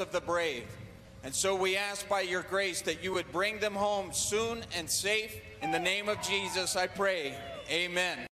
of the brave. And so we ask by your grace that you would bring them home soon and safe. In the name of Jesus, I pray. Amen.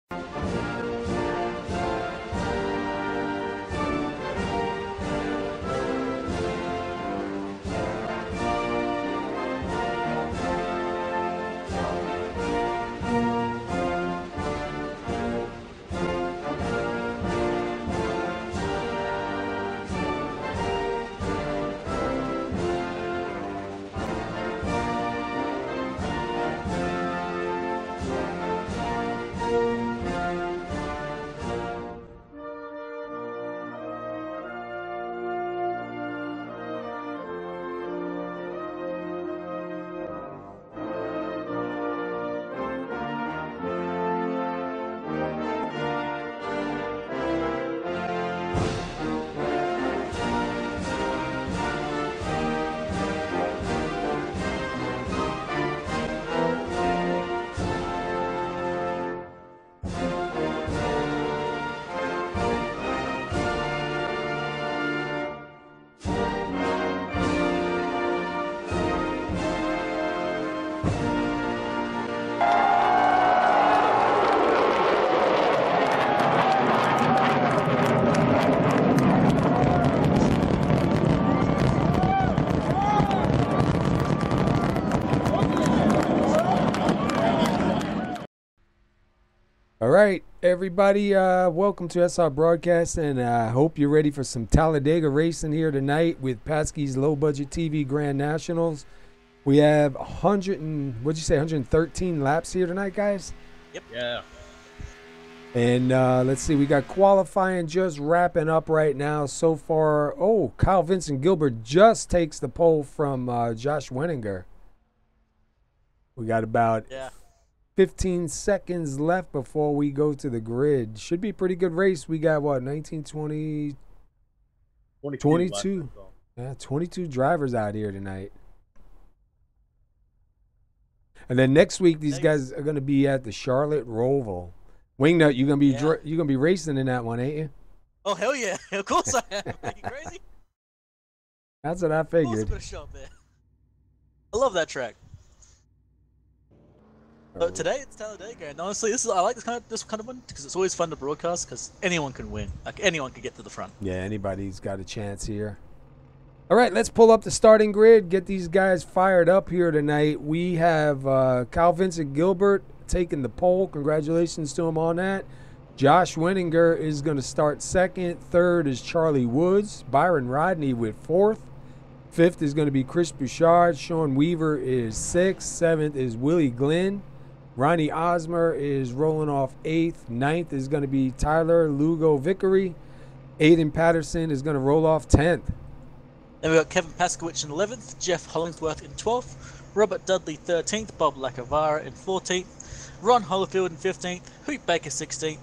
All right, everybody, welcome to SR Broadcast, and I hope you're ready for some Talladega racing here tonight with Pasky's Low Budget TV Grand Nationals. We have 113 laps here tonight, guys? Yep. Yeah. And let's see, we got qualifying just wrapping up right now so far. Oh, Kyle Vincent Gilbert just takes the pole from Josh Wenninger. We got about 15 seconds left before we go to the grid. Should be a pretty good race. We got, what, 19, 20, 22. Yeah, 22 drivers out here tonight. And then next week, these guys are going to be at the Charlotte Roval. Wingnut, you're gonna be racing in that one, ain't you? Oh, hell yeah. Of course I am. Are you crazy? That's what I figured. Of course I'm gonna show up there. I love that track. But today it's Talladega, and honestly, I like this kind of one because it's always fun to broadcast because anyone can win. Like anyone can get to the front. Yeah, anybody's got a chance here. All right, let's pull up the starting grid. Get these guys fired up here tonight. We have Kyle Vincent Gilbert taking the pole. Congratulations to him on that. Josh Wenninger is going to start second. Third is Charlie Woods. Byron Rodney with fourth. Fifth is going to be Chris Bouchard. Sean Weaver is sixth. Seventh is Willie Glenn. Ronnie Osmer is rolling off eighth. Ninth is going to be Tyler Lugo Vickery. Aiden Patterson is going to roll off 10th. Then we've got Kevin Paskowitz in 11th, Jeff Hollingsworth in 12th, Robert Dudley 13th, Bob Lacavara in 14th, Ron Holofield in 15th, Hoot Baker 16th,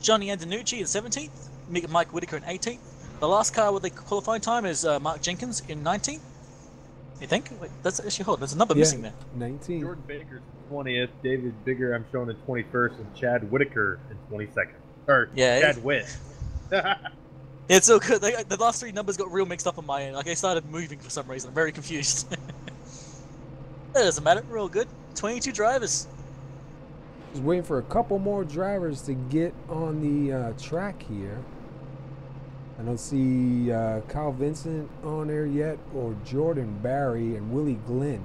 Johnny Antonucci in 17th, Mike Whitaker in 18th. The last car with the qualifying time is Mark Jenkins in 19th. You think? Wait, that's actually hold. There's a number missing there. 19. Jordan Baker's 20th, David Bigger I'm showing in 21st, and Chad Whitaker in 22nd. Or Chad Witt. It's so good. The last three numbers got real mixed up on my end. Like I started moving for some reason. I'm very confused. That doesn't matter. We're all good. 22 drivers. Just waiting for a couple more drivers to get on the track here. I don't see Kyle Vincent on there yet, or Jordan Barry and Willie Glenn.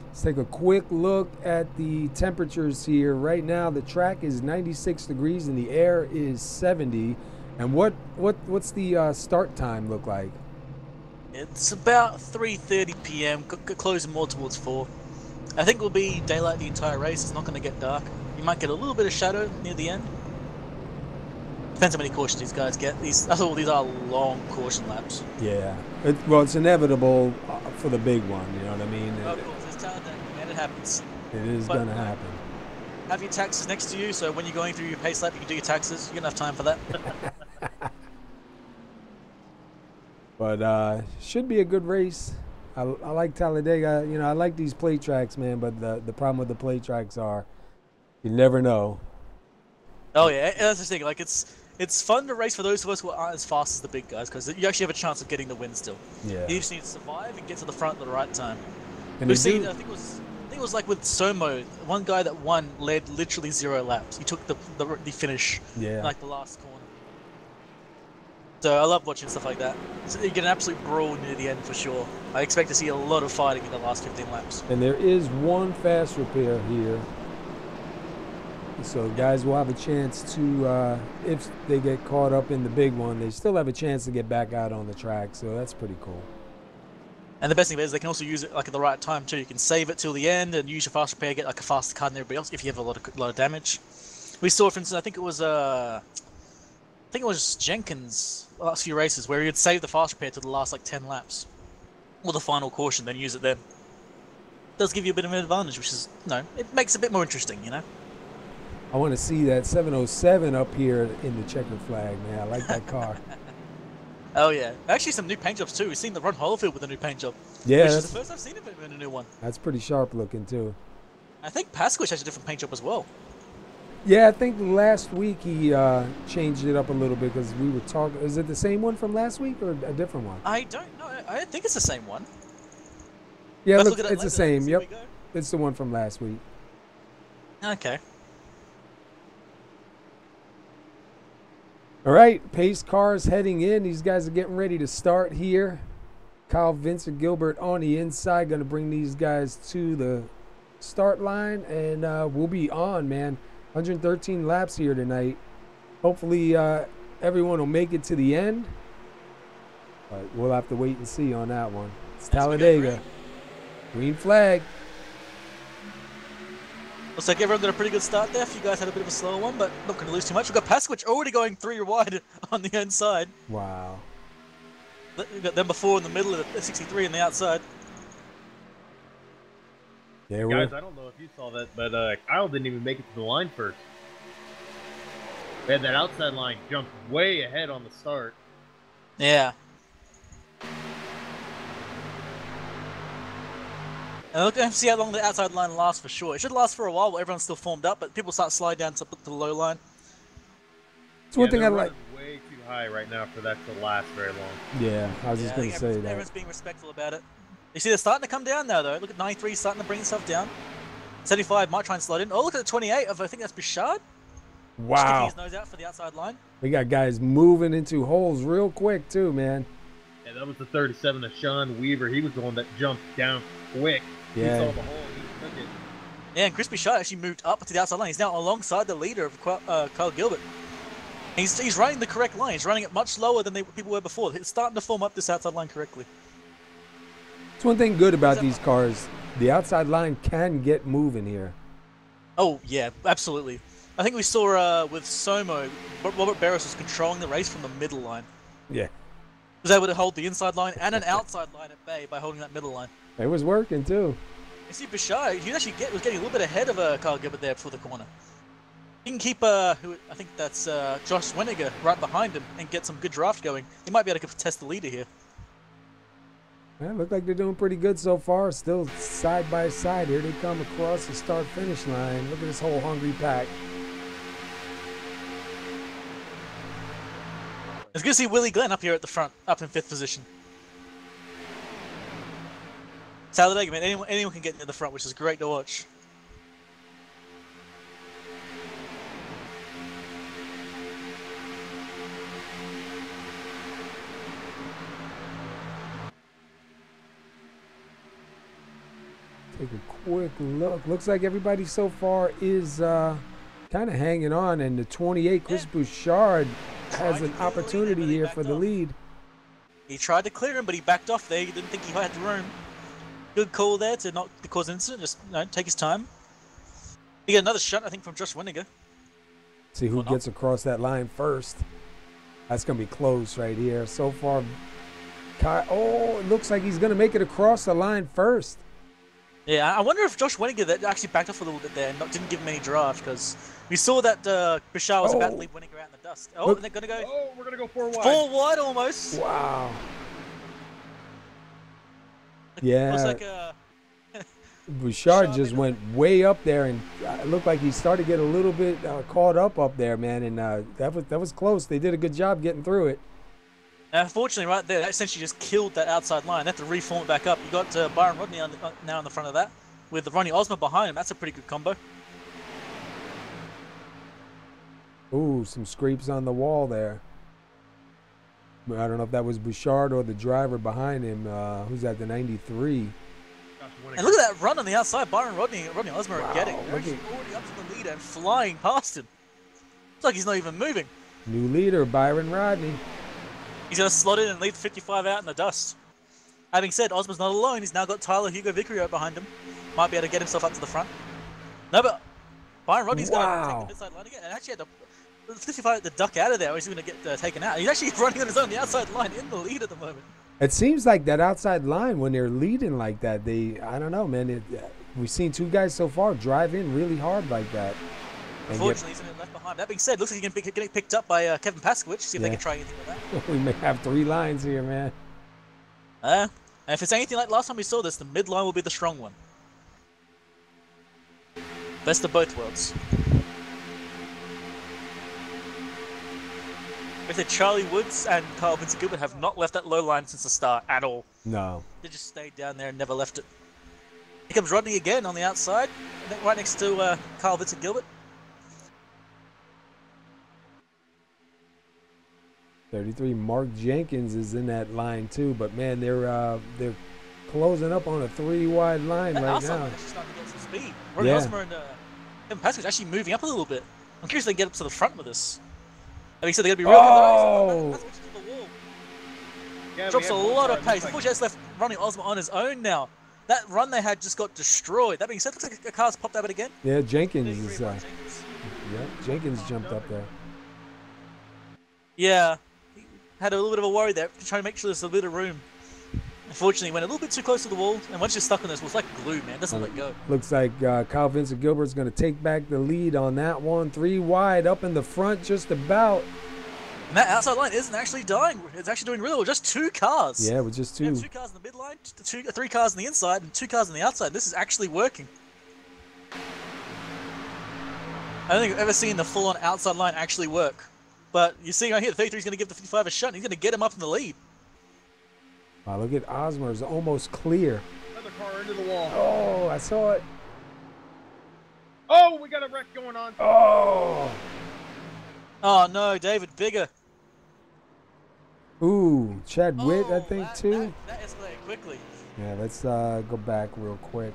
Let's take a quick look at the temperatures here. Right now, the track is 96 degrees and the air is 70. And what's the start time look like? It's about 3:30 p.m. Closing more towards 4. I think we'll be daylight the entire race. It's not going to get dark. You might get a little bit of shadow near the end. Depends how many cautions these guys get. These are long caution laps. Yeah. Well, it's inevitable for the big one. You know what I mean? Oh, of course, it's Talladega, and it happens. It is going to happen. Have your taxes next to you, so when you're going through your pace lap, you can do your taxes. You're going to have time for that. But should be a good race. I like Talladega. You know, I like these plate tracks, man. But the problem with the plate tracks are, you never know. Oh yeah, that's the thing. Like it's It's fun to race for those of us who aren't as fast as the big guys, because you actually have a chance of getting the win still. Yeah. You just need to survive and get to the front at the right time. And We've seen, I think it was like with Somo, one guy that won led literally 0 laps. He took the finish, Yeah. like the last corner. So I love watching stuff like that. So you get an absolute brawl near the end for sure. I expect to see a lot of fighting in the last 15 laps. And there is one fast repair here. So guys will have a chance to, if they get caught up in the big one, they still have a chance to get back out on the track. So that's pretty cool. And the best thing is they can also use it like at the right time too. You can save it till the end and use your fast repair, get like a faster car than everybody else if you have a lot of damage. We saw, for instance, I think it was Jenkins last few races where he would save the fast repair to the last like 10 laps, or the final caution, then use it then. It does give you a bit of an advantage, which is, it makes it a bit more interesting, I want to see that 707 up here in the checkered flag, man. I like that car. Oh yeah, actually some new paint jobs too. We've seen the Ron Holyfield with a new paint job. Yeah, which is the first I've seen him in a new one. That's pretty sharp looking too. I think PASKY has a different paint job as well. Yeah, I think last week he changed it up a little bit because we were talking. Is it the same one from last week or a different one? I don't know. I think it's the same one. Yeah, Let's look, look at it it's the later. same. Yep, it's the one from last week. Okay. All right, pace cars heading in. These guys are getting ready to start here. Kyle, Vincent, Gilbert on the inside, going to bring these guys to the start line, and we'll be on, man. 113 laps here tonight. Hopefully everyone will make it to the end, but we'll have to wait and see on that one. It's Talladega. Green flag. Looks like everyone got a pretty good start there. A few guys had a bit of a slower one, but not going to lose too much. We've got PASKY already going 3 wide on the inside. Wow. We've got them before in the middle of the 63 on the outside. Yeah, guys, I don't know if you saw that, but Kyle didn't even make it to the line first. They had that outside line jumped way ahead on the start. Yeah. And look, see how long the outside line lasts for sure. It should last for a while while everyone's still formed up, but people start sliding down to the low line. It's one thing I like. Way too high right now for that to last very long. Yeah, I was just going to say that. Everyone's being respectful about it. You see, they're starting to come down now, though. Look at 93 starting to bring itself down. 75 might try and slide in. Oh, look at the 28 of, I think that's Bouchard. Wow. Sticking his nose out for the outside line. We got guys moving into holes real quick, too, man. Yeah, that was the 37 of Sean Weaver. He was the one that jumped down quick. Yeah. He saw the hole. He took it. Yeah, and Chris Bouchard actually moved up to the outside line. He's now alongside the leader of Kyle Gilbert. He's running the correct line. He's running it much lower than people were before. It's starting to form up this outside line correctly. It's one thing good about these cars. The outside line can get moving here. Oh, yeah, absolutely. I think we saw with Somo, Robert Barris was controlling the race from the middle line. Yeah. He was able to hold the inside line and an outside line at bay by holding that middle line. It was working, too. You see Bouchard, he actually was getting a little bit ahead of Kyle Gilbert there before the corner. He can keep, I think that's Josh Weniger right behind him and get some good draft going. He might be able to contest the leader here. Yeah, look like they're doing pretty good so far. Still side by side. Here they come across the start-finish line. Look at this whole hungry pack. It's good to see Willie Glenn up here at the front, up in 5th position. Talladega, man, anyone can get near the front, which is great to watch. Take a quick look. Looks like everybody so far is kind of hanging on, and the 28, Chris Bouchard, has an opportunity here for the lead. He tried to clear him, but he backed off there. He didn't think he had room. Good call there to not cause an incident. Just take his time. He got another shot, I think, from Josh Weniger. See who gets across that line first. That's going to be close right here. So far, it looks like he's going to make it across the line first. Yeah, I wonder if Josh Weniger that actually backed off a little bit there and didn't give him any draft, because we saw that Bouchard was about to leave Weniger out in the dust. Oh, and they're going to go... Oh, we're going to go 4 wide. 4 wide almost. Wow. Yeah. Looks like Bouchard just went way up there, and it looked like he started to get a little bit caught up there, man. And that was close. They did a good job getting through it. Now, unfortunately, right there, that essentially just killed that outside line. They have to reform it back up. You got Byron Rodney now on the front of that, with Ronnie Osmer behind him. That's a pretty good combo. Ooh, some scrapes on the wall there. I don't know if that was Bouchard or the driver behind him. Who's that, the 93? And look at that run on the outside. Byron Rodney Osmer are getting. They're actually already up to the leader and flying past him. It's like he's not even moving. New leader, Byron Rodney. He's going to slot in and leave 55 out in the dust. Having said, Osmer's not alone. He's now got Tyler Hugo Vicario behind him. Might be able to get himself up to the front. No, but Byron Rodney's going to take the inside line again. And actually had the 55 to duck out of there, or he's going to get taken out. He's actually running on his own, the outside line, in the lead at the moment. It seems like that outside line, when they're leading like that, I don't know, man. We've seen two guys so far drive in really hard like that. Unfortunately, he's left behind. That being said, looks like he can get picked up by Kevin Paskowicz. See if they can try anything with that. We may have 3 lines here, man. And if it's anything like last time we saw this, the midline will be the strong one. Best of both worlds. If the Charlie Woods and Carl Vincent Gilbert have not left that low line since the start at all. No. They just stayed down there and never left it. Here comes Rodney again on the outside, right next to Carl Vincent Gilbert. 33, Mark Jenkins is in that line too, but man, they're closing up on a 3-wide line right now. Outside line actually starting to get some speed. Rory Osmer and Kevin Paskowicz actually moving up a little bit. I'm curious if they can get up to the front with this. I mean, so they're going to be real good. To the wall. Yeah, drops a lot of pace. Unfortunately, just left Ronnie Osmer on his own now. That run they had just got destroyed. That being said, looks like a car's popped out again. Yeah, Jenkins is. Jenkins jumped up there. Yeah, he had a little bit of a worry there, trying to make sure there's a bit of room. Unfortunately, went a little bit too close to the wall, and once you're stuck on this, it's like glue, man. It doesn't let go. Looks like Kyle Vincent Gilbert's going to take back the lead on that one. 3 wide, up in the front, just about. And that outside line isn't actually dying. It's actually doing really well. Just 2 cars. Yeah, with just 2. 2 cars in the midline, 3 cars on the inside, and 2 cars on the outside. This is actually working. I don't think I've ever seen the full-on outside line actually work. But you see right here, the 33 is going to give the 55 a shot, and he's going to get him up in the lead. Wow, look at Osmer's almost clear. Another car into the wall. Oh, I saw it. Oh, we got a wreck going on. Oh. Oh no, David Bigger. Ooh, Chad Witt, I think, too. That escalated quickly. Yeah, let's go back real quick.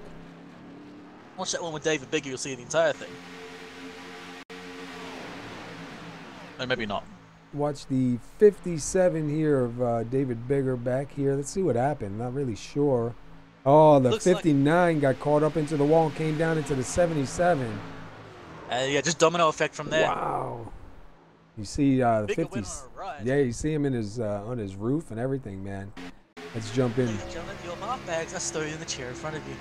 Watch that one with David Bigger, you'll see the entire thing. Or maybe not. Watch the 57 here of David Bigger back here. Let's see what happened. Not really sure. Oh, the 59 got caught up into the wall and came down into the 77. Yeah, just domino effect from there. Wow. You see the Bigger 50. went on a ride. Yeah, you see him in his on his roof and everything, man. Let's jump in. Ladies and gentlemen, your mark bags are stored in the chair in front of you.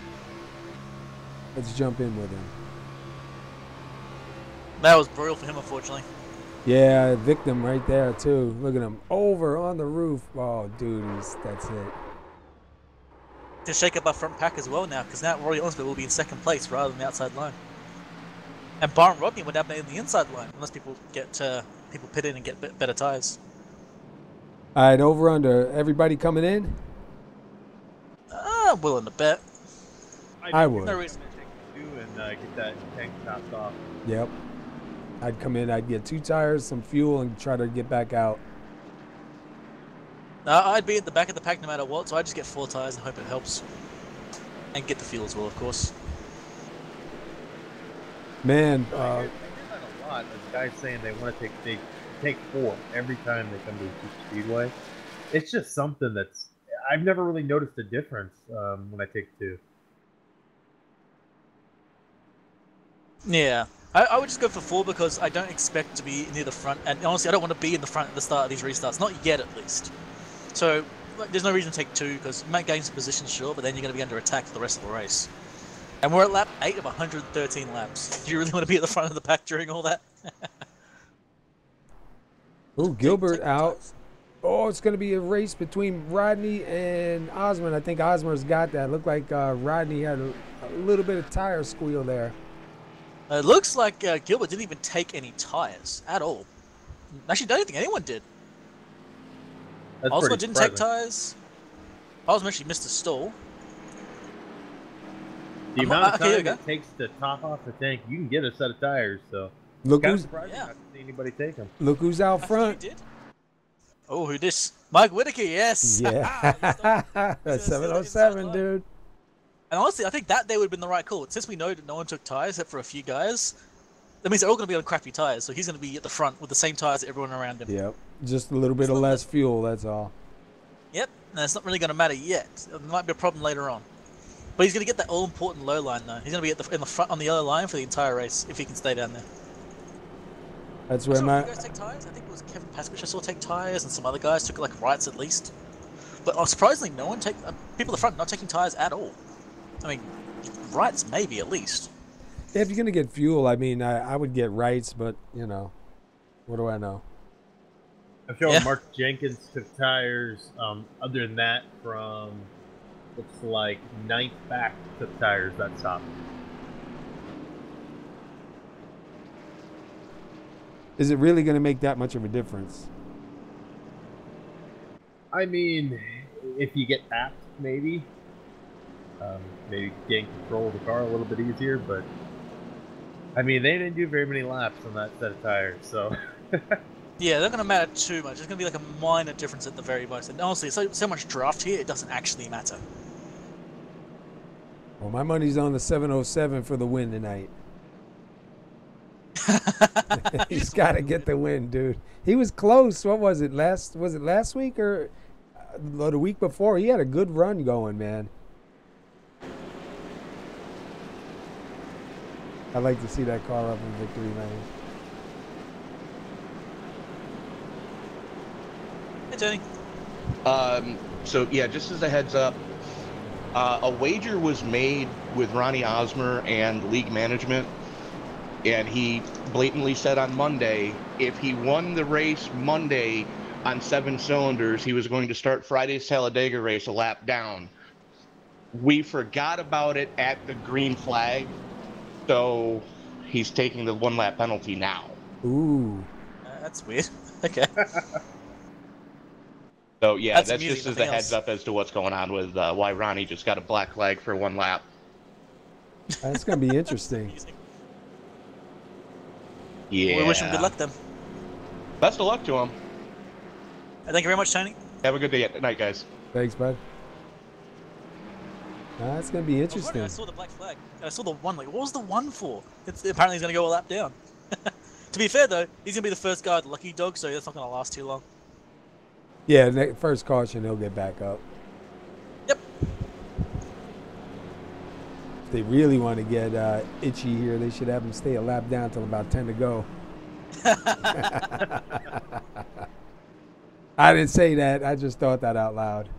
Let's jump in with him. That was brutal for him, unfortunately. Yeah, victim right there too. Look at him over on the roof. Oh, dude, that's it. To shake up our front pack as well now, because now Rory Osborne will be in second place rather than the outside line. And Byron Rodney would now be in the inside line unless people get people pit in and get better tires. All right, over under. Everybody coming in? I'm willing to bet. I would. No reason to take 2 and get that tank topped off. Yep. I'd come in, I'd get 2 tires, some fuel, and try to get back out. I'd be at the back of the pack no matter what, so I just get 4 tires and hope it helps. And get the fuel as well, of course. Man, I hear that a lot of guys saying they want to take 4 every time they come to Speedway. It's just something that's I've never really noticed a difference when I take 2. Yeah. I would just go for 4 because I don't expect to be near the front, and honestly, I don't want to be in the front at the start of these restarts. Not yet, at least. So, there's no reason to take 2 because you might gain some position, sure, but then you're going to be under attack for the rest of the race. And we're at lap 8 of 113 laps. Do you really want to be at the front of the pack during all that? Ooh, Gilbert out. Oh, it's going to be a race between Rodney and Osman. I think Osman's got that. Looked like Rodney had a little bit of tire squeal there. It looks like Gilbert didn't even take any tires at all. Actually, I don't think anyone did. That's Osman pretty didn't take surprising. tires. Osman actually missed a stall. The amount of here we time go. it takes to top off the tank, you can get a set of tires. So Look kind of who's surprising Yeah. not to see anybody take them. look who's out Who front. did? Oh, who this? Mike Whitaker, yes. Yeah, He's 707, line. dude. And honestly, I think that day would have been the right call. Since we know that no one took tires except for a few guys, that means they're all going to be on crappy tires. So he's going to be at the front with the same tires as everyone around him. Yep, just a little bit of less fuel. That's all. Yep. And it's not really going to matter yet. It might be a problem later on. But he's going to get that all-important low line though. He's going to be in the front on the yellow line for the entire race if he can stay down there. That's I where saw my you guys take tires. I think it was Kevin Paskych I saw take tires, and some other guys took like rights at least. But surprisingly, no one take people at the front not taking tires at all. I mean, rights maybe at least. if you're gonna get fuel, I mean, I would get rights, but you know, what do I know? I'm showing Yeah. Mark Jenkins took tires. Other than that, from looks like ninth back took tires that stop. Is it really gonna make that much of a difference? I mean, if you get tapped, maybe getting control of the car a little bit easier. But I mean, they didn't do very many laps on that set of tires, so. Yeah, they're not going to matter too much. It's going to be like a minor difference at the very most. And honestly, so much draft here, it doesn't actually matter. Well, my money's on the 707 for the win tonight. He's got to get the win, dude. He was close. What was it? Was it last week or the week before? He had a good run going, man. I'd like to see that car up in victory lane. Hey, Tony. So yeah, just as a heads up, a wager was made with Ronnie Osmer and league management, and he blatantly said on Monday if he won the race Monday on 7 cylinders, he was going to start Friday's Talladega race a lap down. We forgot about it at the green flag, so he's taking the 1 lap penalty now. Ooh. That's weird. Okay. So yeah, That's that's amusing, just as a nothing heads else. up as to what's going on with why Ronnie just got a black flag for 1 lap. That's going to be interesting. Yeah. We wish him good luck then. Best of luck to him. Thank you very much, Tony. Have a good day. Night, guys. Thanks, bud. That's going to be I was wondering, interesting. I saw the black flag. I saw the 1. Like, what was the 1 for? Apparently, he's going to go a lap down. To be fair, though, he's going to be the first guy with Lucky Dog, so that's not going to last too long. Yeah, first caution, he'll get back up. Yep. If they really want to get itchy here, they should have him stay a lap down till about 10 to go. I didn't say that. I just thought that out loud.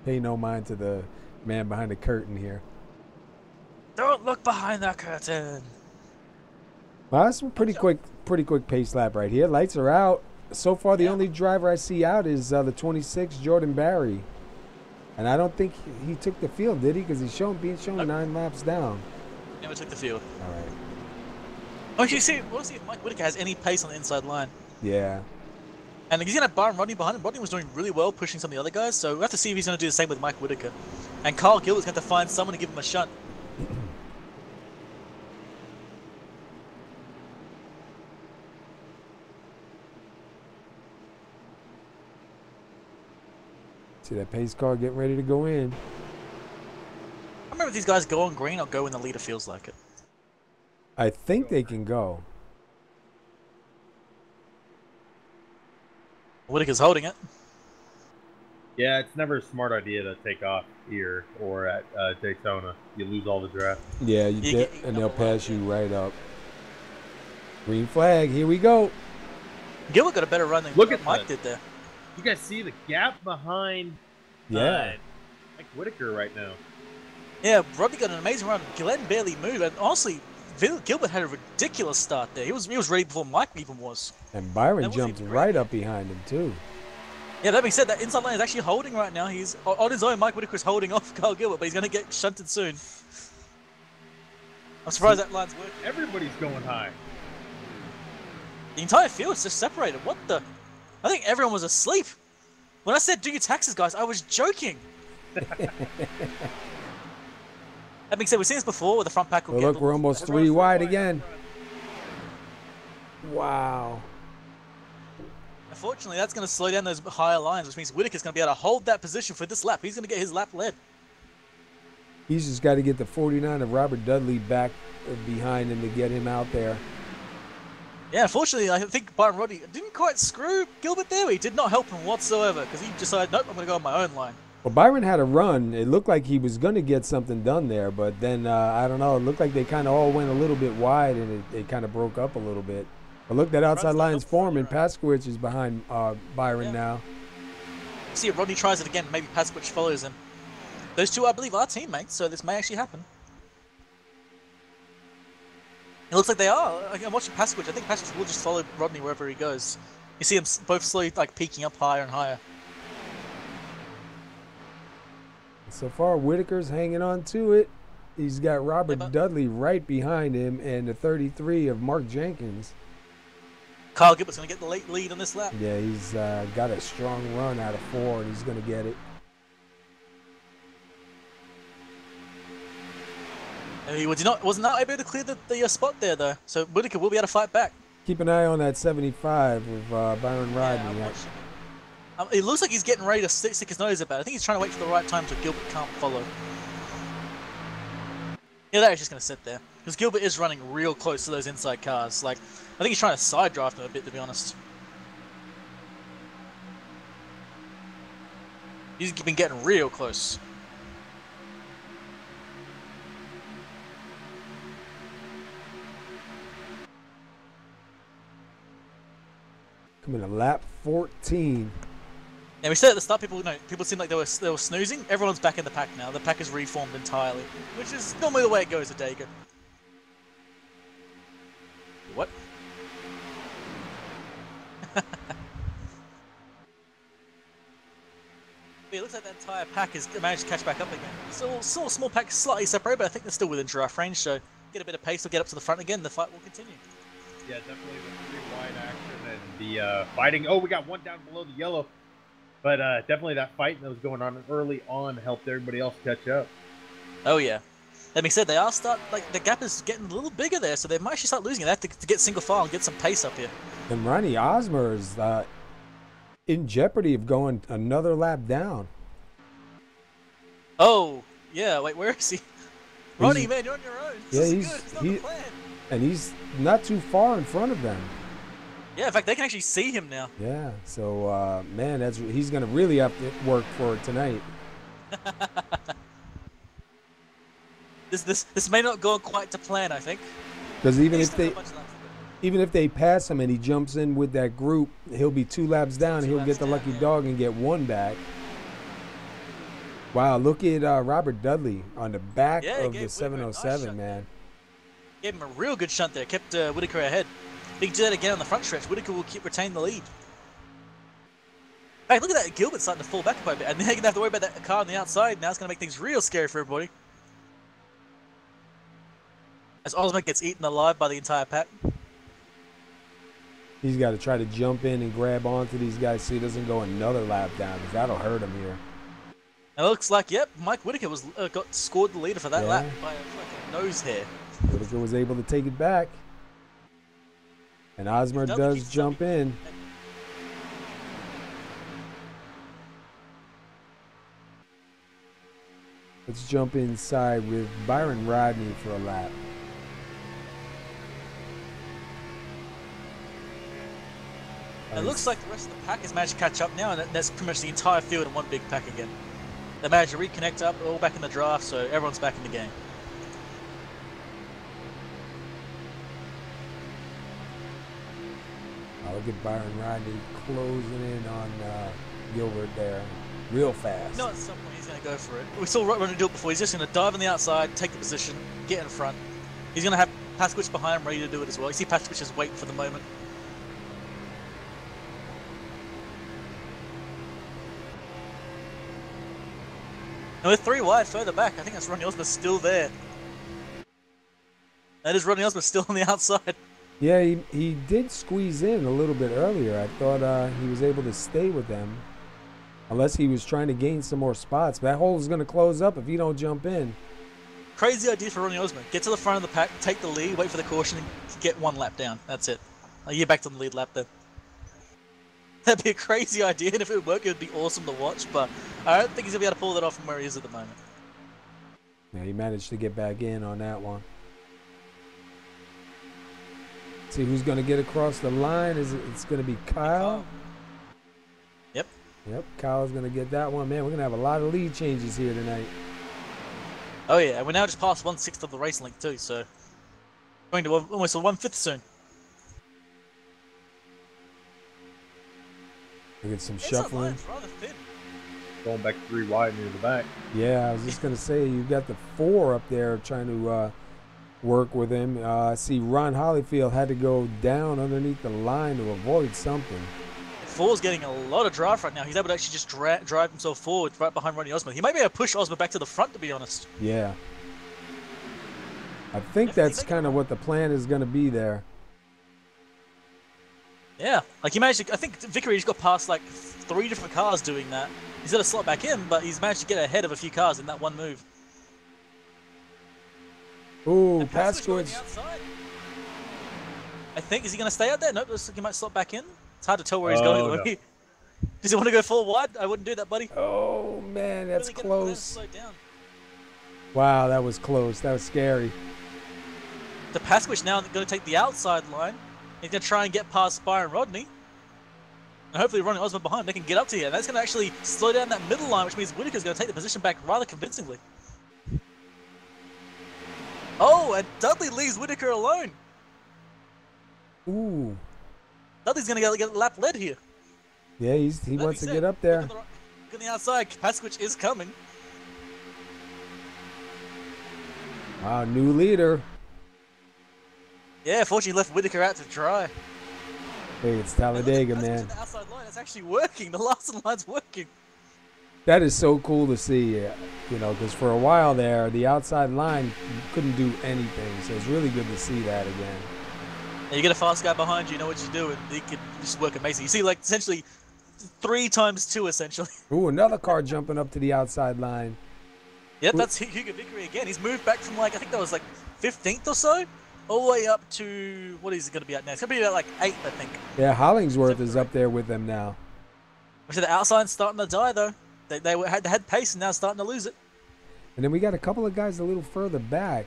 Pay no mind to the man behind the curtain here. Don't look behind that curtain. Well, that's a pretty quick pace lap right here. Lights are out. So far, the Yeah. only driver I see out is the 26, Jordan Barry. And I don't think he took the field, did he? Because he's being shown 9 laps down. Never took the field. All right. Oh, you see, we'll see if Mike Whitaker has any pace on the inside line. Yeah. And he's going to have Byron Rodney behind him. Rodney was doing really well pushing some of the other guys, so we'll have to see if he's going to do the same with Mike Whitaker. And Kyle Gilbert's going to have to find someone to give him a shunt. See that pace car getting ready to go in. I remember if these guys go on green or go when the leader feels like it. I think they can go. Whitaker's holding it. Yeah, it's never a smart idea to take off here or at Daytona. You lose all the draft. Yeah, You get and they'll number one, pass you right up. Green flag. Here we go. Gilbert got a better run than Look at Mike that. did there. You guys see the gap behind Yeah. Mike Whitaker right now. Yeah, Rodney got an amazing run. Glenn barely moved, and honestly, Gilbert had a ridiculous start there. He was ready before Mike even was. And Byron That wasn't jumped even right ready. up behind him, too. Yeah, that being said, that inside line is actually holding right now. He's on his own. Mike Whitaker is holding off Kyle Gilbert, but he's going to get shunted soon. I'm surprised that line's working. Everybody's going high. The entire field's just separated. What the? I think everyone was asleep. When I said do your taxes, guys, I was joking. That being said, we've seen this before where the front pack will Well, get... look, we're almost 3 wide again. Wow. Unfortunately, that's going to slow down those higher lines, which means Whitaker's going to be able to hold that position for this lap. He's going to get his lap led. He's just got to get the 49 of Robert Dudley back behind him to get him out there. Yeah, unfortunately, I think Byron Roddy didn't quite screw Gilbert there. He did not help him whatsoever because he decided, nope, I'm going to go on my own line. Well, Byron had a run. It looked like he was going to get something done there, but then, I don't know, it looked like they kind of all went a little bit wide and it kind of broke up a little bit. But look, that outside line's forming. Paskowitz is behind Byron now. See if Rodney tries it again. Maybe Paskowitz follows him. Those two, I believe, are teammates, so this may actually happen. It looks like they are. I'm watching Paskowitz. I think Paskowitz will just follow Rodney wherever he goes. You see them both slowly peaking up higher and higher. So far, Whitaker's hanging on to it. He's got Robert Dudley right behind him and the 33 of Mark Jenkins. Kyle Gilbert's going to get the late lead on this lap. Yeah, he's got a strong run out of 4, and he's going to get it. He was not able to clear the spot there, though. So Whitaker will be able to fight back. Keep an eye on that 75 with Byron Rodney. It looks like he's getting ready to stick his nose about it. I think he's trying to wait for the right time so Gilbert can't follow. Yeah, that is just going to sit there. Because Gilbert is running real close to those inside cars. Like, I think he's trying to side draft him a bit, to be honest. He's been getting real close. Coming to lap 14. Yeah, we said at the start, people seemed like they were snoozing. Everyone's back in the pack now. The pack is reformed entirely, which is normally the way it goes at Talladega. What? It looks like that entire pack has managed to catch back up again. Still a small pack, slightly separated, but I think they're still within giraffe range, so get a bit of pace, they'll get up to the front again, the fight will continue. Yeah, definitely the 3 wide action and the fighting. Oh, we got one down below the yellow. But definitely that fight that was going on early on helped everybody else catch up. Oh, yeah. That being said, the gap is getting a little bigger there, so they might actually start losing it. They have to get single file and get some pace up here. And Ronnie Osmer is in jeopardy of going another lap down. Oh, yeah, wait, where is he? Ronnie, man, you're on your own. This isn't good. It's not the plan. And he's not too far in front of them. Yeah, in fact, they can actually see him now. Yeah, so, man, he's going to really have to work for it tonight. This may not go quite to plan, I think. Because even if they pass him and he jumps in with that group, he'll be 2 laps down. He'll get the lucky dog and get 1 back. Wow, look at Robert Dudley on the back of the 707, man. Gave him a real good shunt there. Kept Whitaker ahead. If he can do that again on the front stretch, Whitaker will retain the lead. Hey, look at that. Gilbert's starting to fall back quite a bit. And they're going to have to worry about that car on the outside. Now it's going to make things real scary for everybody. As Osmer gets eaten alive by the entire pack. He's got to try to jump in and grab onto these guys so he doesn't go another lap down, because that'll hurt him here. And it looks like, yep, Mike Whitaker scored the leader for that lap by a nose hair. Whitaker was able to take it back. And Osmer does jump in. Let's jump inside with Byron Rodney for a lap. It looks like the rest of the pack has managed to catch up now, and that's pretty much the entire field in one big pack again. They managed to reconnect up, all back in the draft, so everyone's back in the game. Look at Byron Rodney closing in on Gilbert there real fast. No, at some point he's going to go for it. We saw Rodney do it before. He's just going to dive on the outside, take the position, get in front. He's going to have Paskwich behind him, ready to do it as well. You see Paskwich is waiting for the moment. And with 3 wide further back, I think that's Ronnie Osmer still there. That is Ronnie Osmer still on the outside. Yeah, he did squeeze in a little bit earlier. I thought he was able to stay with them. Unless he was trying to gain some more spots. That hole is going to close up if you don't jump in. Crazy idea for Ronnie Osmer. Get to the front of the pack, take the lead, wait for the caution, and get 1 lap down. That's it. You're back to the lead lap then. That'd be a crazy idea, and if it would work, it would be awesome to watch, but I don't think he's going to be able to pull that off from where he is at the moment. Yeah, he managed to get back in on that one. See who's going to get across the line. It's going to be Kyle. Yep. Yep, Kyle's going to get that one. Man, we're going to have a lot of lead changes here tonight. Oh yeah, and we're now just past 1/6 of the race length too, so going to almost a 1/5 soon. We get some shuffling. Rather thin. Going back 3 wide near the back. Yeah, I was just going to say, you got the 4 up there trying to work with him. I see Ron Holyfield had to go down underneath the line to avoid something. 4's getting a lot of drive right now. He's able to actually just drive himself forward right behind Ronnie Osmer. He might be able to push Osmer back to the front, to be honest. Yeah. I think that's kind of what the plan is going to be there. Yeah, like he managed to, I think Vickery just got past like 3 different cars doing that. He's got to slot back in, but he's managed to get ahead of a few cars in that one move. Ooh, Paskwich. Paskwich. I think, is he going to stay out there? Nope, looks like he might slot back in. It's hard to tell where he's going. No. Does he want to go full wide? I wouldn't do that, buddy. Oh, man, that's Really close. slow down. Wow, that was close. That was scary. The Paskwich now going to take the outside line. He's going to try and get past Spire and Rodney. And hopefully Ronnie Osmer behind, they can get up to here. And that's going to actually slow down that middle line, which means Whitaker's going to take the position back rather convincingly. Oh, and Dudley leaves Whitaker alone. Ooh. Dudley's going to get lap led here. Yeah, he wants to get up there. Look on the outside, Paskwich is coming. Wow, new leader. Yeah, fortunately left Whitaker out to dry. Hey, it's Talladega, man. The outside line is actually working. The Larson line's working. That is so cool to see, you know, because for a while there, the outside line couldn't do anything. So it's really good to see that again. And you get a fast guy behind you, you know what you do, and he can just work amazing. You see, like, essentially 3 times 2, essentially. Ooh, another car jumping up to the outside line. Yep, that's Hugo Vickery again. He's moved back from, like, I think that was, like, 15th or so, all the way up to, what is he going to be at now? It's going to be about, like, 8th, I think. Yeah, Hollingsworth is up there with them now. So the outside's starting to die, though. They had pace and now starting to lose it. And then we got a couple of guys a little further back.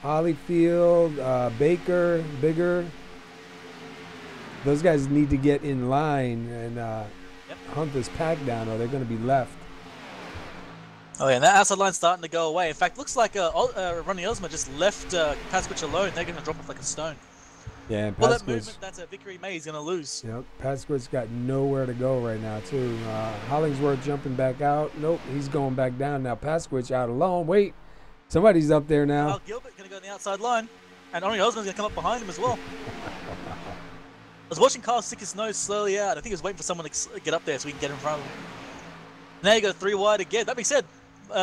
Holyfield, Baker, Bigger. Those guys need to get in line and hunt this pack down, or they're going to be left. Oh yeah, and that outside line's starting to go away. In fact, looks like Ronnie Osmer just left Paskwich alone. They're going to drop off like a stone. Yeah, and Well, that Paskwich. movement, that's a Vickery May. He's going to lose. Yep, Paskwich got nowhere to go right now, too. Hollingsworth jumping back out. Nope, he's going back down now. Paskwich out alone. Wait, somebody's up there now. Al Gilbert going to go on the outside line, and Ronnie Osmer's going to come up behind him as well. I was watching Kyle stick his nose slowly out. I think he was waiting for someone to get up there so we can get in front of him. Now you go 3 wide again. That being said,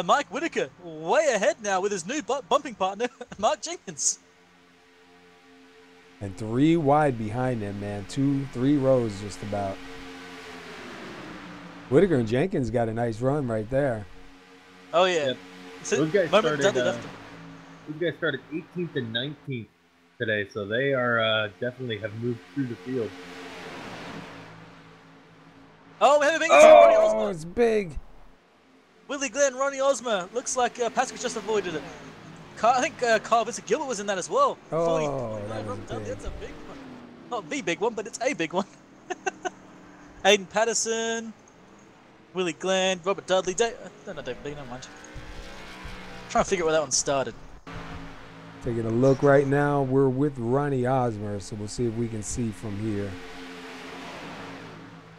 Mike Whitaker way ahead now with his new bumping partner, Mark Jenkins. And 3 wide behind him, man. 2-3 rows just about. Whitaker and Jenkins got a nice run right there. Oh, yeah. Yep. So, Those guys started, left him. these guys started 18th and 19th today, so they are definitely have moved through the field. Oh, we have a big Ronnie Oh, Osmer. it's big. Willie Glenn, Ronnie Osmer. Looks like Paskwich just avoided it. I think Kyle Vincent Gilbert was in that as well. Oh, that was big. That's a big one. Not the big one, but it's a big one. Aiden Patterson, Willie Glenn, Robert Dudley. No, David B, never mind. Trying to figure out where that one started. Taking a look right now. We're with Ronnie Osmer, so we'll see if we can see from here.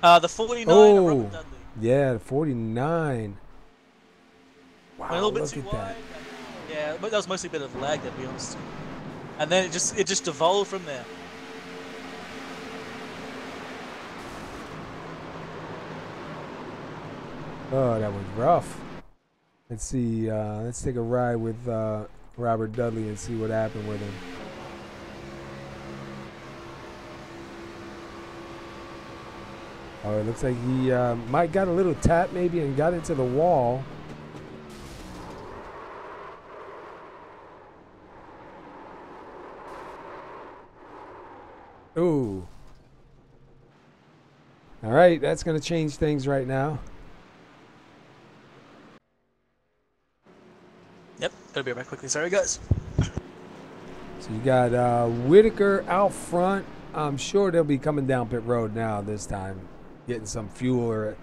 The 49 of Oh, Robert Dudley. yeah, 49. Wow, Went a little bit look too at wide. that. Yeah, but that was mostly a bit of lag, to be honest. And then it just evolved from there. Oh, that was rough. Let's see. Let's take a ride with Robert Dudley and see what happened with him. Oh, it looks like he might got a little tap maybe and got into the wall. Ooh. All right, that's going to change things right now. Yep, gotta be right back quickly. Sorry, guys. So you got Whitaker out front. I'm sure they'll be coming down pit road now this time, getting some fuel or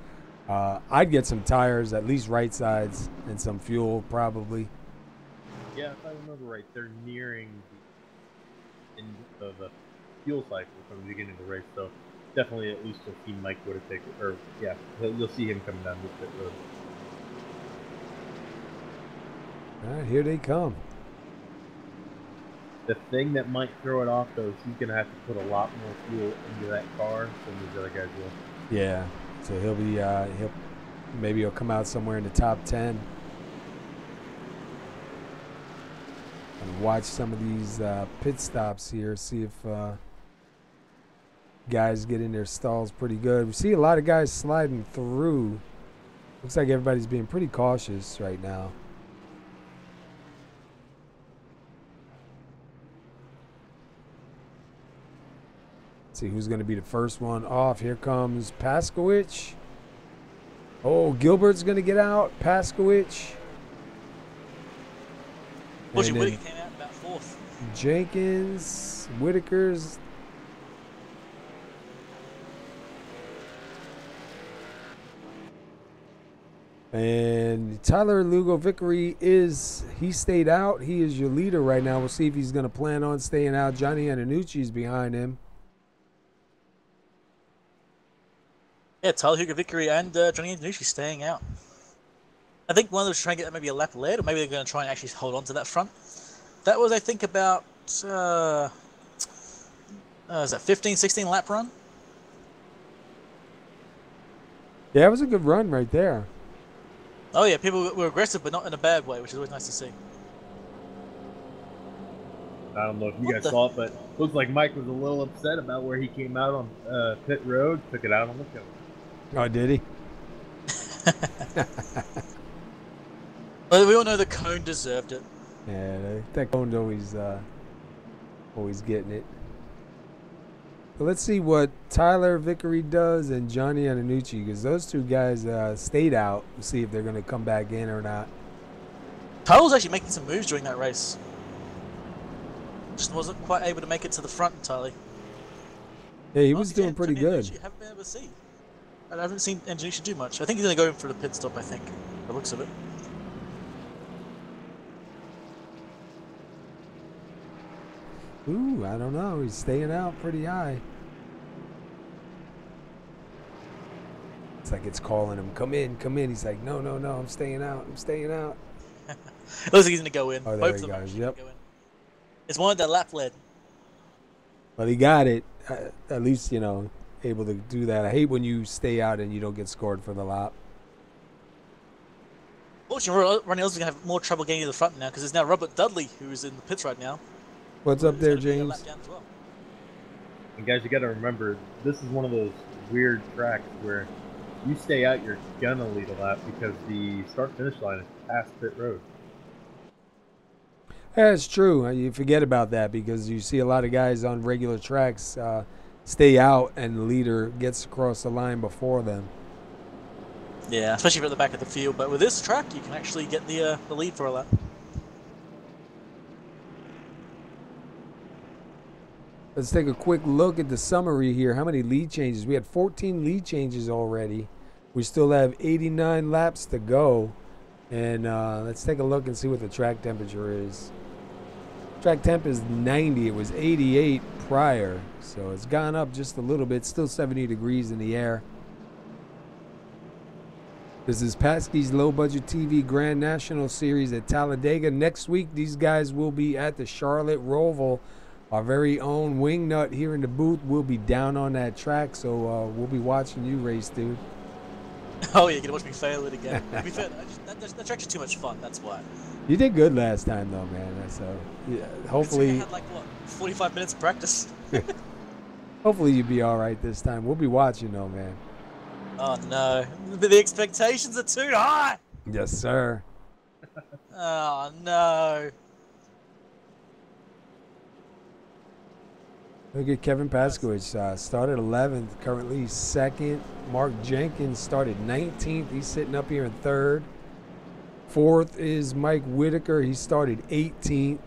I'd get some tires, at least right sides, and some fuel probably. Yeah, if I remember right, they're nearing the end of the fuel cycle from the beginning of the race, so definitely at least you'll see Mike Whitaker, or yeah, you'll see him coming down the pit road. All right, here they come. The thing that might throw it off, though, is he's going to have to put a lot more fuel into that car than these other guys will. Yeah, so he'll be maybe he'll come out somewhere in the top 10. And watch some of these pit stops here, see if guys get in their stalls pretty good. We see a lot of guys sliding through. Looks like everybody's being pretty cautious right now. See who's going to be the first one off. Here comes Paskowicz. Oh, Gilbert's going to get out. Paskowicz. Whitaker came out about fourth. Jenkins, Whitaker's. And Tyler Lugo Vickery he stayed out. He is your leader right now. We'll see if he's going to plan on staying out. Johnny Antonucci's behind him. Yeah, Tyler Hugo Vickery and Johnny Antonucci staying out. I think one of them was trying to get maybe a lap led, or maybe they're going to try and actually hold on to that front. That was, I think, about is that 15, 16 lap run? Yeah, it was a good run right there. Oh yeah, people were aggressive, but not in a bad way, which is always nice to see. I don't know if you guys saw it, but looks like Mike was a little upset about where he came out on pit road, took it out on the cone. Oh, did he? Well, we all know the cone deserved it. Yeah, that cone's always getting it. But let's see what Tyler Vickery does and Johnny Antonucci, because those two guys stayed out. We'll see if they're going to come back in or not. Tyler was actually making some moves during that race. Just wasn't quite able to make it to the front entirely. Yeah, he was doing pretty good. I haven't been able to see. I haven't seen Antonucci do much. I think he's going to go in for the pit stop, I think, by the looks of it. Ooh, I don't know. He's staying out pretty high. It's like it's calling him, come in, come in. He's like, no, no, no, I'm staying out, I'm staying out. Looks like he's going to go in. Oh, there Both he of them goes, are yep. go in. It's one of the lap led. But he got it. At least, you know, able to do that. I hate when you stay out and you don't get scored for the lap. Fortunately, Ronnie Ellis is going to have more trouble getting to the front now because there's now Robert Dudley who's in the pits right now. What's up there, He's gonna be a James? lap down as well. And guys, you got to remember, this is one of those weird tracks where you stay out, you're gonna lead a lap because the start-finish line is past pit road. That's true. You forget about that because you see a lot of guys on regular tracks stay out and the leader gets across the line before them. Yeah, especially if you're at the back of the field. But with this track, you can actually get the lead for a lap. Let's take a quick look at the summary here. How many lead changes? We had 14 lead changes already. We still have 89 laps to go. And let's take a look and see what the track temperature is. Track temp is 90. It was 88 prior. So it's gone up just a little bit. Still 70 degrees in the air. This is Pasky's Low Budget TV Grand National Series at Talladega. Next week, these guys will be at the Charlotte Roval. Our very own Wingnut here in the booth will be down on that track, so we'll be watching you race, dude. Oh, yeah, you're going to watch me fail it again. To be fair, that track's too much fun, that's why. You did good last time, though, man. So, yeah, hopefully... I had, like, what, 45 minutes of practice? Hopefully you'll be all right this time. We'll be watching, though, man. Oh, no. The expectations are too high! Yes, sir. Oh, no. Look at Kevin Paskowitz. Started 11th. Currently second. Mark Jenkins started 19th. He's sitting up here in third. Fourth is Mike Whitaker. He started 18th.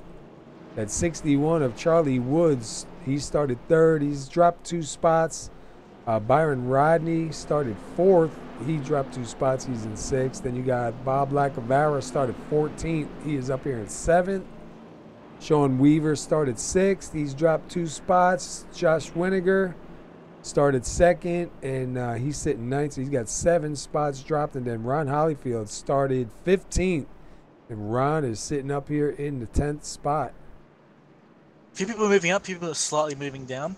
At 61 of Charlie Woods, he started third. He's dropped 2 spots. Byron Rodney started fourth. He dropped 2 spots. He's in sixth. Then you got Bob Lacavara started 14th. He is up here in seventh. Sean Weaver started sixth. He's dropped 2 spots. Josh Winiger started second, and he's sitting ninth. So he's got 7 spots dropped. And then Ron Hollyfield started 15th. And Ron is sitting up here in the 10th spot. A few people are moving up, people are slightly moving down.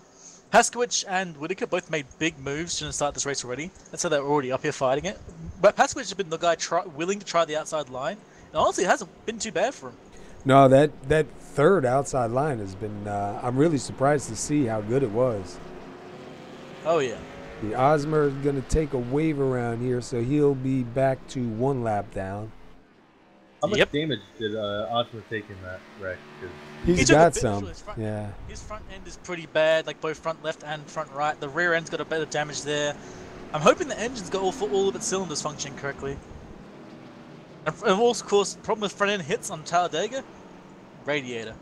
Paskowitz and Whitaker both made big moves to start this race already. That's how they're already up here fighting it. But Paskowitz has been the guy willing to try the outside line. And honestly, it hasn't been too bad for him. No, that third outside line has been, I'm really surprised to see how good it was. Oh, yeah. The Osmer is going to take a wave around here, so he'll be back to 1 lap down. How much damage did Osmer take in that wreck? He's got some, yeah. His front end is pretty bad, like both front left and front right. The rear end's got a bit of damage there. I'm hoping the engine's got all of its cylinders functioning correctly. And also, of course, problem with front end hits on Talladega, radiator.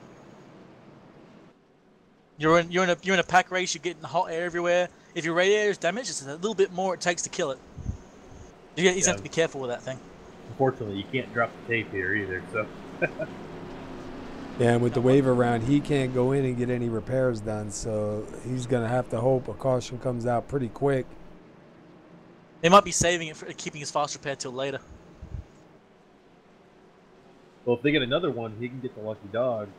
You're in a pack race. You're getting hot air everywhere. If your radiator is damaged, it's a little bit more it takes to kill it. You just have to be careful with that thing. Unfortunately, you can't drop the tape here either. So. Yeah, and with the wave around, he can't go in and get any repairs done. So he's gonna have to hope a caution comes out pretty quick. They might be saving it for keeping his fast repair till later. Well, if they get another one, he can get the lucky dog.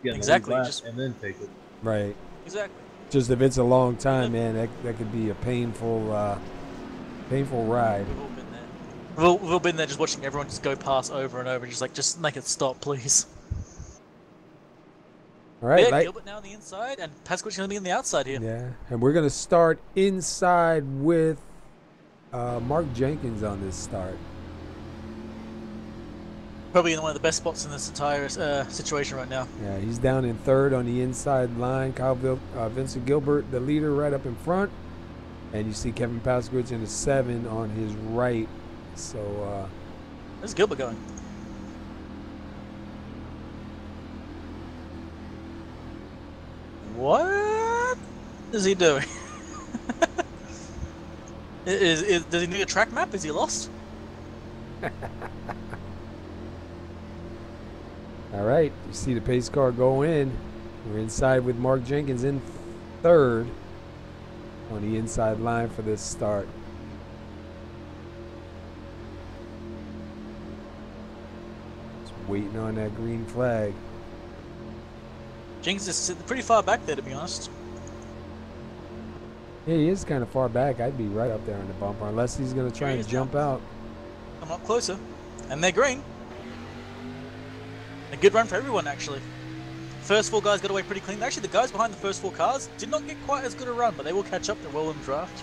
Exactly. And then take it. Right. Exactly. Just if it's a long time, man, that could be a painful ride. We've all been there. We've all been there just watching everyone just go past over and over, just make it stop, please. All right. Yeah, Gilbert now on the inside, and Paskowitz going to be on the outside here. Yeah, and we're going to start inside with Mark Jenkins on this start. Probably in one of the best spots in this entire situation right now. Yeah, he's down in third on the inside line. Vincent Gilbert, the leader, right up in front. And you see Kevin Paskowitz in the 7 on his right. So, where's Gilbert going? What is he doing? Does he need a track map? Is he lost? All right, you see the pace car go in. We're inside with Mark Jenkins in third on the inside line for this start. Just waiting on that green flag. Jenkins is sitting pretty far back there, to be honest. Yeah, he is kind of far back. I'd be right up there on the bumper, unless he's going to try and jump out. Come up closer. And they're green. A good run for everyone, actually. First 4 guys got away pretty clean. Actually, the guys behind the first 4 cars did not get quite as good a run, but they will catch up. They're well in the draft.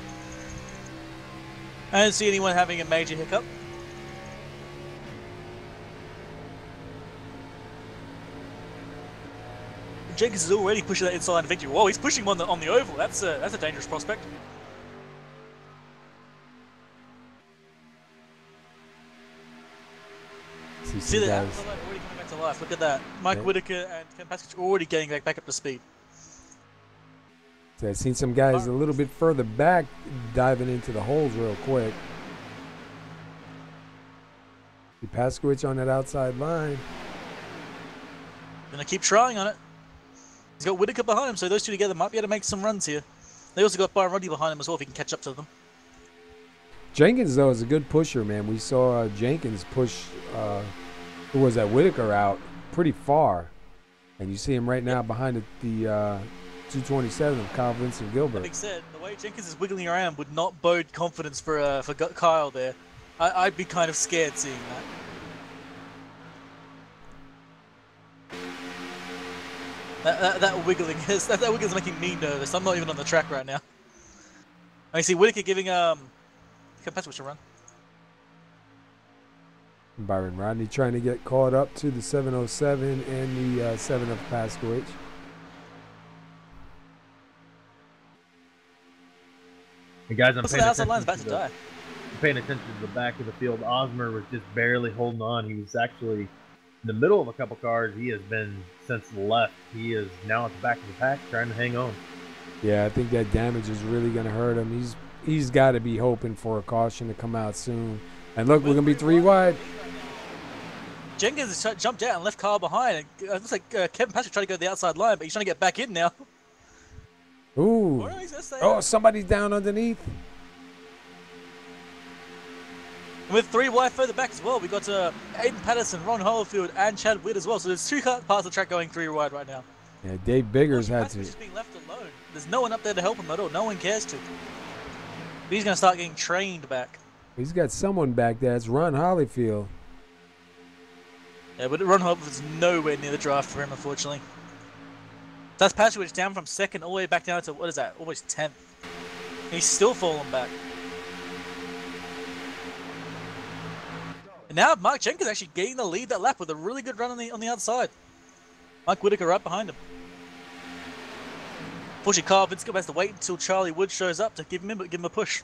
I don't see anyone having a major hiccup. Jenkins is already pushing that inside victory. Whoa, he's pushing on the oval. That's a dangerous prospect. See the afterlife already coming back to life. Look at that. Mike Whitaker and Ken Paskowitz already getting back up to speed. So I've seen some guys a little bit further back diving into the holes real quick. See Paskowitz on that outside line. Gonna keep trying on it. He's got Whitaker behind him, so those two together might be able to make some runs here. They also got Byron Rodney behind him as well if he can catch up to them. Jenkins, though, is a good pusher, man. We saw Jenkins push, who was that, Whitaker out pretty far. And you see him right now behind the 227 of Kyle Vincent Gilbert. That being said, the way Jenkins is wiggling around would not bode confidence for Kyle there. I'd be kind of scared seeing that. That wiggling is making me nervous. I'm not even on the track right now. I see Whitaker giving Pasquich a run. Byron Rodney trying to get caught up to the 707 and the 7 of Paskowitz. Hey guys, I'm the outside line's about to die. Paying attention to the back of the field. Osmer was just barely holding on. He was actually in the middle of a couple cars. He has been since the left. He is now at the back of the pack trying to hang on. Yeah, I think that damage is really going to hurt him. He's got to be hoping for a caution to come out soon. And look, we're going to be 3 wide. Jenkins jumped out and left Kyle behind. It looks like Kevin Patrick tried to go to the outside line, but he's trying to get back in now. Ooh. Oh, somebody's down underneath. And with 3 wide further back as well, we got Aiden Patterson, Ron Holyfield, and Chad Witt as well. So there's 2 parts of the track going 3 wide right now. Yeah, Dave Biggers had to. He's just being left alone. There's no one up there to help him at all. No one cares to. He's going to start getting trained back. He's got someone back there. It's Ron Holyfield. Yeah, but Ron Holyfield was nowhere near the draft for him, unfortunately. That's Patrick down from 2nd all the way back down to, what is that, almost 10th. He's still falling back. And now Mark Jenkins actually getting the lead that lap with a really good run on the outside. Mike Whitaker right behind him. Unfortunately, Kyle Vinscope has to wait until Charlie Wood shows up to give him a push.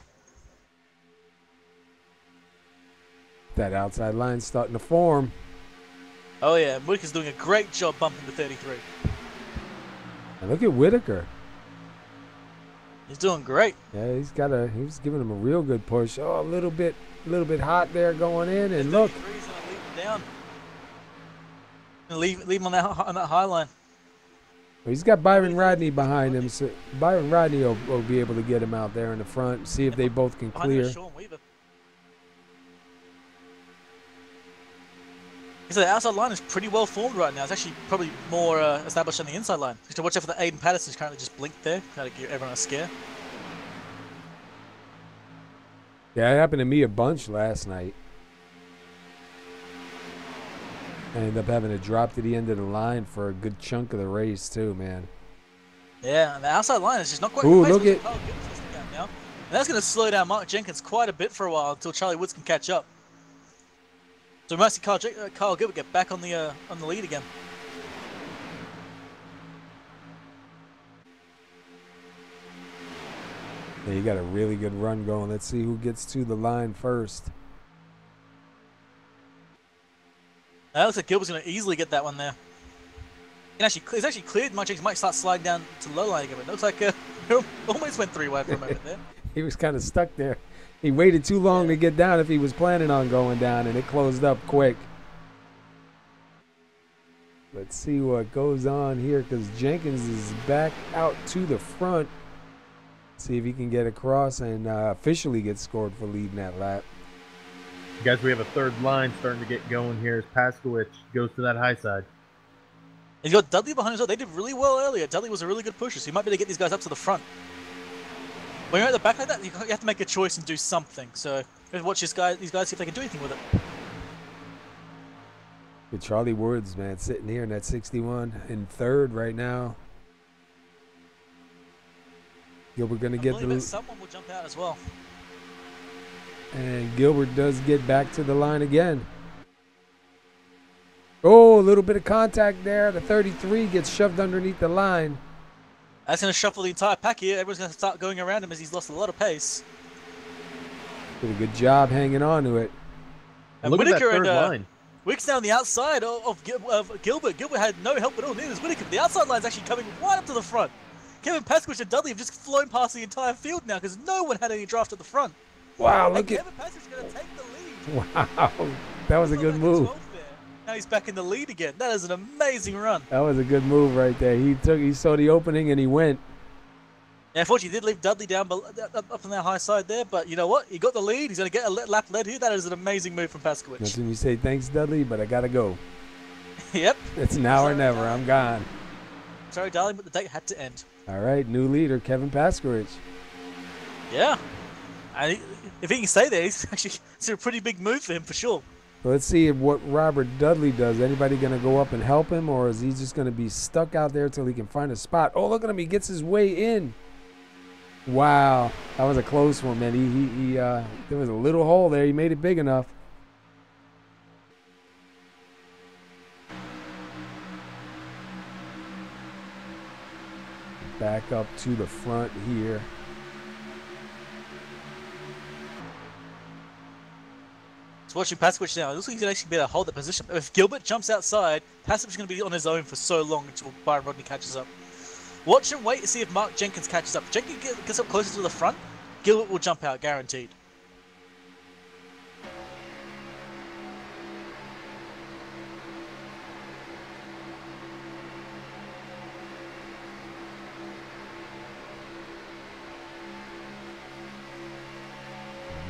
That outside line's starting to form. Oh yeah, Whitaker's doing a great job bumping the 33. And look at Whitaker. He's doing great. Yeah, he was giving him a real good push. Oh, a little bit hot there going in, and look. He's gonna leave him down. Leave him on that high line. Well, he's got Byron Rodney behind him, so Byron Rodney will be able to get him out there in the front, see if they both can clear. So the outside line is pretty well formed right now. It's actually probably more established on the inside line. Just to watch out for the Aiden Patterson, who's currently just blinked there, trying to give everyone a scare. Yeah, it happened to me a bunch last night. I ended up having to drop to the end of the line for a good chunk of the race too, man. Yeah, and the outside line is just not quite. Ooh, look at. Now. And that's going to slow down Mark Jenkins quite a bit for a while until Charlie Woods can catch up. So we might see Kyle Gilbert get back on the lead again. Yeah, you got a really good run going. Let's see who gets to the line first. That looks like Gilbert's going to easily get that one there. And he's actually cleared. Mark Jenkins might start sliding down to low line again. But it looks like almost went 3 wide for a moment there. He was kind of stuck there. He waited too long to get down if he was planning on going down, and it closed up quick. Let's see what goes on here, because Jenkins is back out to the front. See if he can get across and officially get scored for leading that lap. Guys, we have a 3rd line starting to get going here as Paskowitz goes to that high side. He's got Dudley behind as well. They did really well earlier. Dudley was a really good pusher, so he might be able to get these guys up to the front. When you're at the back like that, you have to make a choice and do something. So watch these guys, see if they can do anything with it. Good Charlie Woods, man, sitting here in that 61 in 3rd right now. Gilbert going to get the. Someone will jump out as well. And Gilbert does get back to the line again. Oh, a little bit of contact there. The 33 gets shoved underneath the line. That's going to shuffle the entire pack here. Everyone's going to start going around him as he's lost a lot of pace. Did a good job hanging on to it. And look Whitaker at that 3rd line. Wick's down the outside of Gilbert. Gilbert had no help at all. Neither was Whitaker. The outside line's actually coming right up to the front. Kevin Paskowitz and Dudley have just flown past the entire field now because no one had any draft at the front. Wow, look at. Kevin Paskowitz is going to take the lead. Wow, that was a good move. Now he's back in the lead again. That is an amazing run. That was a good move right there. He saw the opening and he went. Yeah, unfortunately, he did leave Dudley down up on the high side there, but you know what? He got the lead. He's going to get a lap led here. That is an amazing move from That's Paskowicz. when you say thanks, Dudley, but I got to go. Yep. It's now or Sorry, never. darling. I'm gone. Sorry, darling, but the date had to end. All right, new leader, Kevin Paskowicz. Yeah. And if he can stay there, it's a pretty big move for him for sure. Well, let's see what Robert Dudley does. Anybody going to go up and help him, or is he just going to be stuck out there till he can find a spot? Oh, look at him. He gets his way in. Wow. That was a close one, man. There was a little hole there. He made it big enough. Back up to the front here. It's watching Paskowicz now. It looks like he's going to actually be able to hold that position. If Gilbert jumps outside, Paskowicz is going to be on his own for so long until Byron Rodney catches up. Watch and wait to see if Mark Jenkins catches up. If Jenkins gets up closer to the front, Gilbert will jump out, guaranteed.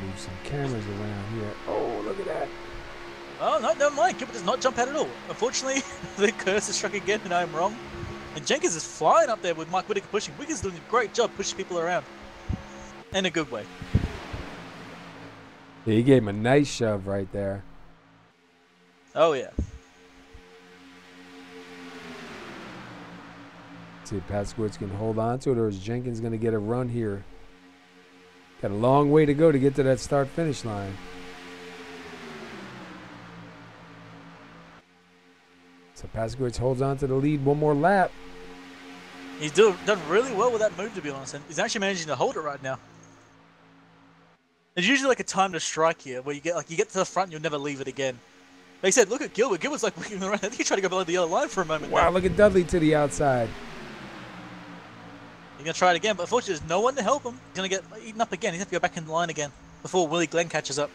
Move some cameras around here. Oh, look at that. Oh, no, never mind. Gilbert does not jump out at all. Unfortunately, the curse is struck again, and I'm wrong. And Jenkins is flying up there with Mike Whitaker pushing. Whitaker's doing a great job pushing people around. In a good way. Yeah, he gave him a nice shove right there. Oh, yeah. See if Paskowicz can hold on to it, or is Jenkins going to get a run here? Got a long way to go to get to that start-finish line. So Paskowicz holds on to the lead one more lap. He's done really well with that move, to be honest. And he's actually managing to hold it right now. There's usually like a time to strike here, where you get to the front and you'll never leave it again. They said, look at Gilbert. Gilbert's like looking around. I think he tried to go below the yellow line for a moment. Wow, now. look at Dudley to the outside. He's going to try it again, but unfortunately there's no one to help him. He's going to get eaten up again. He's going to have to go back in the line again before Willie Glenn catches up.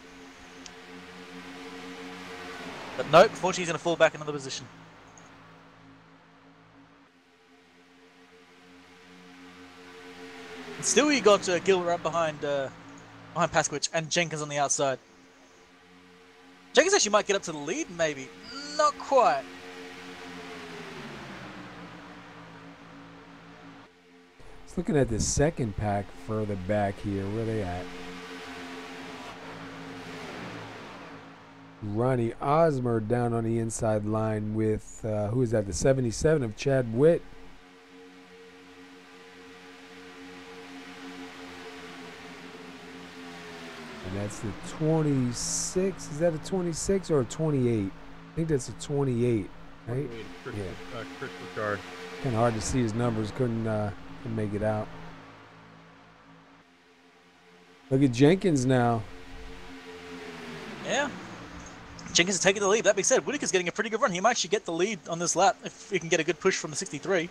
But nope, unfortunately he's going to fall back another position. And still you got Gilbert right behind Paskowicz and Jenkins on the outside. Jenkins actually might get up to the lead, maybe. Not quite. Just looking at the second pack further back here. Where are they at? Ronnie Osmer down on the inside line with, who is that? The 77 of Chad Witt. And that's the 26. Is that a 26 or a 28? I think that's a 28, right? Chris Yeah. Richard. Kind of hard to see his numbers. Couldn't make it out. Look at Jenkins now. Yeah. Jenkins is taking the lead. That being said, Whitaker's getting a pretty good run. He might actually get the lead on this lap if he can get a good push from the 63.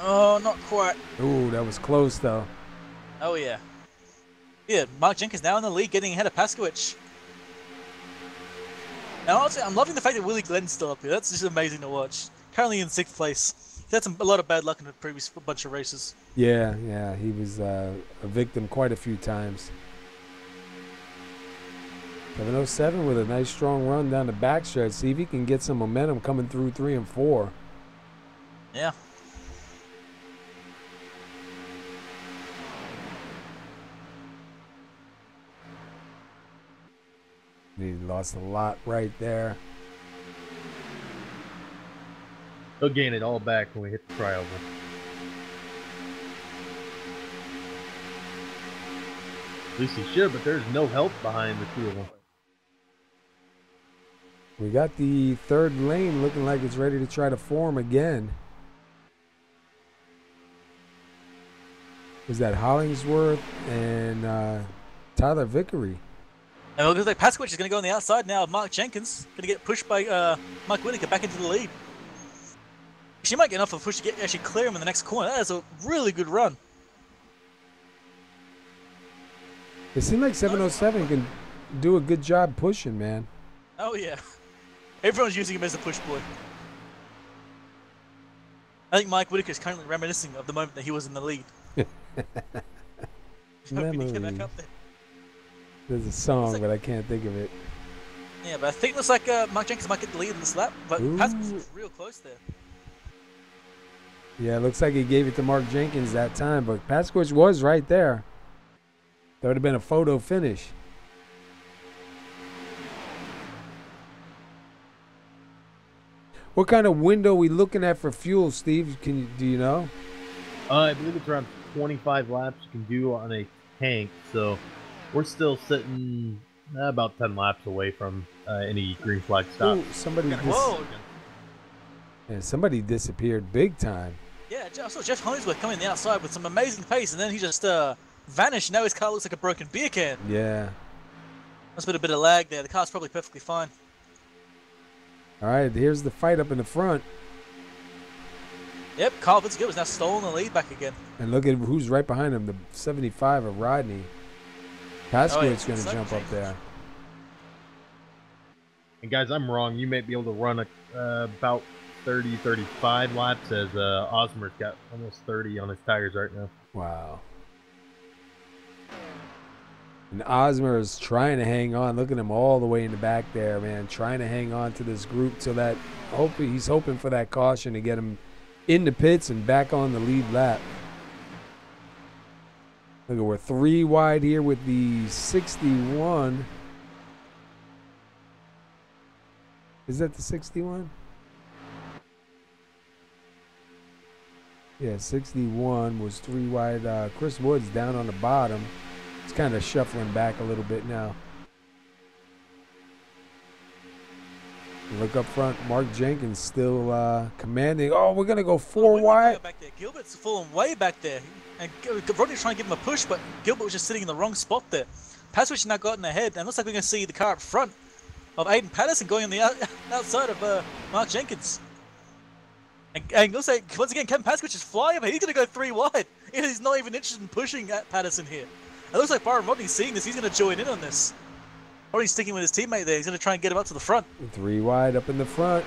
Oh, not quite. Ooh, that was close though. Oh, yeah. Yeah, Mark Jenkins now in the lead, getting ahead of Paskowicz. Now, honestly, I'm loving the fact that Willie Glenn's still up here. That's just amazing to watch. Currently in 6th place. He's had a lot of bad luck in the previous bunch of races. Yeah, he was a victim quite a few times. 707 with a nice strong run down the backstretch. See if he can get some momentum coming through 3 and 4. Yeah. He lost a lot right there. He'll gain it all back when we hit the trioval. At least he should, but there's no help behind the two of them. We got the third lane looking like it's ready to try to form again. Is that Hollingsworth and Tyler Vickery? And it looks like Paskowicz is going to go on the outside now of Mark Jenkins. Going to get pushed by Mike Whitaker back into the lead. She might get enough of a push to actually clear him in the next corner. That is a really good run. It seems like 707 can do a good job pushing, man. Oh, yeah. Everyone's using him as a push boy. I think Mike Whitaker is currently reminiscing of the moment that he was in the lead. Hoping to get back up there. There's a song, like, but I can't think of it. Yeah, but I think it looks like Mark Jenkins might get the lead in this lap, but Paskowitz was real close there. Yeah, it looks like he gave it to Mark Jenkins that time, but Paskowitz was right there. That would have been a photo finish. What kind of window are we looking at for fuel, Steve? Do you know? I believe it's around 25 laps you can do on a tank, so we're still sitting about 10 laps away from any green flag stop. Ooh, somebody disappeared big time. Yeah, I saw Jeff Hollingsworth coming the outside with some amazing pace, and then he just vanished. Now his car looks like a broken beer can. Yeah. Must have been a bit of lag there. The car's probably perfectly fine. All right, here's the fight up in the front. Yep, Carl Fitzgibbon has now stolen the lead back again. And look at who's right behind him, the 75 of Rodney. Paskowitz going to jump up there. And guys, I'm wrong. You may be able to run about 30, 35 laps as Osmer's got almost 30 on his tires right now. Wow. And Osmer is trying to hang on. Look at him all the way in the back there, man. Trying to hang on to this group till that. He's hoping for that caution to get him in the pits and back on the lead lap. Look, we're 3 wide here with the 61. Is that the 61? Yeah, 61 was 3 wide. Chris Woods down on the bottom. He's kind of shuffling back a little bit now. Look up front, Mark Jenkins still commanding. Oh, we're going to go 4 wide. Back there. Gilbert's fallen way back there. And Rodney's trying to give him a push, but Gilbert was just sitting in the wrong spot there. Paskowitz now gotten ahead, and looks like we're going to see the car up front of Aiden Patterson going on the outside of Mark Jenkins. And looks like, once again, Kevin Paskowitz is flying, but he's going to go 3 wide. He's not even interested in pushing at Patterson here. It looks like Byron Rodney's seeing this. He's going to join in on this. Rodney's sticking with his teammate there. He's going to try and get him up to the front. 3 wide up in the front.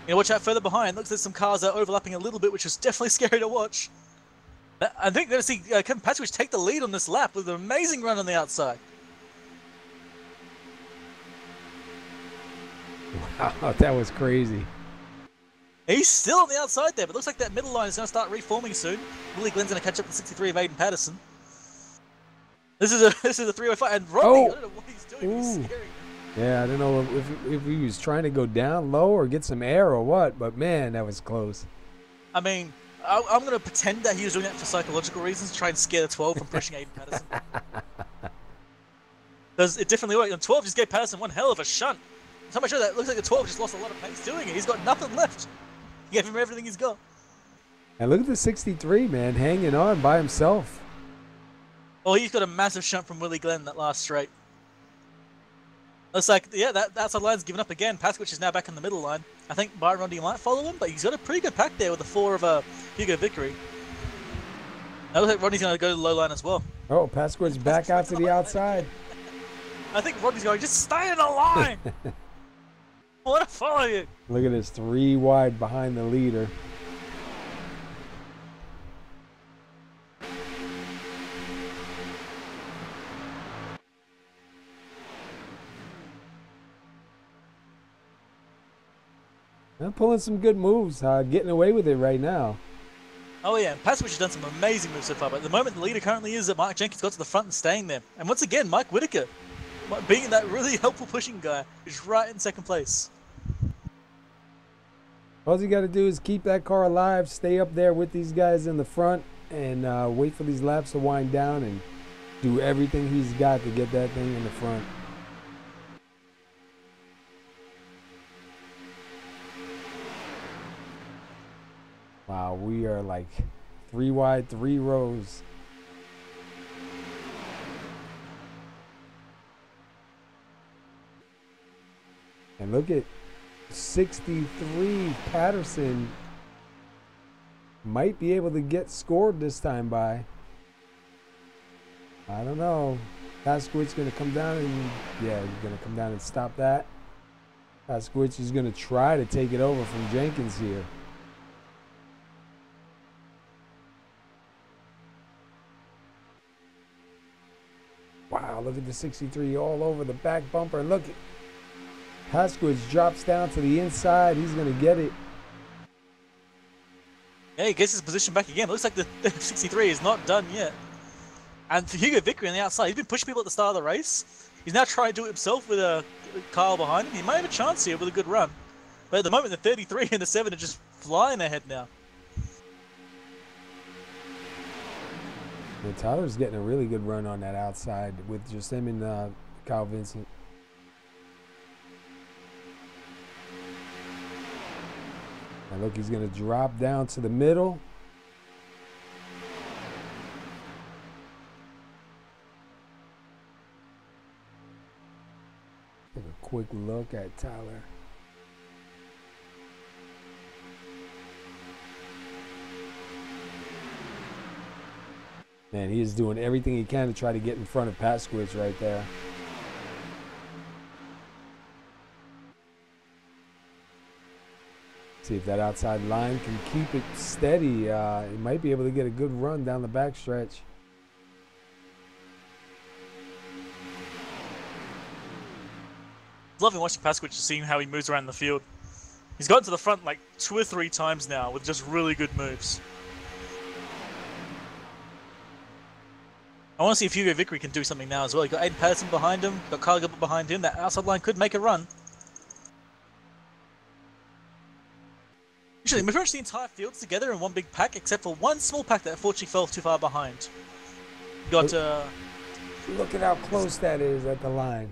You know, watch out further behind. Looks like some cars are overlapping a little bit, which is definitely scary to watch. I think we're going to see Kevin Paskowitz take the lead on this lap with an amazing run on the outside. Wow, that was crazy. He's still on the outside there, but looks like that middle line is going to start reforming soon. Willie Glenn's going to catch up to 63 of Aiden Patterson. This is a 305, and Rodney, I don't know what he's doing. He's scaring him. Yeah, I don't know if he was trying to go down low or get some air or what, but man, that was close. I mean, I'm going to pretend that he was doing that for psychological reasons, to try and scare the 12 from pushing Aiden Patterson. Because it definitely worked. And 12 just gave Patterson one hell of a shunt. So much so that it looks like the 12 just lost a lot of pace doing it. He's got nothing left. He gave him everything he's got. And look at the 63, man, hanging on by himself. Oh, he's got a massive shunt from Willie Glenn that last straight. Looks like, yeah, that outside line's given up again. Paskowitz is now back in the middle line. I think Byron Rodney might follow him, but he's got a pretty good pack there with the 4 of Hugo Vickery. Now looks like Rodney's going to go to the low line as well. Oh, Paskowitz back out to the outside. I think Rodney's going, just stay in the line! I want to follow you! Look at this, 3 wide behind the leader. I'm pulling some good moves, getting away with it right now. Oh yeah, Paskowitz has done some amazing moves so far, but at the moment the leader currently is that Mark Jenkins got to the front and staying there. And once again, Mike Whitaker, being that really helpful pushing guy, is right in second place. All you got to do is keep that car alive, stay up there with these guys in the front, and wait for these laps to wind down and do everything he's got to get that thing in the front. Wow, we are like 3 wide, 3 rows. And look at 63. Patterson might be able to get scored this time by. I don't know. Paskowitz going to come down and, yeah, he's going to come down and stop that. Paskowitz is going to try to take it over from Jenkins here. Wow, look at the 63 all over the back bumper. And look, Paskowitz drops down to the inside. He's going to get it. Yeah, he gets his position back again. It looks like the 63 is not done yet. And for Hugo Vickery on the outside, he's been pushing people at the start of the race. He's now trying to do it himself with a Kyle behind him. He might have a chance here with a good run. But at the moment, the 33 and the 7 are just flying ahead now. Yeah, Tyler's getting a really good run on that outside with just him and Kyle Vincent. And look, he's going to drop down to the middle. Take a quick look at Tyler. Man, he is doing everything he can to try to get in front of Paskowitz right there. See if that outside line can keep it steady. He might be able to get a good run down the backstretch. Loving watching Paskowitz, just seeing how he moves around the field. He's gotten to the front like 2 or 3 times now with just really good moves. I want to see if Hugo Vickery can do something now as well. You've got Aiden Patterson behind him, got Kyle Gilbert behind him. That outside line could make a run. Usually, we've the entire fields together in one big pack, except for one small pack that unfortunately fell too far behind. You got look at how close that is at the line.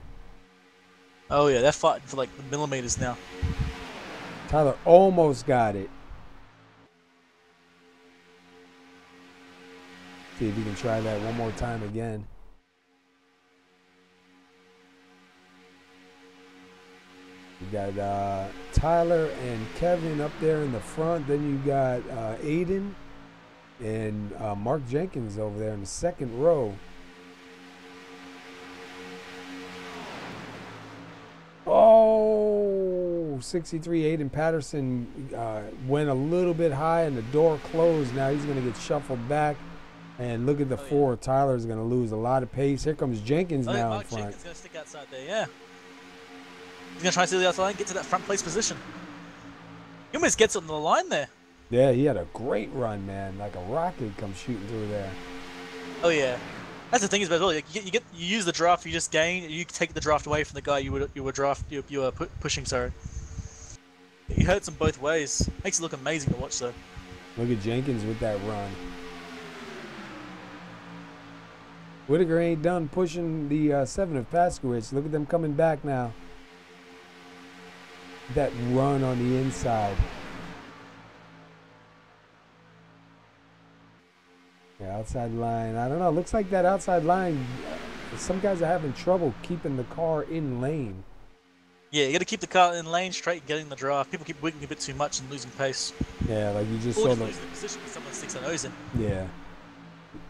Oh yeah, they're fighting for like millimeters now. Tyler almost got it. See if he can try that one more time again. You got Tyler and Kevin up there in the front. Then you got Aiden and Mark Jenkins over there in the second row. Oh, 63 Aiden Patterson went a little bit high and the door closed. Now he's going to get shuffled back. And look at the 4. Tyler's going to lose a lot of pace. Here comes Jenkins now Mark in front. Jenkins going to stick outside there, yeah. He's going to try to steal the outside line, get to that front place position. He almost gets on the line there. Yeah, he had a great run, man. Like a rocket comes shooting through there. Oh, yeah. That's the thing is, as well, you use the draft you just gained, you take the draft away from the guy you were pushing. Sorry, he hurts them both ways. Makes it look amazing to watch, though. Look at Jenkins with that run. Whitaker ain't done pushing the 7 of Paskowitz. Look at them coming back now. That run on the inside. Yeah, outside line. I don't know. Looks like that outside line, some guys are having trouble keeping the car in lane. Yeah, you got to keep the car in lane straight and getting the draft. People keep wiggling a bit too much and losing pace. Yeah, like you just or saw just losing the position because someone sticks their nose in. Yeah.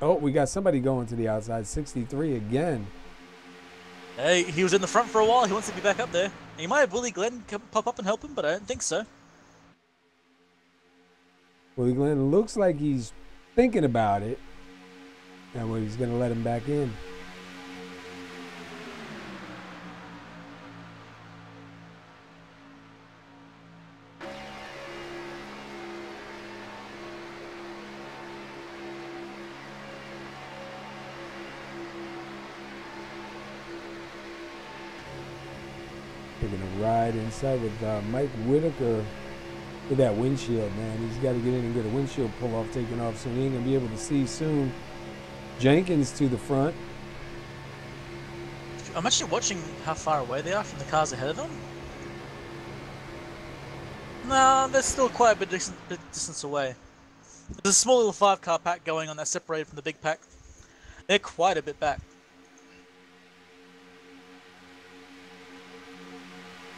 Oh, we got somebody going to the outside. 63 again. Hey, he was in the front for a while. He wants to be back up there. He might have Willie Glenn pop up and help him, but I don't think so. Willie Glenn looks like he's thinking about it. And he's going to let him back in. Taking a ride inside with Mike Whitaker with that windshield, man. He's got to get in and get a windshield pull-off taken off, so he ain't going to be able to see soon. Jenkins to the front. I'm actually watching how far away they are from the cars ahead of them. No, they're still quite a bit distance away. There's a small little 5-car pack going on that's separated from the big pack. They're quite a bit back.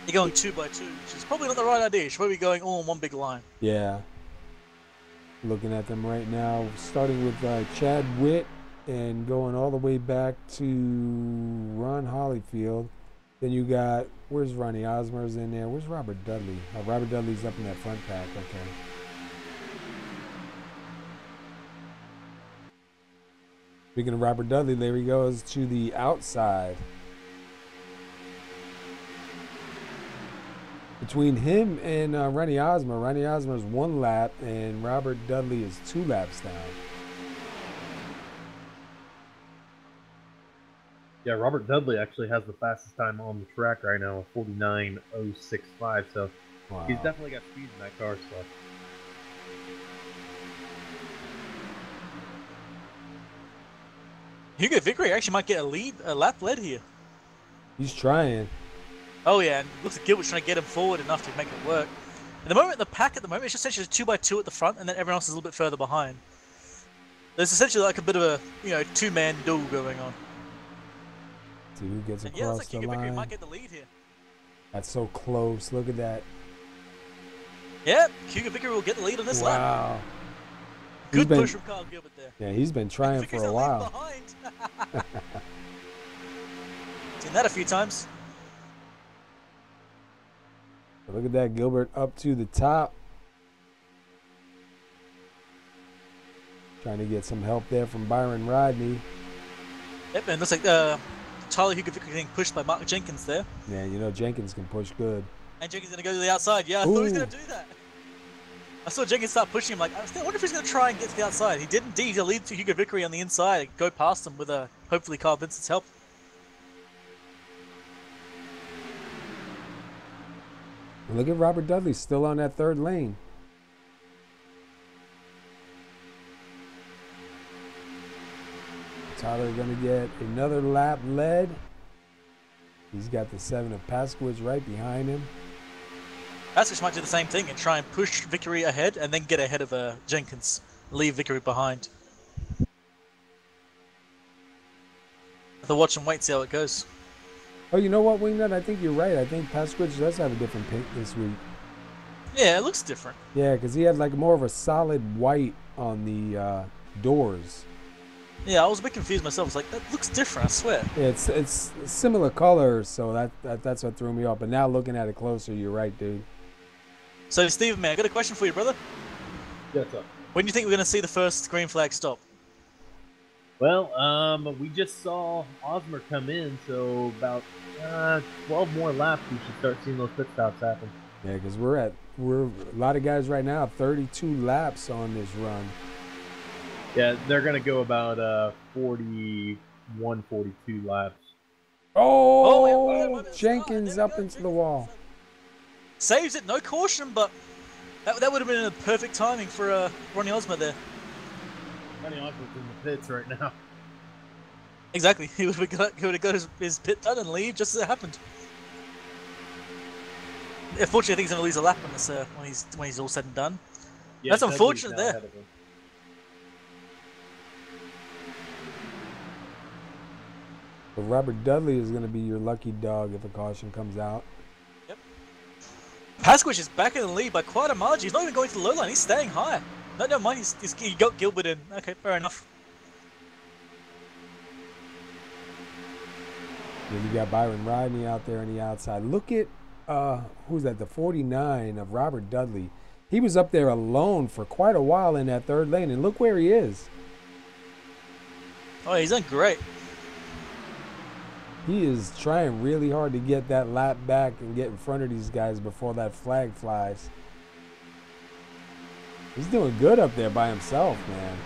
You're going 2 by 2, which is probably not the right idea. You should probably be going all in one big line. Yeah. Looking at them right now, starting with Chad Witt and going all the way back to Ron Holyfield. Then you got, where's Ronnie Osmer's in there? Where's Robert Dudley? Robert Dudley's up in that front pack. Okay. Speaking of Robert Dudley, there he goes to the outside. Between him and Rennie Osmer is 1 lap, and Robert Dudley is 2 laps down. Yeah, Robert Dudley actually has the fastest time on the track right now, 49.065. So Wow. he's definitely got speed in that car still. Hugo Vickery actually might get a lap lead here. He's trying. Oh yeah, and looks like Gilbert's trying to get him forward enough to make it work. At the moment, the pack at the moment, it's just essentially 2x2 at the front, and then everyone else is a little bit further behind. There's essentially like a bit of a, 2-man duel going on. See who gets And across yeah, looks like the Hugo Vickery line. might get the lead here. That's so close. Look at that. Yeah, Hugo Vickery will get the lead on this lap. Wow. Good push from Kyle Gilbert there. Yeah, he's been trying Vickery's for a while. behind. Seen that a few times. Look at that, Gilbert up to the top. Trying to get some help there from Byron Rodney. Yep, and looks like Tyler Hugo Vickery getting pushed by Mark Jenkins there. Yeah, Jenkins can push good. And Jenkins going to go to the outside. Yeah, I thought he was going to do that. I saw Jenkins start pushing him. Like, I wonder if he's going to try and get to the outside. He did indeed. He'll lead to Hugo Vickery on the inside and go past him with hopefully Carl Vincent's help. Look at Robert Dudley still on that 3rd lane. Tyler going to get another lap led. He's got the 7 of Paskowitz right behind him. Paskowitz might do the same thing and try and push Vickery ahead and then get ahead of Jenkins. Leave Vickery behind. Have to watch and wait, see how it goes. Oh, you know what, Wingnut? I think you're right. I think Paskowitz does have a different paint this week. Yeah, it looks different. Yeah, because he had like more of a solid white on the doors. Yeah, I was a bit confused myself. I was like, that looks different, I swear. Yeah, it's similar colors, so that's what threw me off. But now looking at it closer, you're right, dude. So, Steven, man, I got a question for you, brother. Yes, sir. When do you think we're going to see the first green flag stop? Well, we just saw Osmer come in, so about 12 more laps we should start seeing those pit stops happen. Yeah, because we're a lot of guys right now, 32 laps on this run. Yeah, they're going to go about 41, 42 laps. Oh, Jenkins up into the wall. Saves it, no caution, but that would have been a perfect timing for Ronnie Osmer there. Ronnie Osmer's in the pits right now. Exactly, he would have got his pit done and leave just as it happened. Unfortunately, I think he's going to lose a lap on this when he's all said and done. Yeah, that's unfortunate there. But Robert Dudley is going to be your lucky dog if a caution comes out. Yep. Paskowitz is back in the lead by quite a margin. He's not even going to the low line. He's staying high. No, never mind. He got Gilbert in. Okay, fair enough. Then you got Byron Rodney out there on the outside. Look at, who's that? The 49 of Robert Dudley. He was up there alone for quite a while in that 3rd lane, and look where he is. Oh, he's done great. He is trying really hard to get that lap back and get in front of these guys before that flag flies. He's doing good up there by himself, man.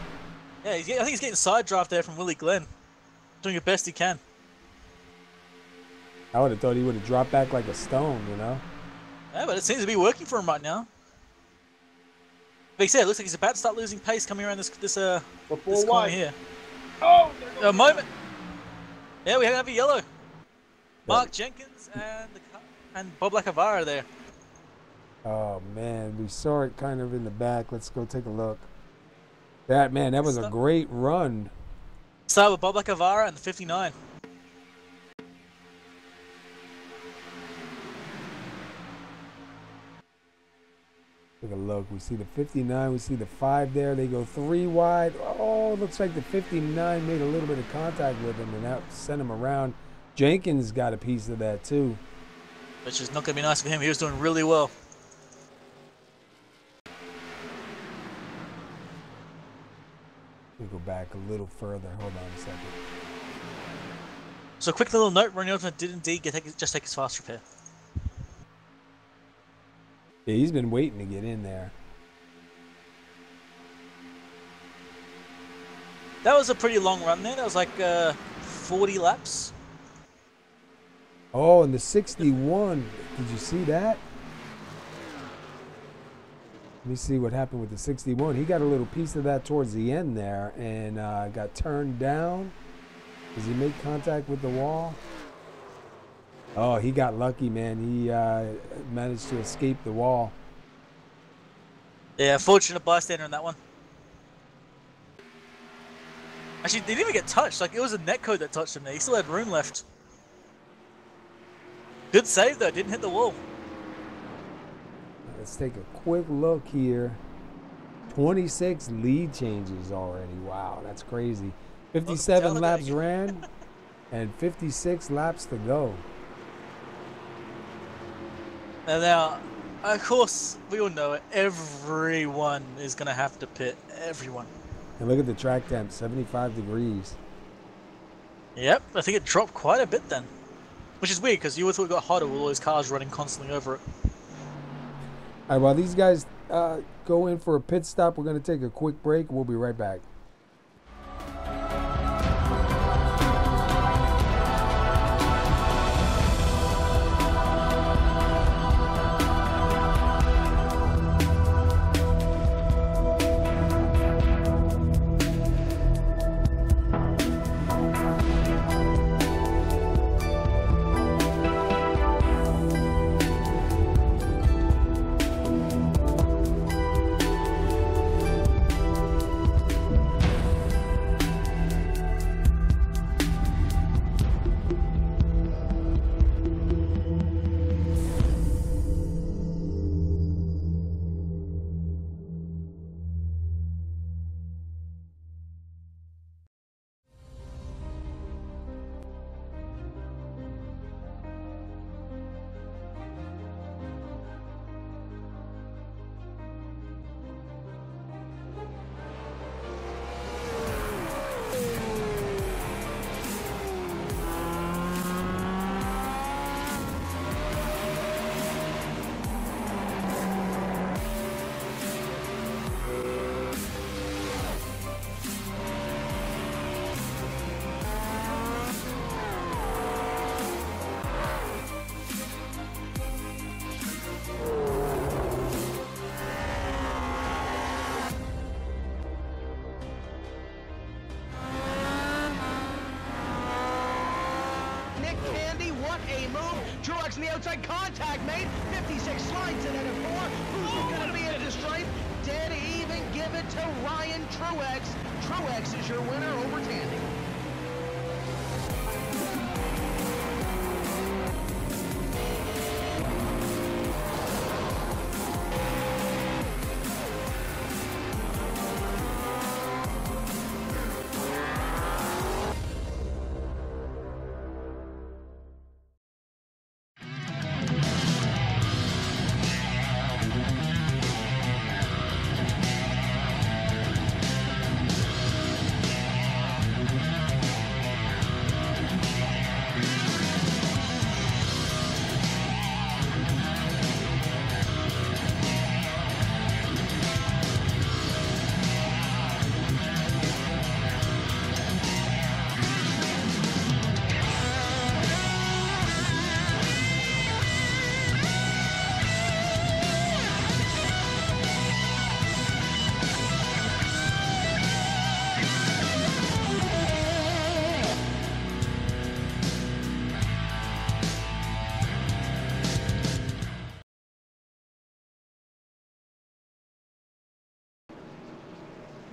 Yeah, I think he's getting side draft there from Willie Glenn. Doing the best he can. I would have thought he would have dropped back like a stone, you know? Yeah, but it seems to be working for him right now. Like I said, it looks like he's about to start losing pace coming around this corner here. Oh, a moment. Yeah, we have a yellow. Mark Jenkins and Bob Lacavara there. Oh, man, we saw it kind of in the back. Let's go take a look. That was a great run. Start with Bob Lacavara and the 59. Take a look. We see the 59. We see the 5 there. They go 3 wide. Oh, looks like the 59 made a little bit of contact with him, and that sent him around. Jenkins got a piece of that, too. Which is not going to be nice for him. He was doing really well. Let me go back a little further. Hold on a second. So, a quick little note: Ronnie Osmond did indeed just take his fast repair. Yeah, he's been waiting to get in there. That was a pretty long run there. That was like 40 laps. Oh, and the 61. Did you see that? Let me see what happened with the 61. He got a little piece of that towards the end there and got turned down. Does he make contact with the wall? Oh, he got lucky, man. He managed to escape the wall. Yeah, fortunate bystander in that one. Actually, they didn't even get touched. Like, it was a netcode that touched him there. He still had room left. Good save, though. Didn't hit the wall. Let's take a quick look here. 26 lead changes already. Wow, that's crazy. 57 laps ran and 56 laps to go. And now, of course, we all know it. Everyone is going to have to pit. Everyone. And look at the track temp, 75 degrees. Yep, I think it dropped quite a bit then. Which is weird, because you would thought it got hotter with all those cars running constantly over it. All right, while these guys go in for a pit stop, we're going to take a quick break. We'll be right back. In the outside contact made 56 slides in at a 4. Who's going to be at the stripe? Dead even. Give it to Ryan Truex. Truex is your winner over Tandy.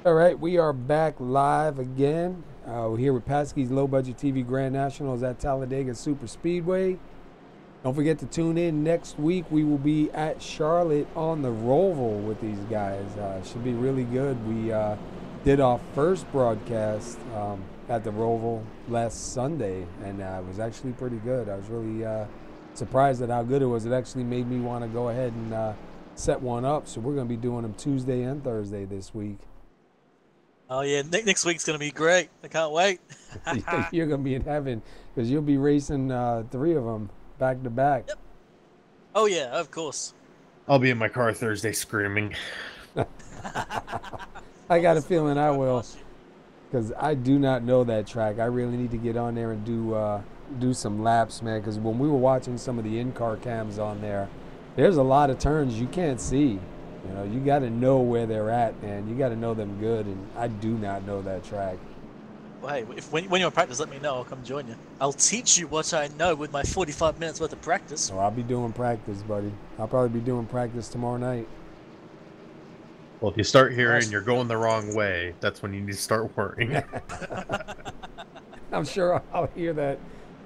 All right, we are back live again. We're here with PASKY's Low Budget TV Grand Nationals at Talladega Super Speedway. Don't forget to tune in next week. We will be at Charlotte on the Roval with these guys. Should be really good. We did our first broadcast at the Roval last Sunday, and it was actually pretty good. I was really surprised at how good it was. It actually made me want to go ahead and set one up. So we're going to be doing them Tuesday and Thursday this week. Oh yeah, next week's gonna be great. I can't wait. You're gonna be in heaven because you'll be racing 3 of them back to back. Yep. Oh yeah, of course. I'll be in my car Thursday screaming. I got a feeling I will, because I do not know that track. I really need to get on there and do some laps, man. Because when we were watching some of the in-car cams on there, there's a lot of turns you can't see. You know, you got to know where they're at, man. You got to know them good, and I do not know that track. Well, hey, when you're in practice, let me know. I'll come join you. I'll teach you what I know with my 45 minutes worth of practice. So I'll be doing practice, buddy. I'll probably be doing practice tomorrow night. Well, if you start hearing you're going the wrong way, that's when you need to start worrying. I'm sure I'll hear that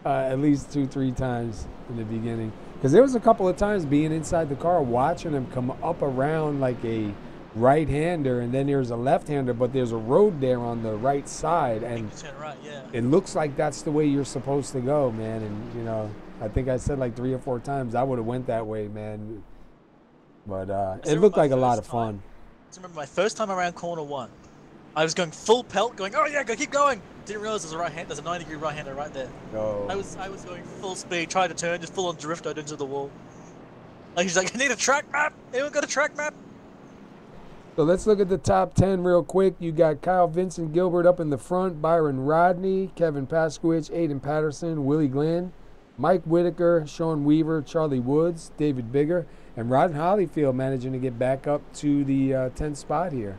at least 2-3 times in the beginning. Because there was a couple of times being inside the car, watching him come up around like a right-hander, and then there's a left-hander, but there's a road there on the right side, and turn right, yeah. it looks like that's the way you're supposed to go, man. And, you know, I think I said like 3 or 4 times I would have went that way, man. But it looked like a lot of fun. I remember my first time around corner 1. I was going full pelt, going, oh yeah, keep going. Didn't realize there's a 90-degree right-hander right there. Oh. I was going full speed, tried to turn, just full on drifted into the wall. Like he's like, I need a track map. Anyone got a track map? So let's look at the top 10 real quick. You got Kyle Vincent Gilbert up in the front, Byron Rodney, Kevin Paskowicz, Aiden Patterson, Willie Glenn, Mike Whitaker, Sean Weaver, Charlie Woods, David Bigger, and Rod Hollyfield managing to get back up to the 10th spot here.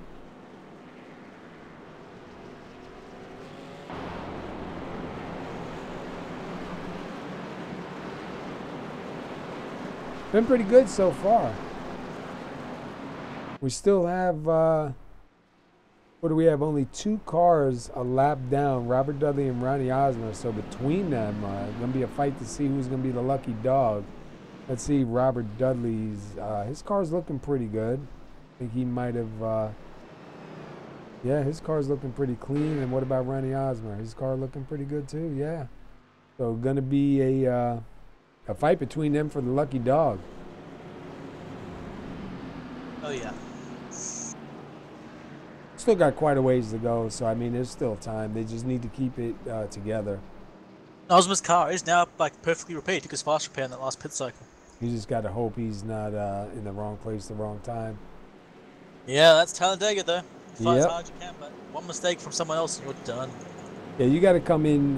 Been pretty good so far. We still have, what do we have? Only 2 cars a lap down, Robert Dudley and Ronnie Osmer. So between them, going to be a fight to see who's going to be the lucky dog. Let's see, Robert Dudley's, his car's looking pretty good. I think he might have, yeah, his car's looking pretty clean. And what about Ronnie Osmer? His car looking pretty good too, yeah. So going to be a fight between them for the lucky dog. Oh yeah. Still got quite a ways to go, so I mean, there's still time. They just need to keep it together. Osmer's car is now like perfectly repaired. He took his fast repair in that last pit cycle. You just got to hope he's not in the wrong place the wrong time. Yeah, that's Talladega though. Fight as Yep. hard as you can, but one mistake from someone else and you're done. Yeah, you got to come in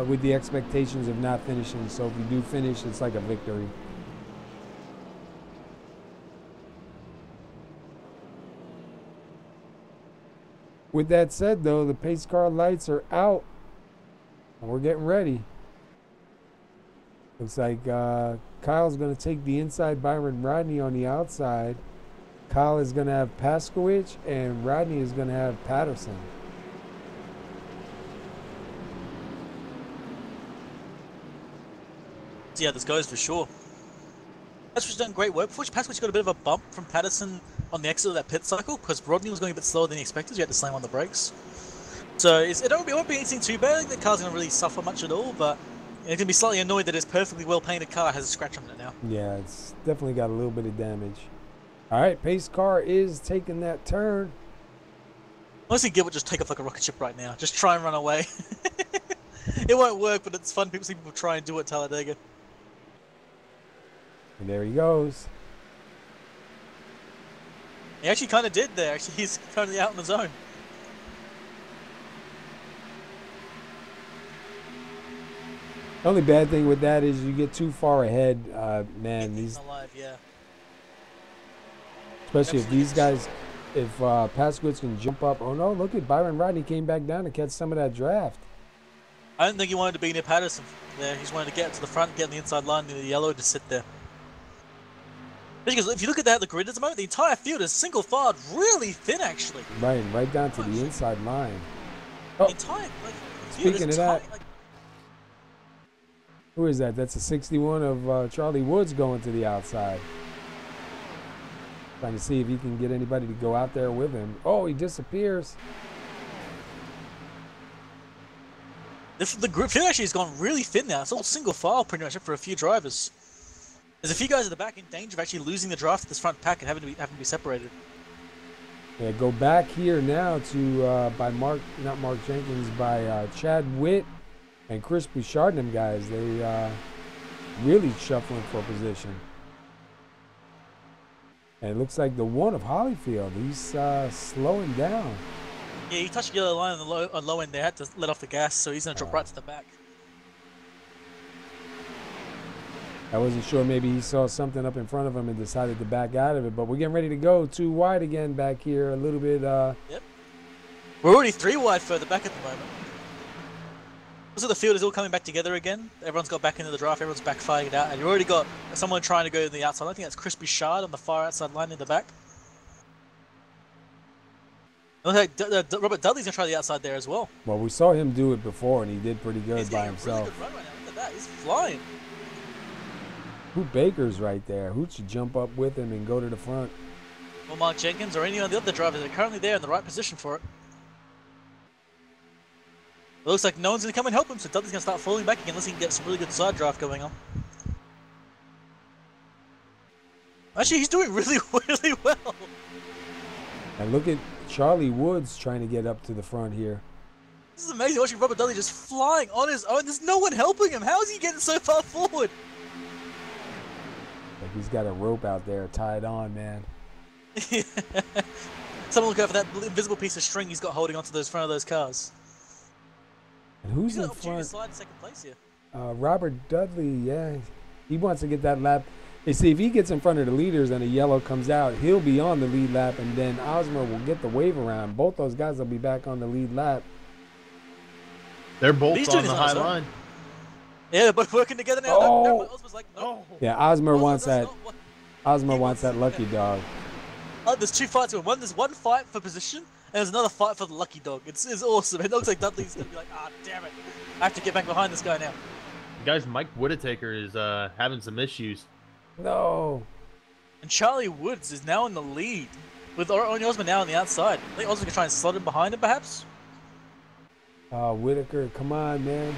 with the expectations of not finishing. So if you do finish, it's like a victory. With that said, though, the pace car lights are out, and we're getting ready. Looks like Kyle's going to take the inside, Byron Rodney on the outside. Kyle is going to have Paskowicz, and Rodney is going to have Patterson. Yeah, this goes for sure. Paskowicz done great work. Paskowicz got a bit of a bump from Patterson on the exit of that pit cycle because Rodney was going a bit slower than he expected. You had to slam on the brakes. So it won't be anything too bad. I think the car's going to really suffer much at all, but you're going to be slightly annoyed that his perfectly well-painted car has a scratch on it now. Yeah, it's definitely got a little bit of damage. All right, pace car is taking that turn. Honestly, Gilbert just take off like a rocket ship right now. Just try and run away. It won't work, but it's fun. See people try and do it at Talladega. And there he goes. He actually kind of did there. Actually, he's currently out on his own. The only bad thing with that is you get too far ahead, man. He's alive, yeah. Especially if these guys, if Paskowicz can jump up. Oh no, look at Byron Rodney came back down to catch some of that draft. I don't think he wanted to be near Patterson there. He just wanted to get to the front, get on the inside line near the yellow to sit there. Because if you look at that, the grid at the moment, the entire field is single filed, really thin actually. Right down to the inside line. Oh, the entire, speaking of that, who is that? That's a 61 of Charlie Woods going to the outside. Trying to see if he can get anybody to go out there with him. Oh, he disappears. The grid field actually has gone really thin now. It's all single file pretty much for a few drivers. There's a few guys at the back in danger of actually losing the draft at this front pack and having to be separated. Yeah, go back here now to by not Mark Jenkins, by Chad Witt and Chris Bouchard and them guys. They really shuffling for position. And it looks like the one of Holyfield, he's slowing down. Yeah, he touched the yellow line on low end there, had to let off the gas, so he's going to drop right to the back. I wasn't sure, maybe he saw something up in front of him and decided to back out of it, but we're getting ready to go 2 wide again back here, a little bit. Yep. We're already 3 wide further back at the moment. So the field is all coming back together again. Everyone's got back into the draft, everyone's back fighting it out, and you've already got someone trying to go to the outside. I think that's Chris Bouchard on the far outside line in the back. It looks like Robert Dudley's going to try the outside there as well. Well, we saw him do it before, and he did pretty good by himself. He's getting a really good run right now. Look at that. He's flying. Hoot Baker's right there. Hoot should jump up with him and go to the front. Or Mark Jenkins or any of the other drivers that are currently there in the right position for it. It looks like no one's going to come and help him, so Dudley's going to start falling back again unless he can get some really good side draft going on. Actually, he's doing really, really well. And look at Charlie Woods trying to get up to the front here. This is amazing, watching Robert Dudley just flying on his own. There's no one helping him. How is he getting so far forward? Like he's got a rope out there tied on, man. Yeah. Someone look out for that invisible piece of string he's got holding onto those front of those cars. And who's He's in got an opportunity front? to slide in second place here. Robert Dudley, yeah. He wants to get that lap. You see, if he gets in front of the leaders and a yellow comes out, he'll be on the lead lap, and then Osmer will get the wave around. Both those guys will be back on the lead lap. They're both on the high line. Yeah, they're both working together now. Oh. No, Osmer's like, no. Yeah, Osmer wants that. Osmer He wants that lucky that. dog. Oh, there's 2 fights going. There's one fight for position, and there's another fight for the lucky dog. It's awesome. It looks like Dudley's going to be like, ah, damn it. I have to get back behind this guy now. Guys, Mike Whittaker is having some issues. No. And Charlie Woods is now in the lead, with Ronnie Osman now on the outside. I think Osman can try and slot him behind him, perhaps? Whitaker, come on, man.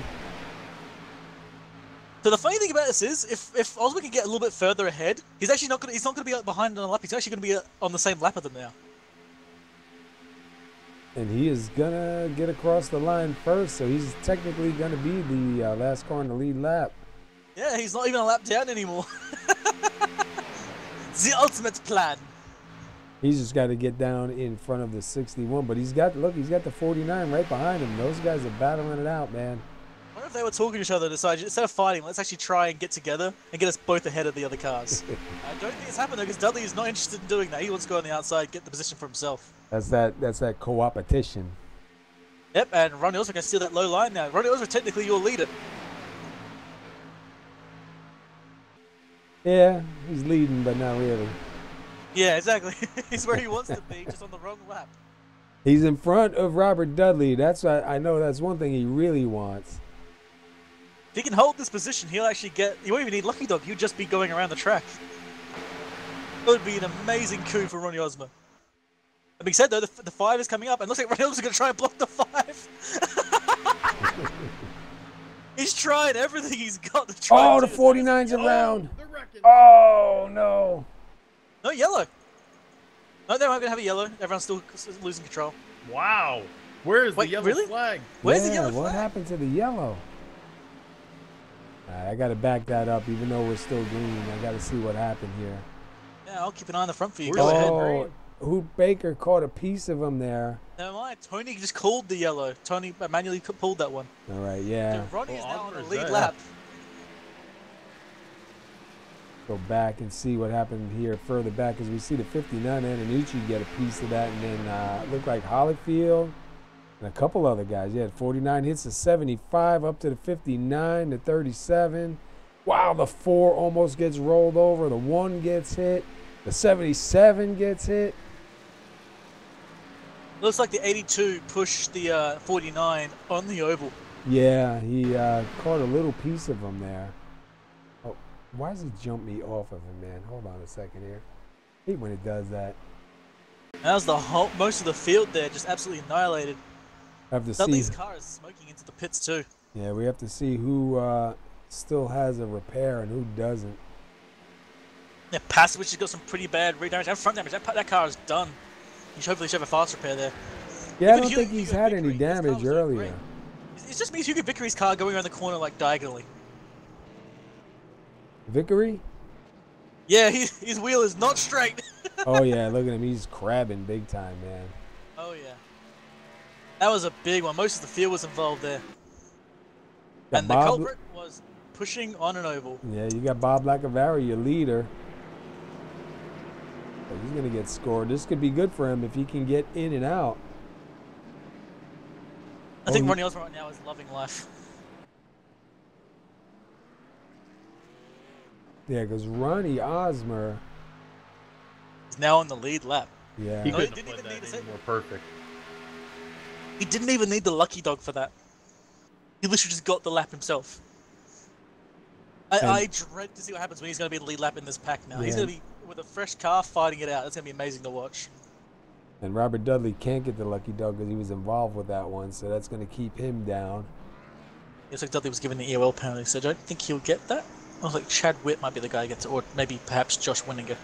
So the funny thing about this is, if Osman can get a little bit further ahead, he's actually not going to be behind on a lap. He's actually going to be on the same lap of them now. And he is going to get across the line first, so he's technically going to be the last car in the lead lap. Yeah, he's not even a lap down anymore. The ultimate plan. He's just got to get down in front of the 61, but he's got the 49 right behind him. Those guys are battling it out, man. I wonder if they were talking to each other and decided, instead of fighting, let's actually try and get together and get us both ahead of the other cars. I don't think it's happened though, because Dudley is not interested in doing that. He wants to go on the outside, get the position for himself. That's that co-opetition. Yep, and Ronnie Osman can steal that low line now. Ronnie Osman technically your leader. Yeah, he's leading, but not really. Yeah, exactly. He's where he wants to be, just on the wrong lap. He's in front of Robert Dudley. That's I know that's one thing he really wants. If he can hold this position, he'll actually get... He won't even need Lucky Dog. He'll just be going around the track. It would be an amazing coup for Ronnie Osman. That being said, though, the 5 is coming up, and looks like Ronnie Osman's going to try and block the 5. He's trying everything he's got to try. Oh, the 49's around. Oh, no. No yellow. No, they're not going to have a yellow. Everyone's still losing control. Wow. Where is the yellow really? flag? Where's the yellow flag? What happened to the yellow? All right, I got to back that up, even though we're still green. I got to see what happened here. Yeah, I'll keep an eye on the front for you. Where's Go the ahead. head? Hoot Baker caught a piece of him there. Never mind. Tony just called the yellow. Tony manually pulled that one. All right, yeah. So Ronnie is now on the Osmer's lead there. lap. Go back and see what happened here further back, as we see the 59 and Anucci get a piece of that, and then looked like Holyfield and a couple other guys. Yeah, 49 hits the 75 up to the 59, the 37. Wow, the 4 almost gets rolled over. The 1 gets hit. The 77 gets hit. Looks like the 82 pushed the 49 on the oval. Yeah, he caught a little piece of him there. Oh, why does it jump me off of him, man? Hold on a second here. I hate when it does that. That was the whole, most of the field there, just absolutely annihilated. Have to Dudley's see. car is smoking into the pits too. Yeah, we have to see who still has a repair and who doesn't. Yeah, Paskovich has got some pretty bad rear damage and front damage. That car is done. You should hopefully should have a fast repair there. Yeah, I Even don't think he's had any Vickery, his car damage was doing earlier. great. It's just means Hugo Vickery's car going around the corner like diagonally. Vickery? Yeah, his wheel is not straight. Oh yeah, look at him. He's crabbing big time, man. Oh yeah. That was a big one. Most of the field was involved there. Got And the Bob- culprit was pushing on an oval. Yeah, you got Bob Lacavara, your leader. But he's gonna get scored. This could be good for him if he can get in and out. I think Ronnie Osborne right now is loving life. Yeah, because Ronnie Osmer. He's now on the lead lap. Yeah. He No, couldn't he didn't have played even that need any more perfect. He didn't even need the lucky dog for that. He literally just got the lap himself. I dread to see what happens when he's going to be the lead lap in this pack now. He's Yeah. going to be with a fresh car fighting it out. It's going to be amazing to watch. And Robert Dudley can't get the lucky dog because he was involved with that one, so that's going to keep him down. Looks like Dudley was given the EOL penalty, so I don't think he'll get that. I was like, Chad Witt might be the guy who gets it, or maybe perhaps Josh Winninger.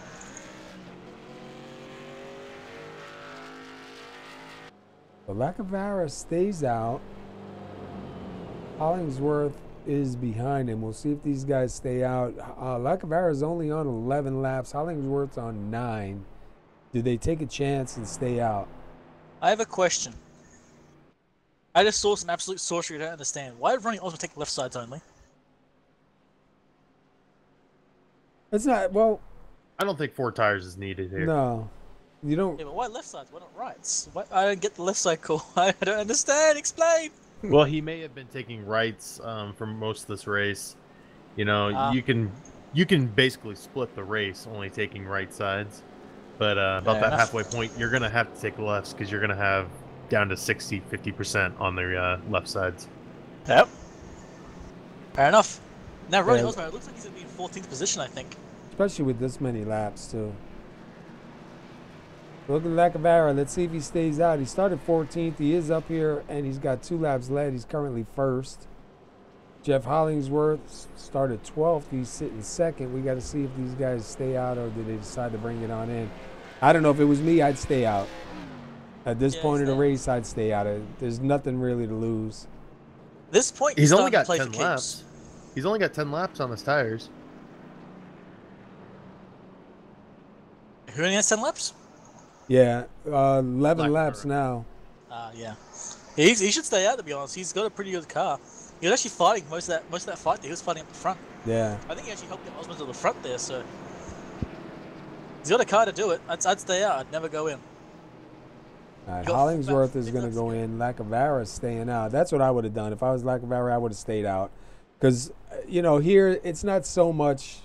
But Lacavara stays out. Hollingsworth is behind him. We'll see if these guys stay out. Lacavara is only on 11 laps. Hollingsworth's on 9. Do they take a chance and stay out? I have a question. I just saw some absolute sorcery I don't understand. Why did Ronnie Osborne take left sides only? It's not, well, I don't think 4 tires is needed here. no. You don't. Yeah, but why left sides? Why not rights? Why? I don't get the left side call. I don't understand. Explain. Well, he may have been taking rights for most of this race. You know, you can basically split the race only taking right sides. But about Fair that enough. halfway point, you're going to have to take lefts because you're going to have down to 60, 50% on their left sides. Yep. Fair enough. Now Ronnie Yeah. Osborne, it looks like he's going to be in 14th position, I think. Especially with this many laps, too. Look at Lacavara. Let's see if he stays out. He started 14th. He is up here, and he's got 2 laps left. He's currently first. Jeff Hollingsworth started 12th. He's sitting second. We got to see if these guys stay out or do they decide to bring it on in. I don't know. If it was me, I'd stay out. At this point of the race, I'd stay out. There's nothing really to lose. This point, He's only starting to got play 10 for keeps. laps. He's only got 10 laps on his tires. Who only has 10 laps? Yeah, 11 Lacavara. laps now. Yeah. He should stay out, to be honest. He's got a pretty good car. He was actually fighting most of that fight there. He was fighting up the front. Yeah. I think he actually helped get Osmond to the front there, so he's got a car to do it. I'd stay out. I'd never go in. All right, Go Hollingsworth back. is going to Let's go go. in. Lacavara's staying out. That's what I would have done. If I was Lacavara, I would have stayed out. Because, you know, here it's not so much.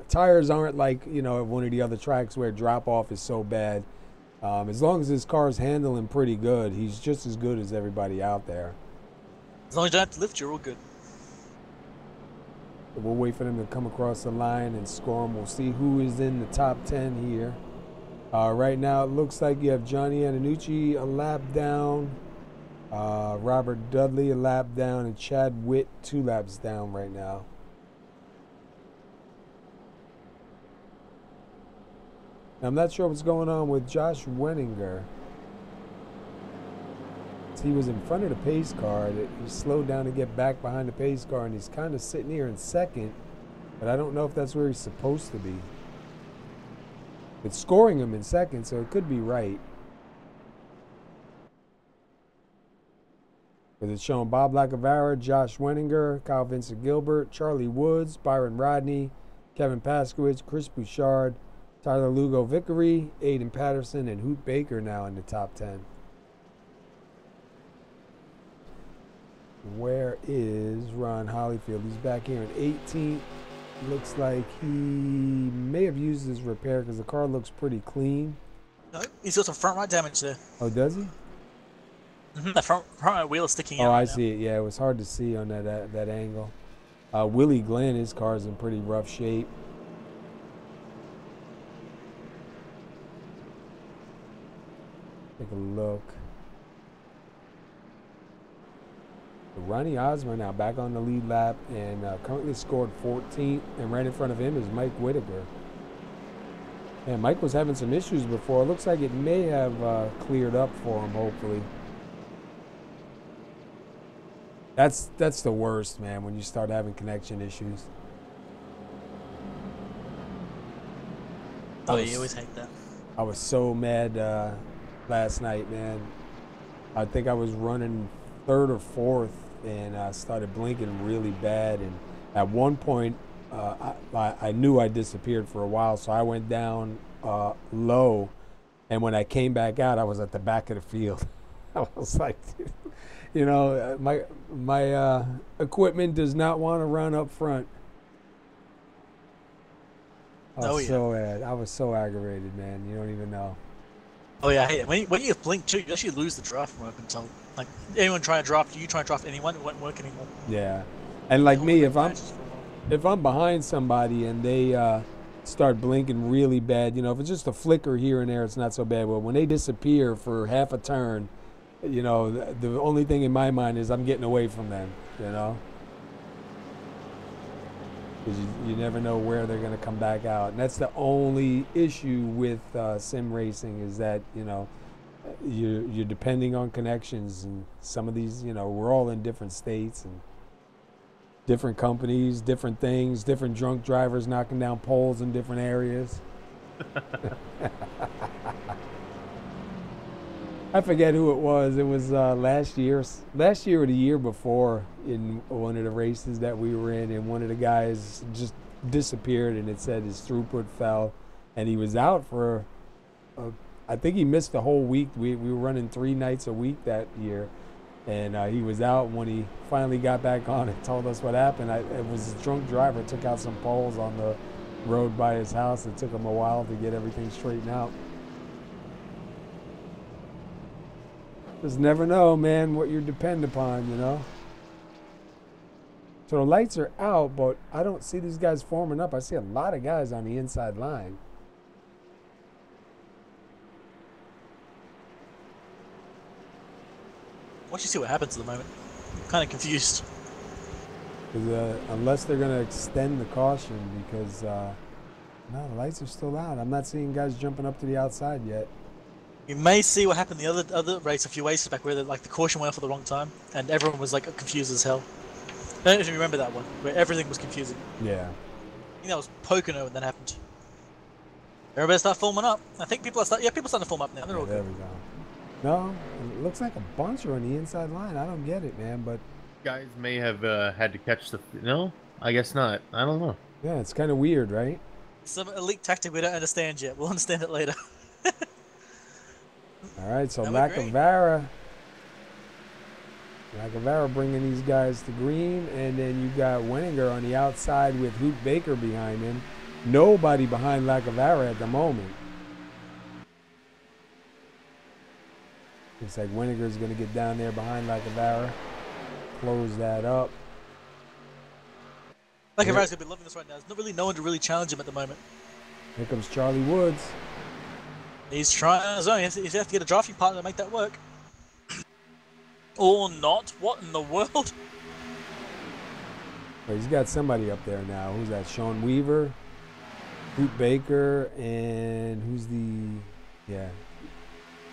Tires aren't like, you know, at one of the other tracks where drop-off is so bad. As long as his car's handling pretty good, he's just as good as everybody out there. As long as you don't have to lift, you're all good. We'll wait for them to come across the line and score them. We'll see who is in the top 10 here. Right now, it looks like you have Johnny Antonucci a lap down, Robert Dudley a lap down, and Chad Witt 2 laps down right now. I'm not sure what's going on with Josh Wenninger. He was in front of the pace car. He slowed down to get back behind the pace car, and he's kind of sitting here in second, but I don't know if that's where he's supposed to be. It's scoring him in second, so it could be right. Because it's showing Bob Lacavara, Josh Wenninger, Kyle Vincent Gilbert, Charlie Woods, Byron Rodney, Kevin Paskowitz, Chris Bouchard, Tyler Lugo Vickery, Aiden Patterson, and Hoot Baker now in the top 10. Where is Ron Holyfield? He's back here in 18th. Looks like he may have used his repair because the car looks pretty clean. No, he's got some front right damage there. Oh, does he? The front right wheel is sticking out. Oh, right I now. see it. Yeah, it was hard to see on that angle. Willie Glenn, his car's in pretty rough shape. Take a look. Ronnie Osmer now back on the lead lap and currently scored 14th, and right in front of him is Mike Whitaker. Yeah, Mike was having some issues before. It looks like it may have cleared up for him, hopefully. That's the worst, man, when you start having connection issues. Oh, you always hate that. I was so mad last night, man. I think I was running third or fourth, and I started blinking really bad. And at one point, I knew I disappeared for a while, so I went down low. And when I came back out, I was at the back of the field. I was like, you know, my equipment does not want to run up front. I was so aggravated, man. You don't even know. Oh yeah, I hate it. When you blink too, you actually lose the draft from open. So like anyone trying to draft you, trying to draft anyone, it won't work anymore. Yeah, and like me, if I'm behind somebody and they start blinking really bad, you know, if it's just a flicker here and there, it's not so bad. But when they disappear for half a turn, you know, the only thing in my mind is I'm getting away from them. You know. Because you never know where they're going to come back out. And that's the only issue with sim racing is that, you know, you're depending on connections. And some of these, you know, we're all in different states and different companies, different things, different drunk drivers knocking down poles in different areas. I forget who it was. It was last year or the year before in one of the races that we were in, and one of the guys just disappeared, and it said his throughput fell, and he was out for, I think he missed the whole week. We were running 3 nights a week that year, and he was out. When he finally got back on and told us what happened, it was a drunk driver took out some poles on the road by his house. It took him a while to get everything straightened out. Just never know, man, what you depend upon, you know? So the lights are out, but I don't see these guys forming up. I see a lot of guys on the inside line. Once you see what happens at the moment, I'm kind of confused. Unless they're going to extend the caution, because no, the lights are still out. I'm not seeing guys jumping up to the outside yet. You may see what happened the other race a few races back where the caution went off at the wrong time and everyone was like confused as hell. I don't know if you remember that one where everything was confusing. Yeah. I think that was Pocono when that happened. Everybody start forming up. I think people are starting to form up now. They're all there good. we go. No, it looks like a bunch are on the inside line. I don't get it, man, but Guys may have had to catch the. No, I guess not. I don't know. yeah, it's kind of weird, right? Some elite tactic we don't understand yet. We'll understand it later. All right, so That was great. Lacavera bringing these guys to green, and then you got Wenninger on the outside with Hoot Baker behind him. Nobody behind Lacavera at the moment. Looks like Wenninger's going to get down there behind Lacavera, close that up. Lacavera's going to be loving this right now. There's not really no one to really challenge him at the moment. Here comes Charlie Woods. He's trying on his own. He has to get a drafting partner to make that work. Or not. What in the world? Well, he's got somebody up there now. Who's that? Sean Weaver, Hoot Baker, and who's the... Yeah.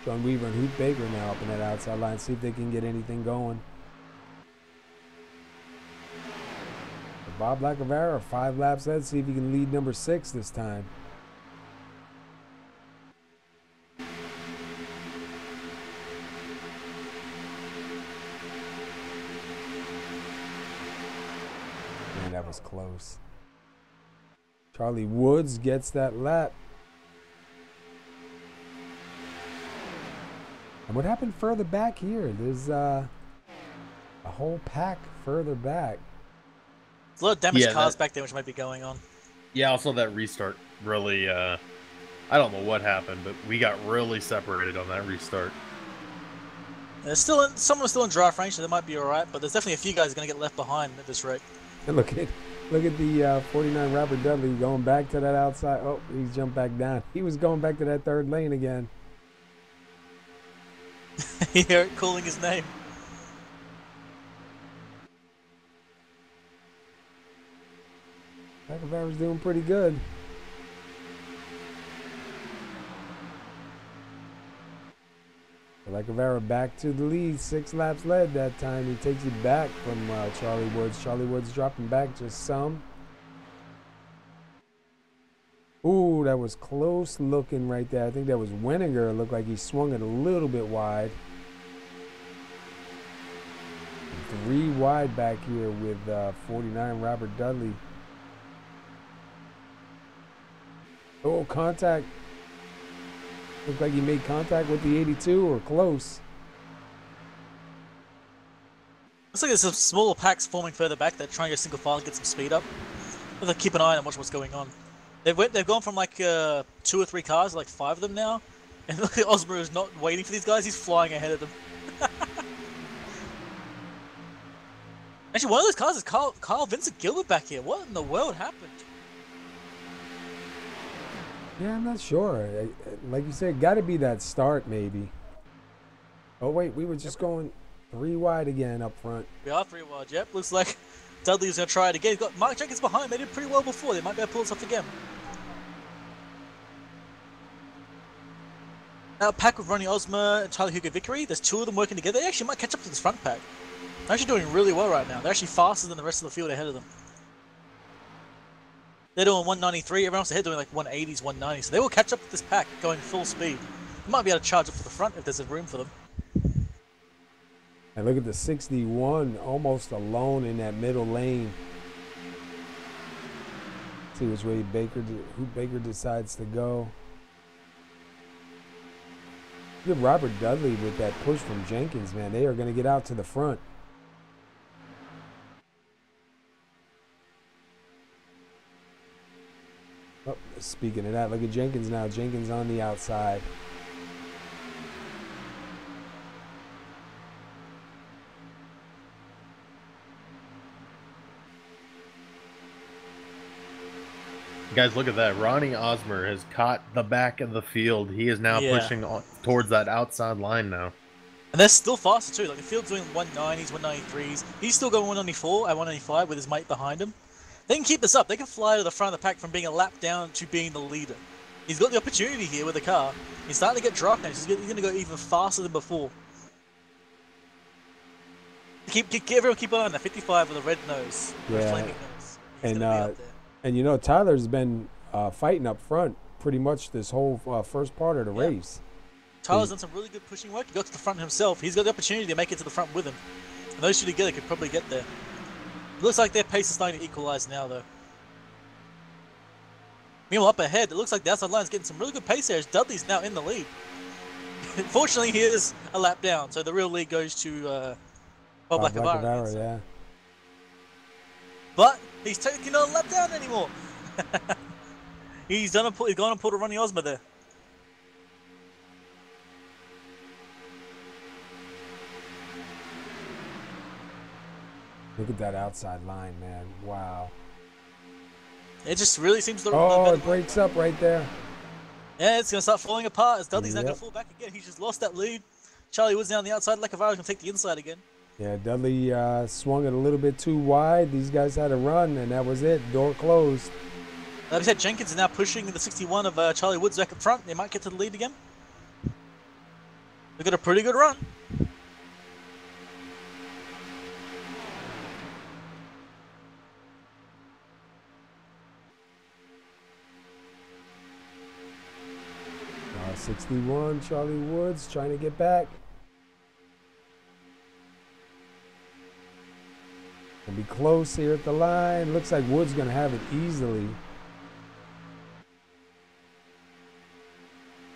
Sean Weaver and Hoot Baker now up in that outside line. See if they can get anything going. Bob Lacavera, 5 laps ahead. See if he can lead number 6 this time. Man, that was close. Charlie Woods gets that lap. And what happened further back here? There's a whole pack further back. There's a lot of damaged cars back there which might be going on. Yeah, also that restart really, I don't know what happened, but we got really separated on that restart. There's still someone's still in draft range, so they might be all right. But there's definitely a few guys going to get left behind at this rate. And look at the 49 Robert Dudley going back to that outside. Oh, he's jumped back down. He was going back to that third lane again. You hear it calling his name. Lacavera's doing pretty good. Lacavera back to the lead. 6 laps led that time. He takes it back from Charlie Woods. Charlie Woods dropping back just some. Ooh, that was close looking right there. I think that was Weniger. It looked like he swung it a little bit wide. 3 wide back here with 49 Robert Dudley. Oh, contact. Looked like he made contact with the 82 or close. Looks like there's some smaller packs forming further back that try and go single file and get some speed up. But they keep an eye on and watch what's going on. They've gone from like 2 or 3 cars to like 5 of them now. And look at Osmer is not waiting for these guys, he's flying ahead of them. Actually, one of those cars is Kyle Vincent Gilbert back here. What in the world happened? Yeah, I'm not sure. Like you said, got to be that start maybe. Oh, wait, we were just going 3 wide again up front. We are 3 wide, yep. Looks like Dudley's going to try it again. He's got Mark Jenkins behind. They did pretty well before. They might be able to pull this off again. Now, a pack with Ronnie Osmer and Tyler Hugo Vickery. There's 2 of them working together. They actually might catch up to this front pack. They're actually doing really well right now. They're actually faster than the rest of the field ahead of them. They're doing 193. Everyone else ahead doing like 180s, 190s. So they will catch up to this pack going full speed. They might be able to charge up to the front if there's a room for them. And look at the 61 almost alone in that middle lane. See which way who Baker decides to go. Look at Robert Dudley with that push from Jenkins, man. They are going to get out to the front. Oh, speaking of that, look at Jenkins now. Jenkins on the outside. Guys, look at that. Ronnie Osmer has caught the back of the field. He is now pushing towards that outside line now. And they're still faster too. Like the field's doing 190s, 193s. He's still going 194 and 195 with his mate behind him. They can keep this up. They can fly to the front of the pack from being a lap down to being the leader. He's got the opportunity here with the car. He's starting to get draft now. He's going to go even faster than before. Everyone keep an eye on that 55 with a red nose. Yeah. Flaming nose. He's gonna be out there. And you know, Tyler's been fighting up front pretty much this whole first part of the race. Tyler's done some really good pushing work. He got to the front himself. He's got the opportunity to make it to the front with him. And those 2 together could probably get there. It looks like their pace is starting to equalize now, though. Meanwhile, up ahead, it looks like the outside line's getting some really good pace there as Dudley's now in the lead. Fortunately, he is a lap down, so the real lead goes to Bob Lacavara. Yeah. But he's taking not a lap down anymore. He's gone and pulled a Ronnie Osmer there. Look at that outside line, man. Wow. It just really seems to... Oh, it breaks up right there. Yeah, it's going to start falling apart as Dudley's now going to fall back again. He's just lost that lead. Charlie Woods down on the outside. Lacavara's going to take the inside again. Yeah, Dudley swung it a little bit too wide. These guys had a run, and that was it. Door closed. Like I said, Jenkins is now pushing the 61 of Charlie Woods back up front. They might get to the lead again. They've got a pretty good run. Uh, 61, Charlie Woods trying to get back. Gonna be close here at the line. Looks like Woods gonna have it easily.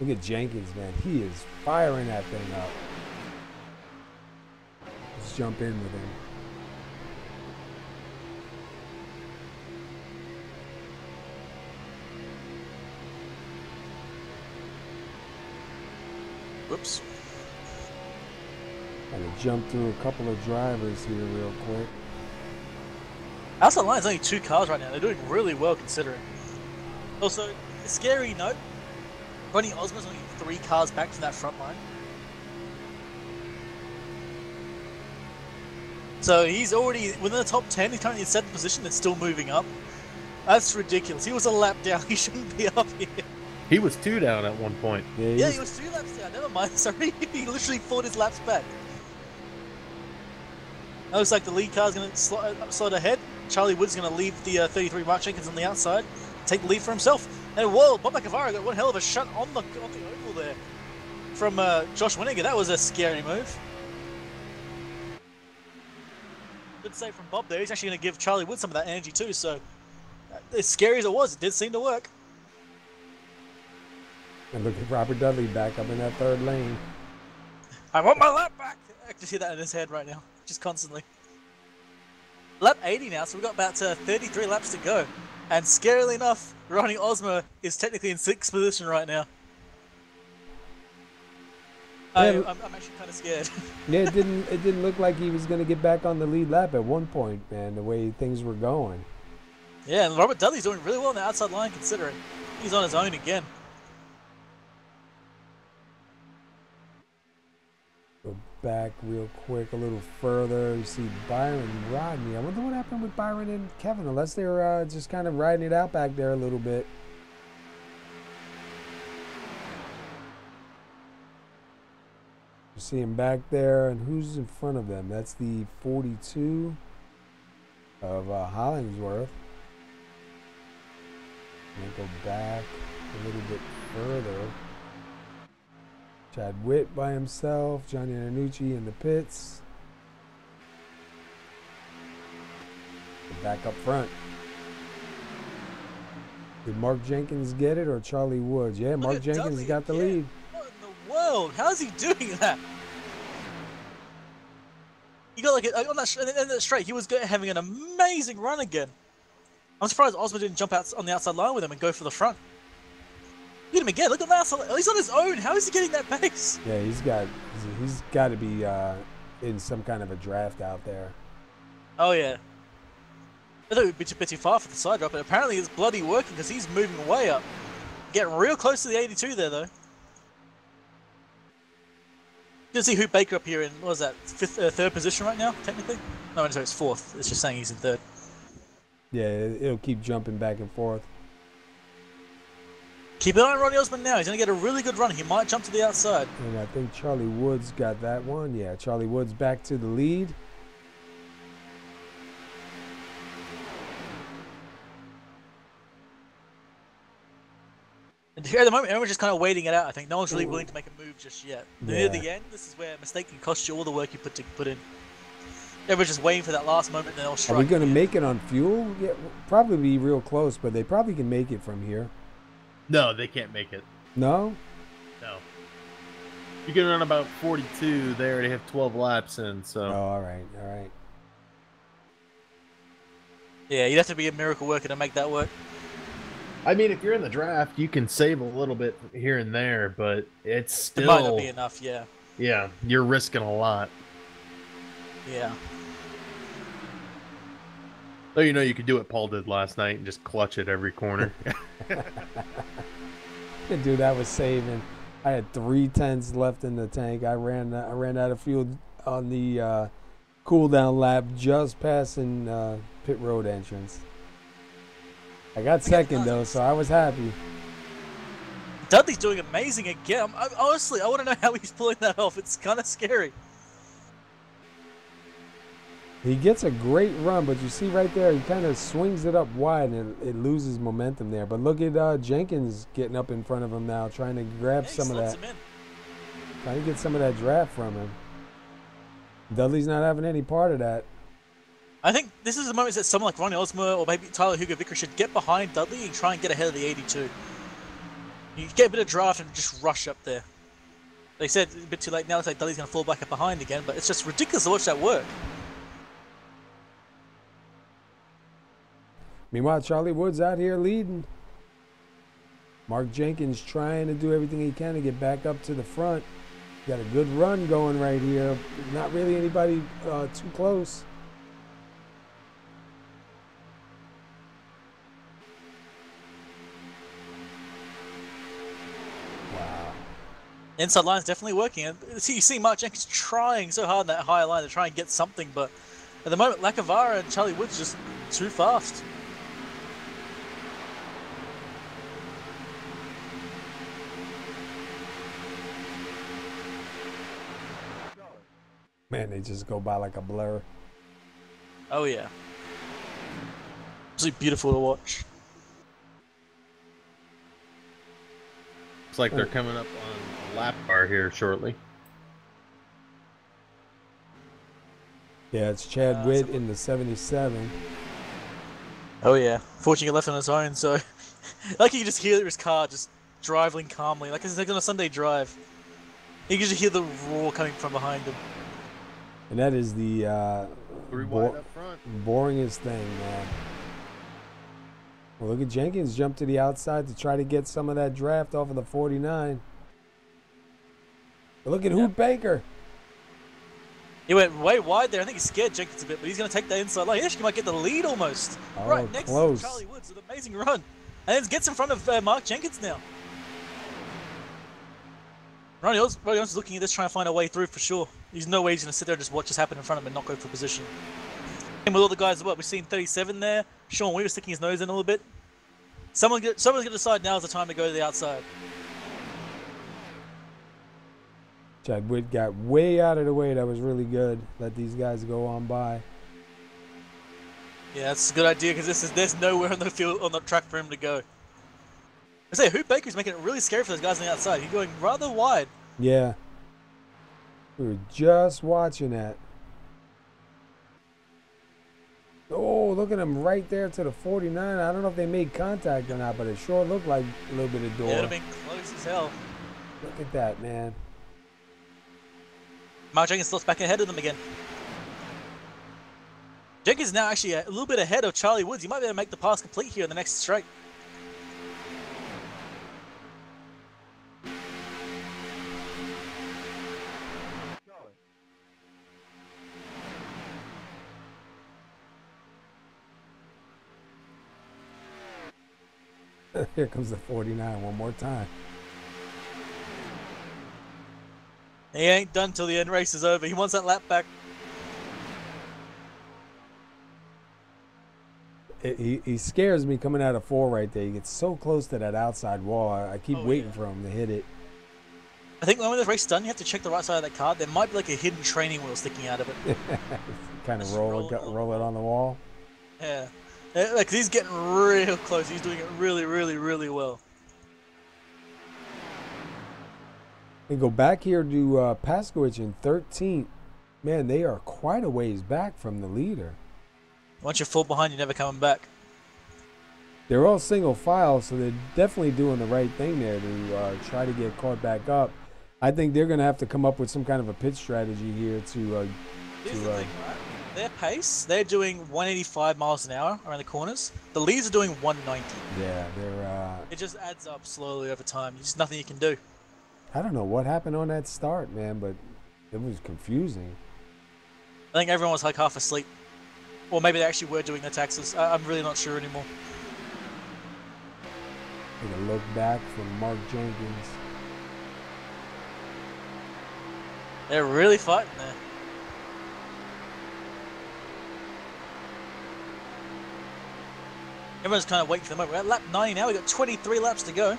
Look at Jenkins, man. He is firing that thing up. Let's jump in with him. Whoops. I'm gonna jump through a couple of drivers here real quick. Outside line's only 2 cars right now. They're doing really well considering. Also, a scary note, Ronnie Osmer's only 3 cars back from that front line. So he's already within the top 10. He's currently in 7th position and still moving up. That's ridiculous. He was a lap down. He shouldn't be up here. He was 2 down at one point. Yeah, he was 2 laps down. Never mind. Sorry, he literally fought his laps back. It looks like the lead car's going to slide ahead. Charlie Wood's going to leave the 33 Mark Jenkins on the outside, take the lead for himself. And whoa, Bob Macavara got one hell of a shot on the oval there from Josh Winninger. That was a scary move. Good save from Bob there. He's actually going to give Charlie Wood some of that energy too. So as scary as it was, it did seem to work. And look at Robert Dudley back up in that third lane. I want my lap back. I can see that in his head right now, just constantly. Lap 80 now, so we've got about 33 laps to go. And scarily enough, Ronnie Osmer is technically in 6th position right now. Yeah, I'm actually kind of scared. Yeah, it didn't look like he was going to get back on the lead lap at one point, man, the way things were going. Yeah, and Robert Dudley's doing really well on the outside line considering. He's on his own again. Go back real quick a little further. You see Byron and Rodney. I wonder what happened with Byron and Kevin, unless they were just kind of riding it out back there a little bit. You see him back there, and who's in front of them? That's the 42 of Hollingsworth. And go back a little bit further. Chad Witt by himself, Johnny Annucci in the pits. Back up front. Did Mark Jenkins get it or Charlie Woods? Yeah, Mark Jenkins Dudley got the again. lead. What in the world? How's he doing that? He got like on that straight. He was having an amazing run again. I'm surprised Osmer didn't jump out on the outside line with him and go for the front. Look at him again. Look at that. He's on his own. How is he getting that pace? Yeah, he's got to be in some kind of a draft out there. Oh yeah. I thought it would be a bit too far for the side drop, but apparently it's bloody working because he's moving way up. Getting real close to the 82 there though. You can see Hoop Baker up here in, what was that, third position right now, technically? No, sorry, it's 4th. It's just saying he's in 3rd. Yeah, it'll keep jumping back and forth. Keep an eye on Ronnie Osmond now. He's going to get a really good run. He might jump to the outside. And I think Charlie Woods got that one. Yeah, Charlie Woods back to the lead. And here at the moment, everyone's just kind of waiting it out, I think. No one's really willing to make a move just yet. Near the end, this is where a mistake can cost you all the work you put in. Everyone's just waiting for that last moment, and then they'll strike. Are we going to make it on fuel? Yeah, probably be real close, but they probably can make it from here. No, they can't make it. No? No. You can run about 42 there. They have 12 laps in, so. Oh, all right, all right. Yeah, you'd have to be a miracle worker to make that work. I mean, if you're in the draft, you can save a little bit here and there, but it's still... It might not be enough, yeah. Yeah, you're risking a lot. Yeah. So you know you could do what Paul did last night and just clutch it every corner. Dude, I was saving. I had 3/10 left in the tank. I ran out of fuel on the cool down lap just passing pit road entrance. I got second though, so I was happy. Dudley's doing amazing again. Honestly, I want to know how he's pulling that off. It's kind of scary. He gets a great run, but you see right there, he kind of swings it up wide and it loses momentum there. But look at Jenkins getting up in front of him now, trying to grab some of that. Trying to get some of that draft from him. Dudley's not having any part of that. I think this is the moment that someone like Ronnie Osmer or maybe Tyler Hugo Vickers should get behind Dudley and try and get ahead of the 82. You get a bit of draft and just rush up there. They said a bit too late now. It's like Dudley's going to fall back up behind again, but it's just ridiculous to watch that work. Meanwhile, Charlie Woods out here leading. Mark Jenkins trying to do everything he can to get back up to the front. Got a good run going right here. Not really anybody too close. Wow. Inside line's definitely working. And you see Mark Jenkins trying so hard on that higher line to try and get something, but at the moment, Lacavara and Charlie Woods just too fast. Man, they just go by like a blur. Oh yeah. It's beautiful to watch. Looks like they're coming up on a lap bar here shortly. Yeah, it's Chad Witt in the 77. Oh yeah. Fortunately, he left on his own, so like you can just hear his car just driving calmly, like it's like on a Sunday drive. You can just hear the roar coming from behind him. And that is the 3 wide up front. boringest thing, man. Well, look at Jenkins jump to the outside to try to get some of that draft off of the 49. But look at Hoot Baker. He went way wide there. I think he scared Jenkins a bit, but he's going to take that inside line. He actually might get the lead almost. Oh, right next close. to Charlie Woods with an amazing run. And then gets in front of Mark Jenkins now. Ronnie Jones is looking at this, trying to find a way through for sure. There's no way he's going to sit there and just watch this happen in front of him and not go for position. And with all the guys as well, we've seen 37 there. Sean Weaver sticking his nose in a little bit. Someone's going to decide now is the time to go to the outside. Chad Witt got way out of the way. That was really good. Let these guys go on by. Yeah, that's a good idea because there's nowhere on the field on the track for him to go. I say Hoot Baker's making it really scary for those guys on the outside. He's going rather wide. Yeah. We were just watching that. Oh, look at him right there to the 49. I don't know if they made contact or not, but it sure looked like a little bit of door. Yeah, it would have been close as hell. Look at that, man. Mark Jenkins slips back ahead of them again. Jenkins is now actually a little bit ahead of Charlie Woods. He might be able to make the pass complete here in the next straight. Here comes the 49 one more time. He ain't done till the end race is over. He wants that lap back. He scares me coming out of 4 right there. He gets so close to that outside wall. I keep waiting for him to hit it. I think when the race is done, you have to check the right side of that car. There might be like a hidden training wheel sticking out of it. Kind of roll it on the wall. Yeah. Like he's getting real close. He's doing it really, really, really well. We go back here to Paskowitz in 13th. Man, they are quite a ways back from the leader. Once you fall behind, you're never coming back. They're all single file, so they're definitely doing the right thing there to try to get caught back up. I think they're going to have to come up with some kind of a pit strategy here to Here's the thing, right? Their pace, they're doing 185 miles an hour around the corners. The leads are doing 190. Yeah, they're... It just adds up slowly over time. There's nothing you can do. I don't know what happened on that start, man, but it was confusing. I think everyone was like half asleep. Or maybe they actually were doing their taxes. I'm really not sure anymore. Take a look back from Mark Jenkins. They're really fighting there. Everyone's kind of waiting for the moment. We're at lap 90 now. We've got 23 laps to go.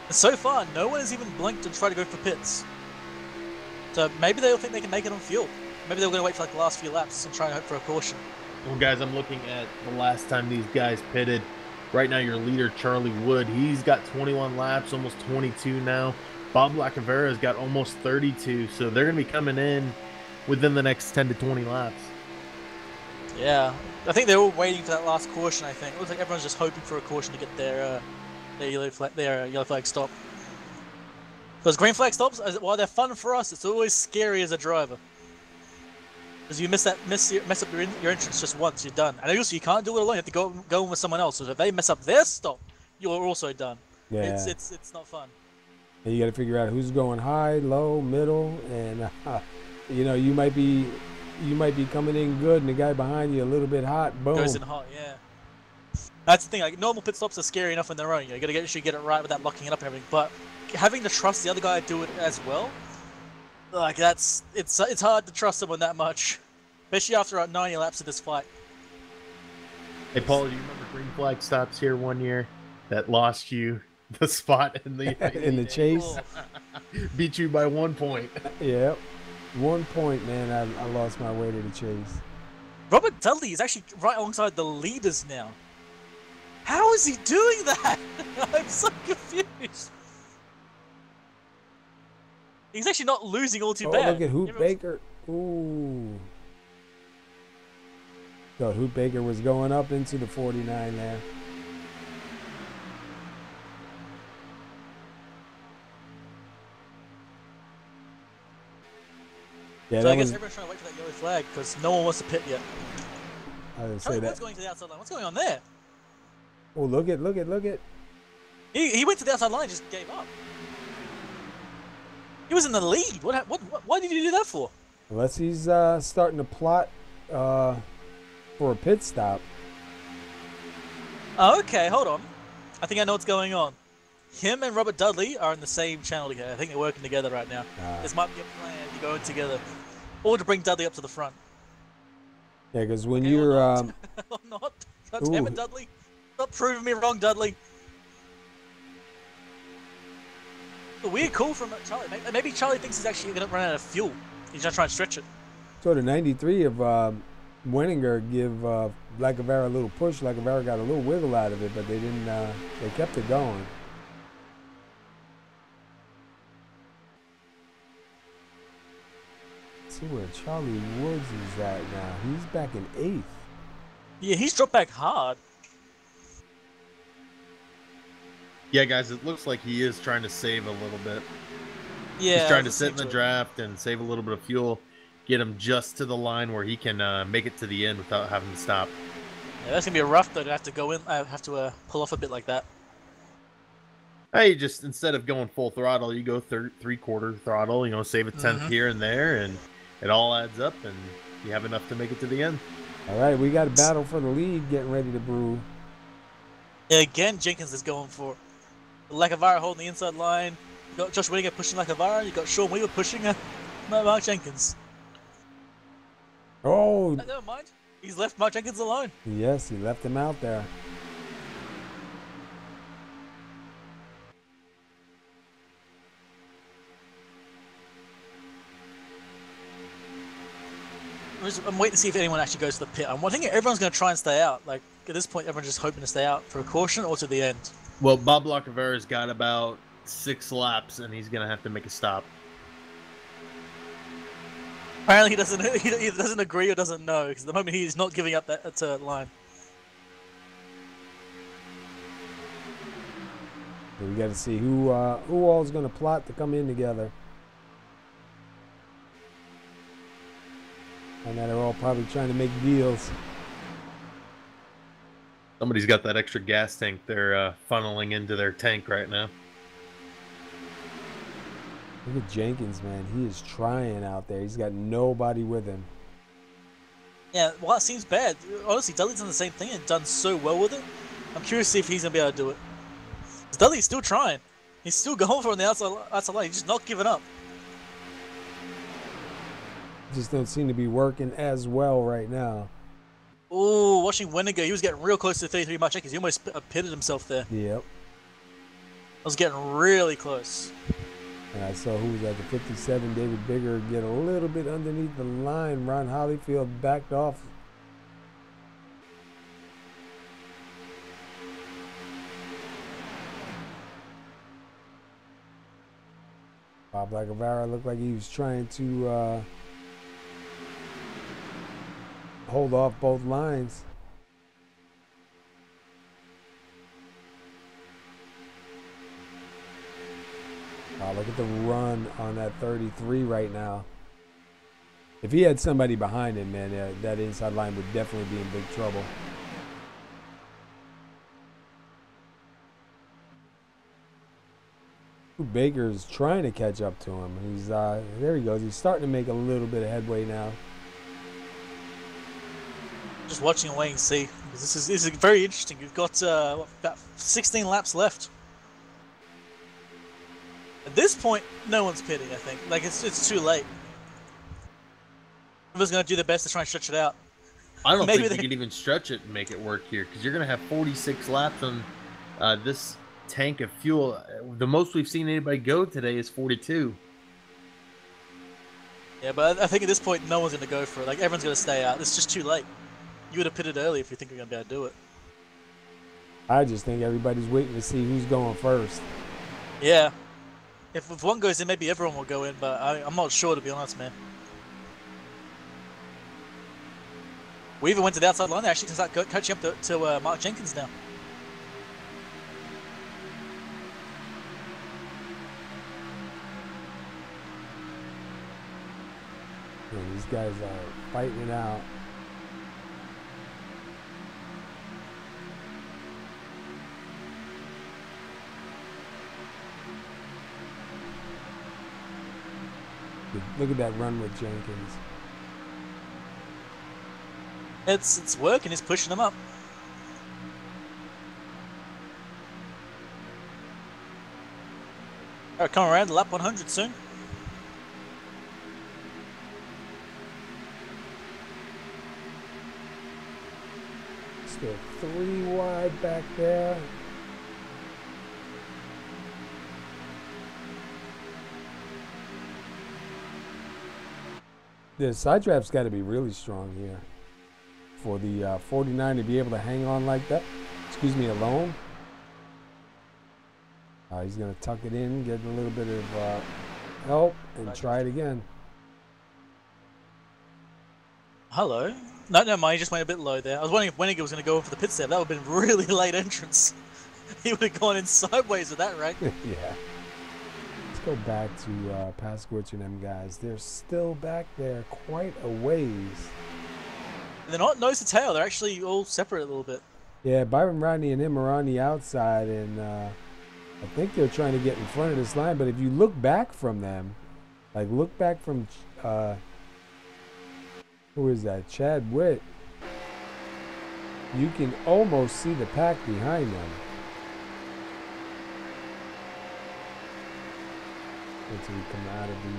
And so far, no one has even blinked and tried to go for pits. So maybe they'll think they can make it on fuel. Maybe they're going to wait for like the last few laps and try and hope for a caution. Well, guys, I'm looking at the last time these guys pitted. Right now, your leader, Charlie Wood, he's got 21 laps, almost 22 now. Bob Lacavera has got almost 32, so they're going to be coming in within the next 10 to 20 laps. Yeah, I think they're all waiting for that last caution, I think. It looks like everyone's just hoping for a caution to get their yellow flag stop. Because green flag stops, while they're fun for us, it's always scary as a driver. Because you mess up your entrance just once, you're done. And also, you can't do it alone. You have to go in with someone else. So if they mess up their stop, you're also done. Yeah. It's not fun. And you got to figure out who's going high, low, middle, and you know, you might be coming in good, and the guy behind you a little bit hot. Boom. Goes in hot, yeah. That's the thing. Like normal pit stops are scary enough on their own. You got to make sure you get it right without locking it up and everything. But having to trust the other guy to do it as well, like it's hard to trust someone that much, especially after 90 laps of this fight. Hey, Paul, do you remember green flag stops here one year that lost you the spot in the in the chase. beat you by 1 point. Yeah, 1 point, man. I lost my way to the chase. Robert Dudley is actually right alongside the leaders now. How is he doing that? I'm so confused. He's actually not losing all too bad. Look at Hoot Baker. Ooh. So Hoot Baker was going up into the 49 there. Yeah, so I guess everyone's trying to wait for that yellow flag because no one wants to pit yet. I didn't say that. What's going to the outside line? What's going on there? Oh, look at. He went to the outside line and just gave up. He was in the lead. Why did he do that for? Unless he's starting to plot for a pit stop. Oh, okay, hold on. I think I know what's going on. Him and Robert Dudley are in the same channel together. I think they're working together right now. This might be a plan to go in together. Or to bring Dudley up to the front. Yeah, because when you're... Or not. God damn it, Dudley. Stop proving me wrong, Dudley. A weird call from Charlie. Maybe Charlie thinks he's actually going to run out of fuel. He's not trying to stretch it. So the 93 of Wenninger give Lacavera a little push. Lacavera got a little wiggle out of it, but they didn't. They kept it going. Let's see where Charlie Woods is at now. He's back in 8th. Yeah, he's dropped back hard. Yeah, guys, it looks like he is trying to save a little bit. Yeah, he's trying to sit in the draft and save a little bit of fuel, get him just to the line where he can make it to the end without having to stop. Yeah, that's gonna be rough though to have to go in. I have to pull off a bit like that. Hey, just instead of going full throttle, you go 3/4 throttle. You know, save a tenth here and there, and it all adds up, and you have enough to make it to the end. All right, we got a battle for the lead getting ready to brew. Yeah, again, Jenkins is going for it. Lacavara holding the inside line. You got Josh Whittaker pushing Lacavara. You got Sean Weaver pushing Mark Jenkins. Oh! Never mind. He's left Mark Jenkins alone. Yes, he left him out there. I'm waiting to see if anyone actually goes to the pit. I'm thinking everyone's going to try and stay out. Like, at this point, everyone's just hoping to stay out for a caution or to the end. Well, Bob Lacavera's got about 6 laps, and he's going to have to make a stop. Apparently, he either doesn't agree or doesn't know, because at the moment he's not giving up that line. We got to see who all is going to plot to come in together. And now they're all probably trying to make deals. Somebody's got that extra gas tank they're funneling into their tank right now. Look at Jenkins, man. He is trying out there. He's got nobody with him. Yeah, well, it seems bad. Honestly, Dudley's done the same thing and done so well with it. I'm curious to see if he's going to be able to do it. Dudley's still trying. He's still going for it on the outside line. He's just not giving up. Just don't seem to be working as well right now. Oh, watching Wenninger, he was getting real close to 33 Mark Jenkins. He almost pitted himself there. Yep. I was getting really close. And I saw who was at the 57, David Bigger, get a little bit underneath the line. Ron Holyfield backed off. Bob Lacavera looked like he was trying to hold off both lines. Oh, look at the run on that 33 right now. If he had somebody behind him, man, that inside line would definitely be in big trouble. Baker's trying to catch up to him. He's there he goes. He's starting to make a little bit of headway now. Just watching and waiting to see. This is very interesting. You've got about 16 laps left. At this point, no one's pitting, I think. Like, it's too late. Everyone's going to do their best to try and stretch it out. I don't think they can even stretch it and make it work here, because you're going to have 46 laps on this tank of fuel. The most we've seen anybody go today is 42. Yeah, but I think at this point, no one's going to go for it. Like, everyone's going to stay out. It's just too late. You would have pitted early if you think you're going to be able to do it. I just think everybody's waiting to see who's going first. Yeah. If one goes in, maybe everyone will go in, but I'm not sure, to be honest, man. We even went to the outside line. They actually can start coaching up to Mark Jenkins now. Yeah, these guys are fighting it out. Look at that run with Jenkins. It's working. He's pushing them up. All right, come around lap 100 soon. Still 3 wide back there. The side draft's got to be really strong here for the 49 to be able to hang on like that. Excuse me, alone. He's going to tuck it in, get a little bit of help, and try it again. Hello. No, never mind. He just went a bit low there. I was wondering if Weniger was going to go for the pit stop. That would have been a really late entrance. He would have gone in sideways with that, right? Yeah. Let's go back to Paskowitz and them guys. They're still back there quite a ways. They're not nose to tail. They're actually all separate a little bit. Yeah, Byron Rodney and him are on the outside, and I think they're trying to get in front of this line. But if you look back from them, like look back from, who is that? Chad Witt. You can almost see the pack behind them. Until we come out of the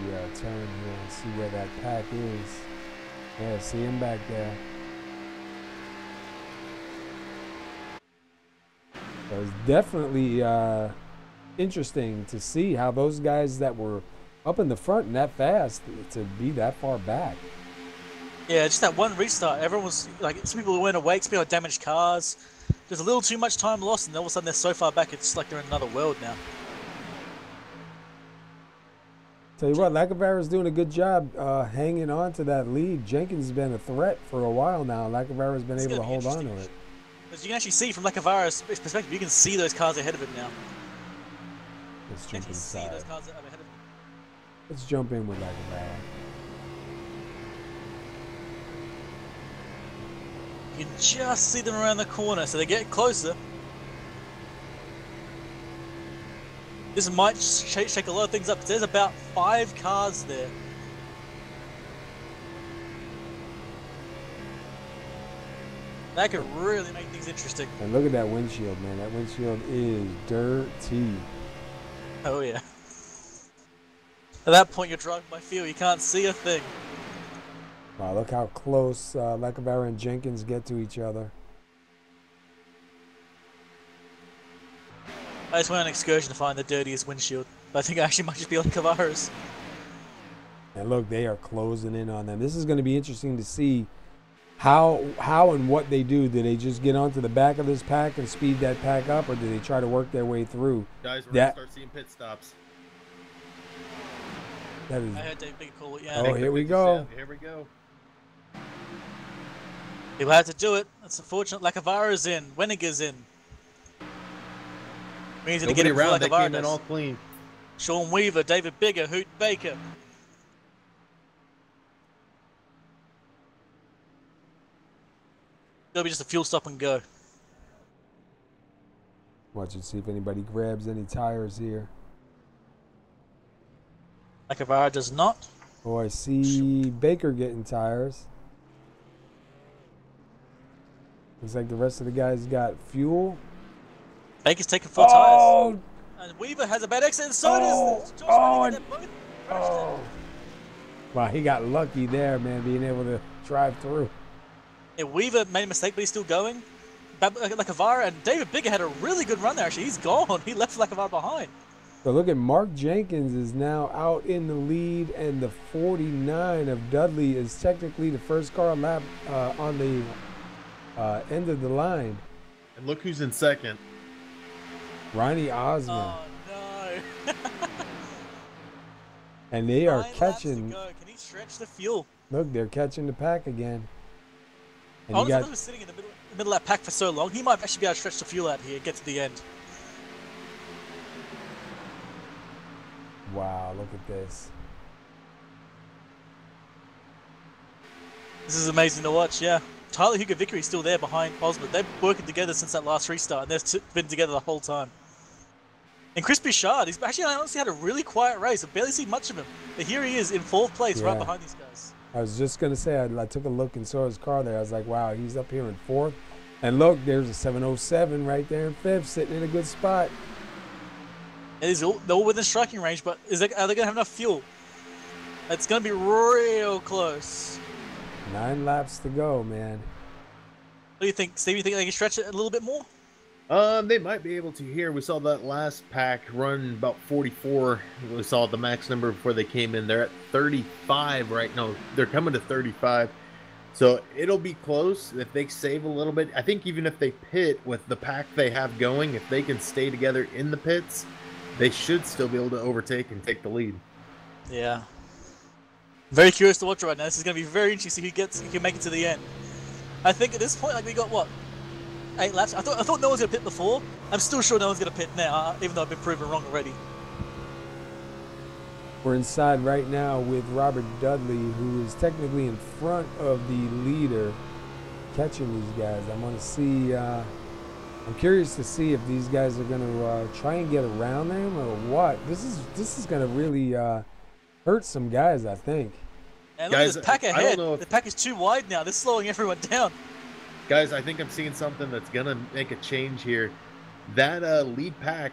turn here and see where that pack is. Yeah, see him back there. So it's definitely interesting to see how those guys that were up in the front and that fast to be that far back. Yeah, just that one restart. Everyone was like, some people went awake, some people had damaged cars. There's a little too much time lost, and all of a sudden they're so far back, it's like they're in another world now. Tell you what, Lacavera's doing a good job hanging on to that lead. Jenkins has been a threat for a while now. Lacavera's been able to hold on to it. Because you can actually see from Lacavera's perspective, you can see those cars ahead of him now. Let's jump inside. See those cars ahead of him. Let's jump in with Lacavera. You can just see them around the corner, so they get closer. This might shake a lot of things up, because there's about 5 cars there. That could really make things interesting. And look at that windshield, man. That windshield is dirty. Oh, yeah. At that point, you're driving by feel. You can't see a thing. Wow, look how close Lacavera and Jenkins get to each other. I just went on an excursion to find the dirtiest windshield. But I think it actually might just be Lacavera's. And look, they are closing in on them. This is going to be interesting to see how and what they do. Do they just get onto the back of this pack and speed that pack up, or do they try to work their way through? Guys, we're going to start seeing pit stops. That is, I heard Dave Big call it, yeah. Oh, here we go. Here we go. People had to do it. That's unfortunate. Lacavera's in. Weniger's in. We need to get it around. They came in all clean. Sean Weaver, David Bigger, Hoot Baker. It'll be just a fuel stop and go. Watch and see if anybody grabs any tires here. Lacavera does not. Oh, I see Baker getting tires. Looks like the rest of the guys got fuel. Baker's taking 4 tires. And Weaver has a bad exit, and so does Josh. Wow, he got lucky there, man, being able to drive through. Yeah, Weaver made a mistake, but he's still going. Lacavara, and David Bigger had a really good run there. Actually, he's gone. He left Lacavara behind. But look at Mark Jenkins is now out in the lead, and the 49 of Dudley is technically the first car lap on the end of the line. And look who's in second. Ronnie Osmond. Oh no! And they are 9 laps catching. to go. Can he stretch the fuel? Look, they're catching the pack again. And I you got, was sitting in the middle of that pack for so long. He might actually be able to stretch the fuel out here and get to the end. wow, look at this. This is amazing to watch. Yeah, Tyler Hugo Vickery's still there behind Osmond. They've been working together since that last restart, and they've been together the whole time. And Chris Bouchard, he's actually honestly had a really quiet race. I barely see much of him. But here he is in 4th place, right behind these guys. I was just going to say, I took a look and saw his car there. I was like, wow, he's up here in 4th. And look, there's a 707 right there in 5th, sitting in a good spot. They're all within striking range, but are they going to have enough fuel? It's going to be real close. 9 laps to go, man. What do you think, Steve? You think they can stretch it a little bit more? They might be able to here. We saw that last pack run about 44. We saw the max number before they came in. They're at 35 right now. They're coming to 35. So it'll be close if they save a little bit. I think even if they pit with the pack they have going, if they can stay together in the pits, they should still be able to overtake and take the lead. Yeah. Very curious to watch right now. This is going to be very interesting who can make it to the end. I think at this point, like, we got what? 8 laps. I thought no one's gonna pit before. I'm still sure no one's gonna pit now, even though I've been proven wrong already. We're inside right now with Robert Dudley, who is technically in front of the leader, catching these guys. I'm gonna see. I'm curious to see if these guys are gonna try and get around them or what. This is gonna really hurt some guys, I think. And look at this pack ahead. I don't know if... The pack is too wide now. They're slowing everyone down. Guys, I think I'm seeing something that's going to make a change here. That lead pack,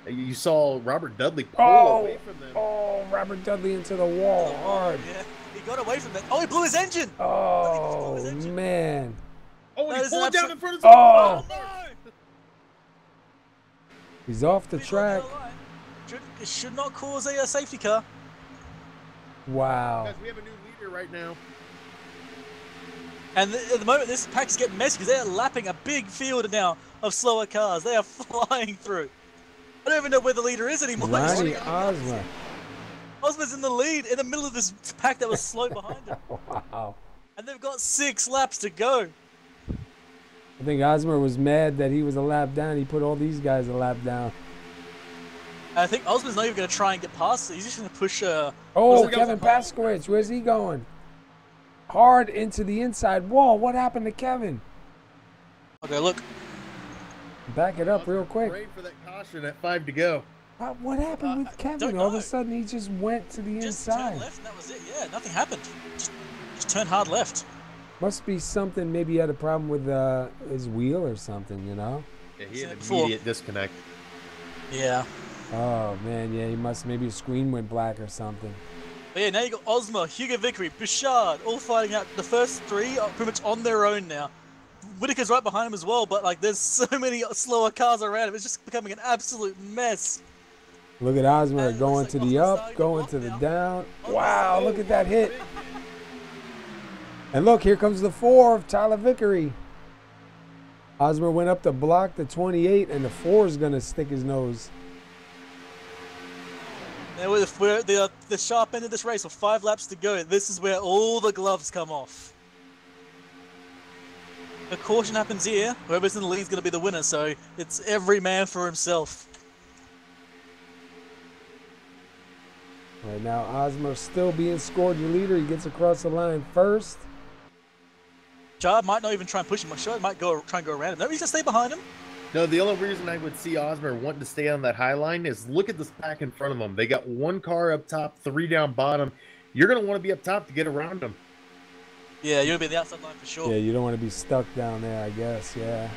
you saw Robert Dudley pull away from them. Oh, Robert Dudley into the wall hard. Yeah, he got away from that. Oh, he blew his engine. Oh, man. Oh, That he is pulled an down in front of Oh. No! He's off the track. It should not cause a safety car. Wow. Guys, we have a new leader right now. And at the moment, this pack's getting messy because they're lapping a big field now of slower cars. They are flying through. I don't even know where the leader is anymore. Ronnie Osmond. Osmond's in the lead in the middle of this pack that was slow behind him. Wow. And they've got 6 laps to go. I think Osmer was mad that he was a lap down. He put all these guys a lap down. I think Osmond's not even going to try and get past it. He's just going to push... Oh, Kevin Paskowitz. Where's he going? Hard into the inside wall. What happened to Kevin? Okay, look. Back it up real quick. Great for that caution at 5 to go. What happened with Kevin? All of a sudden, he just went to the inside. Turn left and that was it. Yeah, nothing happened. Just turn hard left. Must be something. Maybe he had a problem with his wheel or something, you know? Yeah, he had an immediate disconnect. Yeah. Oh, man. Yeah, he must. Maybe his screen went black or something. But yeah, now you got Osmer, Hugo Vickery, Bouchard, all fighting out. The first 3 are pretty much on their own now. Whitaker's right behind him as well, but like there's so many slower cars around him. It's just becoming an absolute mess. Look at Osmer going to the up, going to the down. Wow, look at that hit. And look, here comes the 4 of Tyler Vickery. Osmer went up to block the 28, and the 4 is going to stick his nose. Now we're the sharp end of this race with 5 laps to go. This is where all the gloves come off. A caution happens here. Whoever's in the lead is going to be the winner, so it's every man for himself. Right now, Osmer still being scored your leader. He gets across the line first. Chad might not even try and push him. Chad might try and go around him. No, he's going to stay behind him. No, the only reason I would see Osmer wanting to stay on that high line is look at this pack in front of them. They got 1 car up top, 3 down bottom. You're going to want to be up top to get around them. Yeah, you're going to be in the outside line for sure. Yeah, you don't want to be stuck down there, I guess, yeah.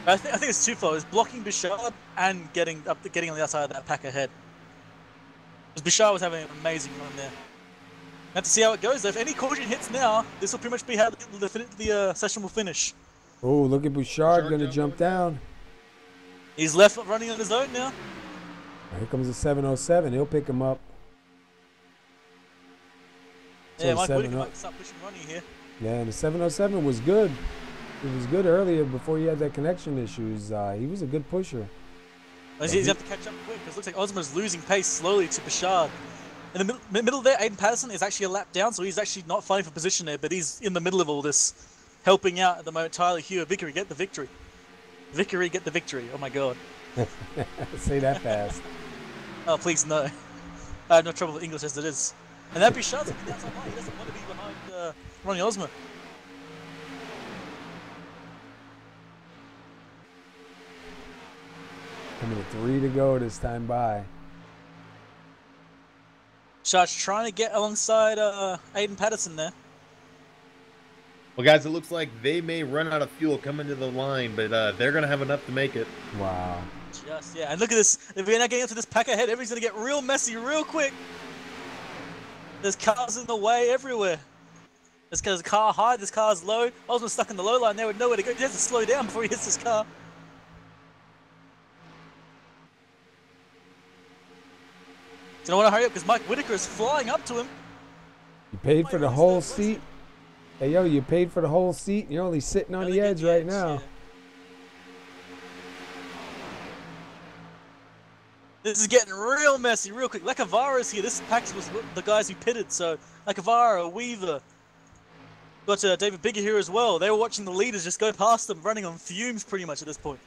I think it's twofold. It's blocking Bouchard and getting on the outside of that pack ahead. Because Bouchard was having an amazing run there. Now to see how it goes. If any caution hits now, this will pretty much be how the session will finish. Oh, look at Bouchard going to jump down. He's left running on his own now. Here comes the 707. He'll pick him up. Yeah, So Mike Whitaker 7 might start pushing Ronnie here. Yeah, and the 707 was good. It was good earlier before he had that connection issues. He was a good pusher. He's have to catch up quick because it looks like Osmer's losing pace slowly to Bouchard. In the middle there, Aiden Patterson is actually a lap down, so he's actually not fighting for position there, but he's in the middle of all this, helping out at the moment. Tyler Hugh, Vickery, get the victory. Vickery, get the victory. Oh my god. Say that fast. Oh, please no. I have no trouble with English as it is. And that Bouchard's on the outside line. He doesn't want to be behind Ronnie Osmer. A minute 3 to go this time by. Bouchard's trying to get alongside Aiden Patterson there. Well, guys, it looks like they may run out of fuel coming to the line, but they're going to have enough to make it. Wow. Just, yeah. And look at this. If we're not getting up to this pack ahead, everything's going to get real messy real quick. There's cars in the way everywhere. There's a car high, this car's low. Osman's stuck in the low line there with nowhere to go. He has to slow down before he hits this car. He's going to want to hurry up because Mike Whitaker is flying up to him. You paid for the whole seat. Hey, yo, you paid for the whole seat. You're only sitting on the edge right now. Yeah. This is getting real messy real quick. Lacavara's here. This pack was the guys who pitted. So Lacavara, Weaver. Got David Bigger here as well. They were watching the leaders just go past them, running on fumes pretty much at this point.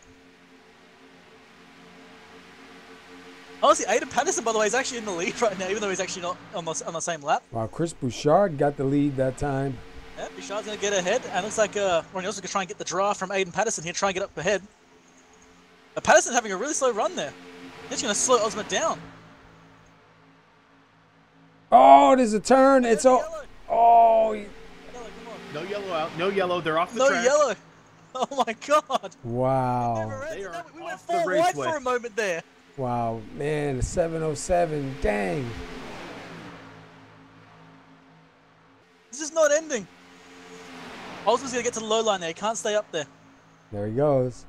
Honestly, Aiden Patterson, by the way, is actually in the lead right now, even though he's actually not on the same lap. Wow, Chris Bouchard got the lead that time. Yeah, Bouchard's going to get ahead, and looks like Ronnie also going to try and get the draft from Aiden Patterson here, try and get up ahead. But Patterson's having a really slow run there. He's going to slow Osmer down. Oh, there's a turn. It's all. Oh. Yellow, come on. No yellow out. No yellow. They're off the No track. yellow. Oh my god. Wow. We went off the 4 wide raceway. for a moment there. Wow, man, the 707. Dang. This is not ending. Osmer's going to get to the low line there. He can't stay up there. There he goes.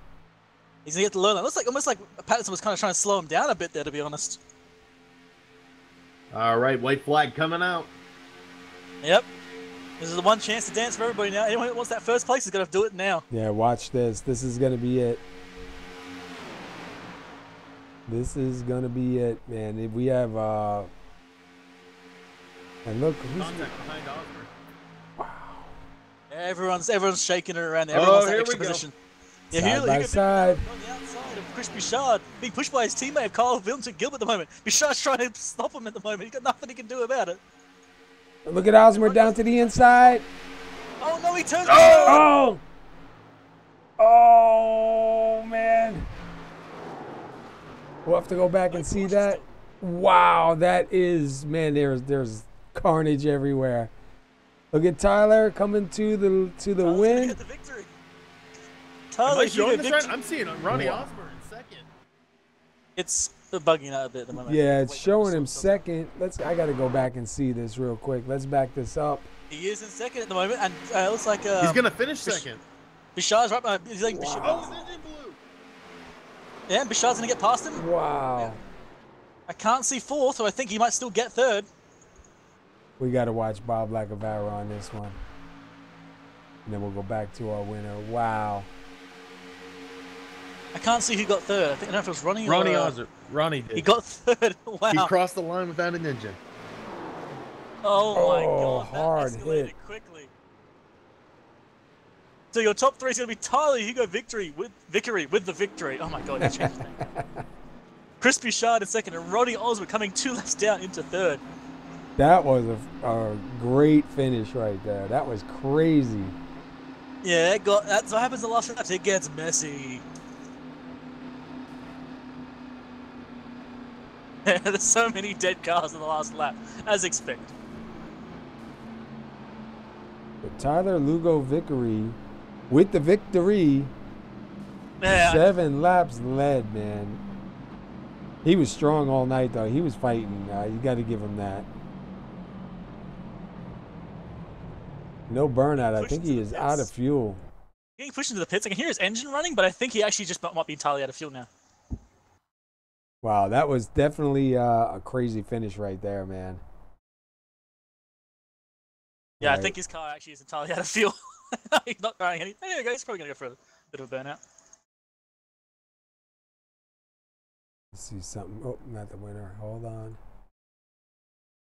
He's going to get to the low line. Looks like almost like Patterson was kind of trying to slow him down a bit there, to be honest. All right, white flag coming out. Yep. This is the one chance to dance for everybody now. Anyone who wants that first place is going to do it now. Yeah, watch this. This is going to be it. This is going to be it, man. If we have, and look, who's Contact behind Osmer. Wow. Everyone's shaking it around there. Everyone's that extra position. Yeah, Side by side. On the outside of Chris Bouchard, being pushed by his teammate Kyle Vilton Gilbert at the moment. Bouchard's trying to stop him at the moment. He's got nothing he can do about it. Look at Osmer down to the inside. Oh no, he turns. Oh! Oh, man. We'll have to go back and see that. Wow, that is, man, there's carnage everywhere. Look at Tyler coming to the win. Get the victory. Am Tyler, I showing this victory. right? I'm seeing Ronnie Osmer in second. It's bugging out a bit at the moment. Yeah, it's showing him second. I got to go back and see this real quick. Let's back this up. He is in second at the moment, and it looks like He's gonna finish second. Bouchard's right behind. He's like Bouchard. Oh, it's in blue. Yeah, Bouchard's gonna get past him. Wow. Yeah. I can't see fourth, so I think he might still get third. We got to watch Bob Lacavara on this one. And then we'll go back to our winner. Wow. I can't see who got third. I don't know if it was Ronnie or... Ronnie Osmer. Ronnie did. He got third. Wow. He crossed the line without an engine. Oh my god. Hard that escalated hit. quickly. So your top three is going to be Tyler Hugo Vickery with the victory. Oh my god, you changed his name. Chris Bouchard in second and Ronnie Osmer coming 2 laps down into third. That was a great finish right there. That was crazy. Yeah, that's what happens in the last laps. It gets messy. There's so many dead cars in the last lap, as expected. But Tyler Lugo Vickery with the victory. Yeah, 7 laps led, man. He was strong all night, though. He was fighting. You got to give him that. No burnout. I think he is out of fuel. Getting pushed into the pits. I can hear his engine running, but I think he actually just might be entirely out of fuel now. Wow, that was definitely a crazy finish right there, man. Yeah, Right. I think his car actually is entirely out of fuel. He's not trying anything. There you go. He's probably going to go for a bit of a burnout. Let's see something. Oh, not the winner. Hold on.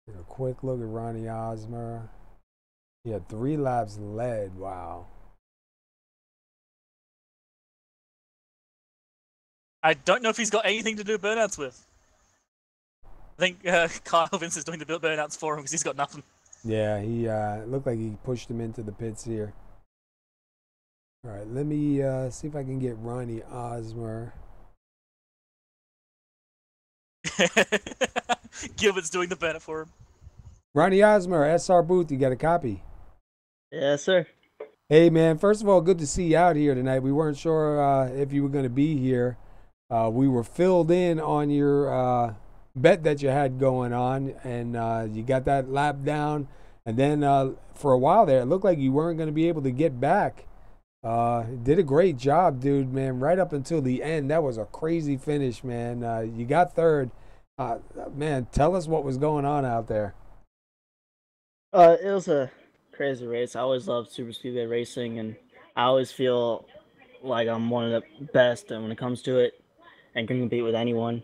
Take a quick look at Ronnie Osmer. He had 3 laps led. Wow. I don't know if he's got anything to do burnouts with. I think Kyle Vince is doing the burnouts for him because he's got nothing. Yeah, he looked like he pushed him into the pits here. All right, let me see if I can get Ronnie Osmer. Gilbert's doing the burnout for him. Ronnie Osmer, SR Booth, you got a copy? Yes, sir. Hey, man, first of all, good to see you out here tonight. We weren't sure if you were going to be here. We were filled in on your bet that you had going on, and you got that lap down. And then for a while there, it looked like you weren't going to be able to get back. Did a great job, dude, man, right up until the end. That was a crazy finish, man. You got third. Man, tell us what was going on out there. It was a crazy race. I always loved super speedway racing, and I always feel like I'm one of the best when it comes to it, and can compete with anyone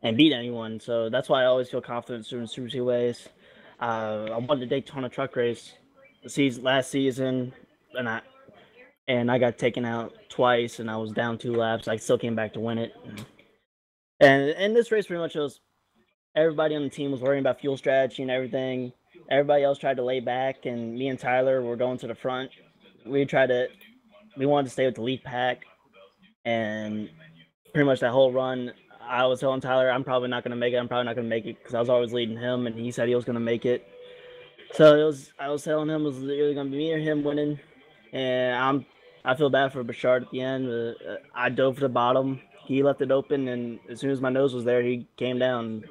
and beat anyone. So that's why I always feel confident doing super speedways. I won the Daytona truck race last season, and I got taken out twice, and I was down 2 laps. I still came back to win it. And this race pretty much was everybody on the team was worrying about fuel strategy and everything. Everybody else tried to lay back, and me and Tyler were going to the front. We wanted to stay with the lead pack, and pretty much that whole run, I was telling Tyler, I'm probably not going to make it because I was always leading him, and he said he was going to make it. So I was telling him it was either going to be me or him winning, and I feel bad for Bouchard at the end. I dove to the bottom. He left it open, and as soon as my nose was there, he came down.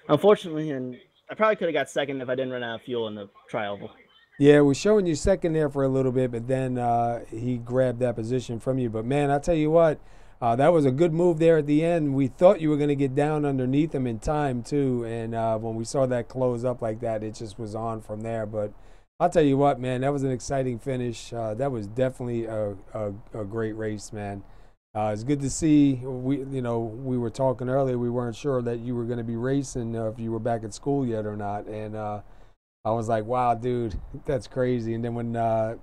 Unfortunately, and I probably could have got second if I didn't run out of fuel in the tri-oval. Yeah, we're showing you second there for a little bit, but then he grabbed that position from you. But, man, I tell you what, that was a good move there at the end. We thought you were going to get down underneath him in time, too. And when we saw that close up like that, it just was on from there. But I'll tell you what, man, that was an exciting finish. That was definitely a great race, man. It's good to see. We were talking earlier. We weren't sure that you were going to be racing if you were back at school yet or not. And I was like, wow, dude, that's crazy. And then when the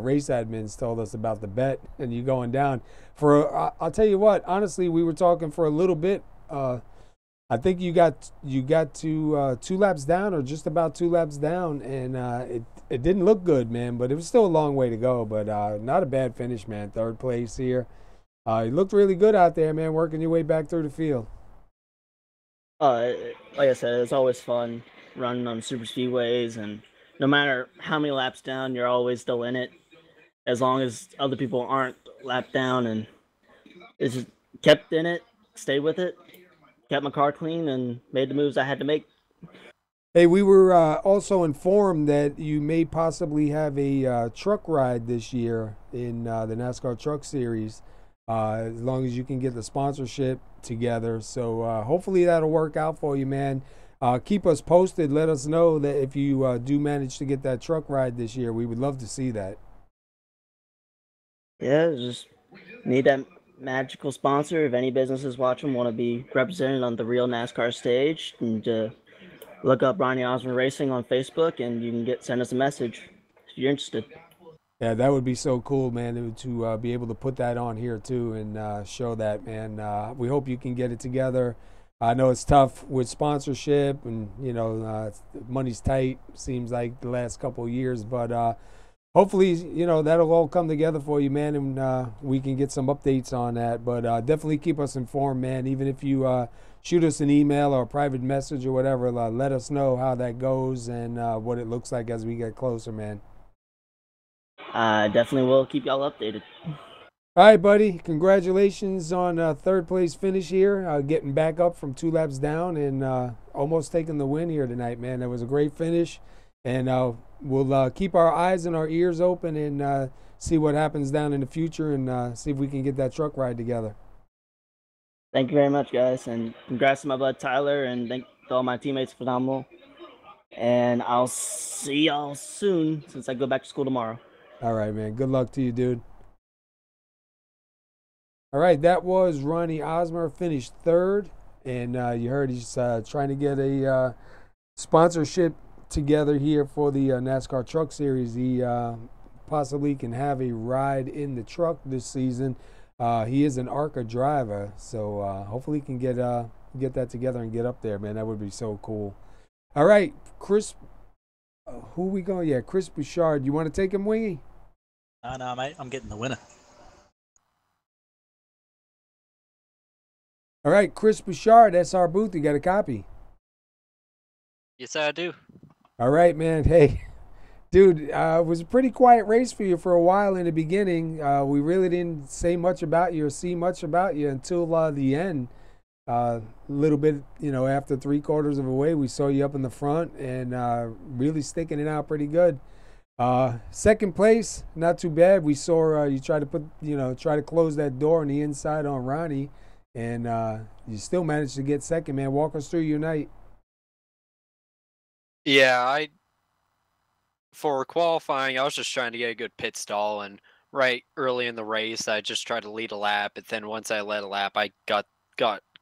race admins told us about the bet and you going down I'll tell you what, honestly, we were talking for a little bit. I think you got to 2 laps down or just about 2 laps down, and it didn't look good, man, but it was still a long way to go. But not a bad finish, man. 3rd place here. You looked really good out there, man, working your way back through the field. Like I said, it's always fun running on super speedways, and no matter how many laps down, you're always still in it, as long as other people aren't lapped down. And it's just kept in it, stayed with it, kept my car clean, and made the moves I had to make. Hey, we were also informed that you may possibly have a truck ride this year in the NASCAR Truck Series, as long as you can get the sponsorship together. So hopefully that'll work out for you, man. Keep us posted. Let us know that if you do manage to get that truck ride this year. We would love to see that. Yeah, just need that magical sponsor. If any businesses watching want to be represented on the real NASCAR stage, and look up Ronnie Osmond Racing on Facebook, and you can send us a message if you're interested. Yeah, that would be so cool, man, to be able to put that on here too and show that, man. We hope you can get it together. I know it's tough with sponsorship, and money's tight. Seems like the last couple of years, but hopefully, that'll all come together for you, man, and we can get some updates on that. But definitely keep us informed, man. Even if you shoot us an email or a private message or whatever, let us know how that goes and what it looks like as we get closer, man. Definitely will keep y'all updated. All right, buddy. Congratulations on 3rd place finish here, getting back up from 2 laps down and almost taking the win here tonight, man. That was a great finish, and we'll keep our eyes and our ears open and see what happens down in the future and see if we can get that truck ride together. Thank you very much, guys, and congrats to my bud Tyler, and thank to all my teammates. Phenomenal. And I'll see y'all soon since I go back to school tomorrow. All right, man. Good luck to you, dude. All right, that was Ronnie Osmer, finished third, and you heard he's trying to get a sponsorship together here for the NASCAR Truck Series. He possibly can have a ride in the truck this season. He is an ARCA driver, so hopefully he can get that together and get up there, man. That would be so cool. All right, Chris, who we going? Yeah, Chris Bouchard. You want to take him, Wingy? No, mate. I'm getting the winner. All right, Chris Bouchard, SR Booth. You got a copy? Yes, I do. All right, man. Hey, dude, it was a pretty quiet race for you for a while in the beginning. We really didn't say much about you or see much about you until the end. A little bit, after 3/4 of the way, we saw you up in the front and really sticking it out pretty good. Second place, not too bad. We saw you try to close that door on the inside on Ronnie, and you still managed to get second, man. Walk us through your night. Yeah, for qualifying, I was just trying to get a good pit stall, and right early in the race, I just tried to lead a lap, but then once I led a lap, I got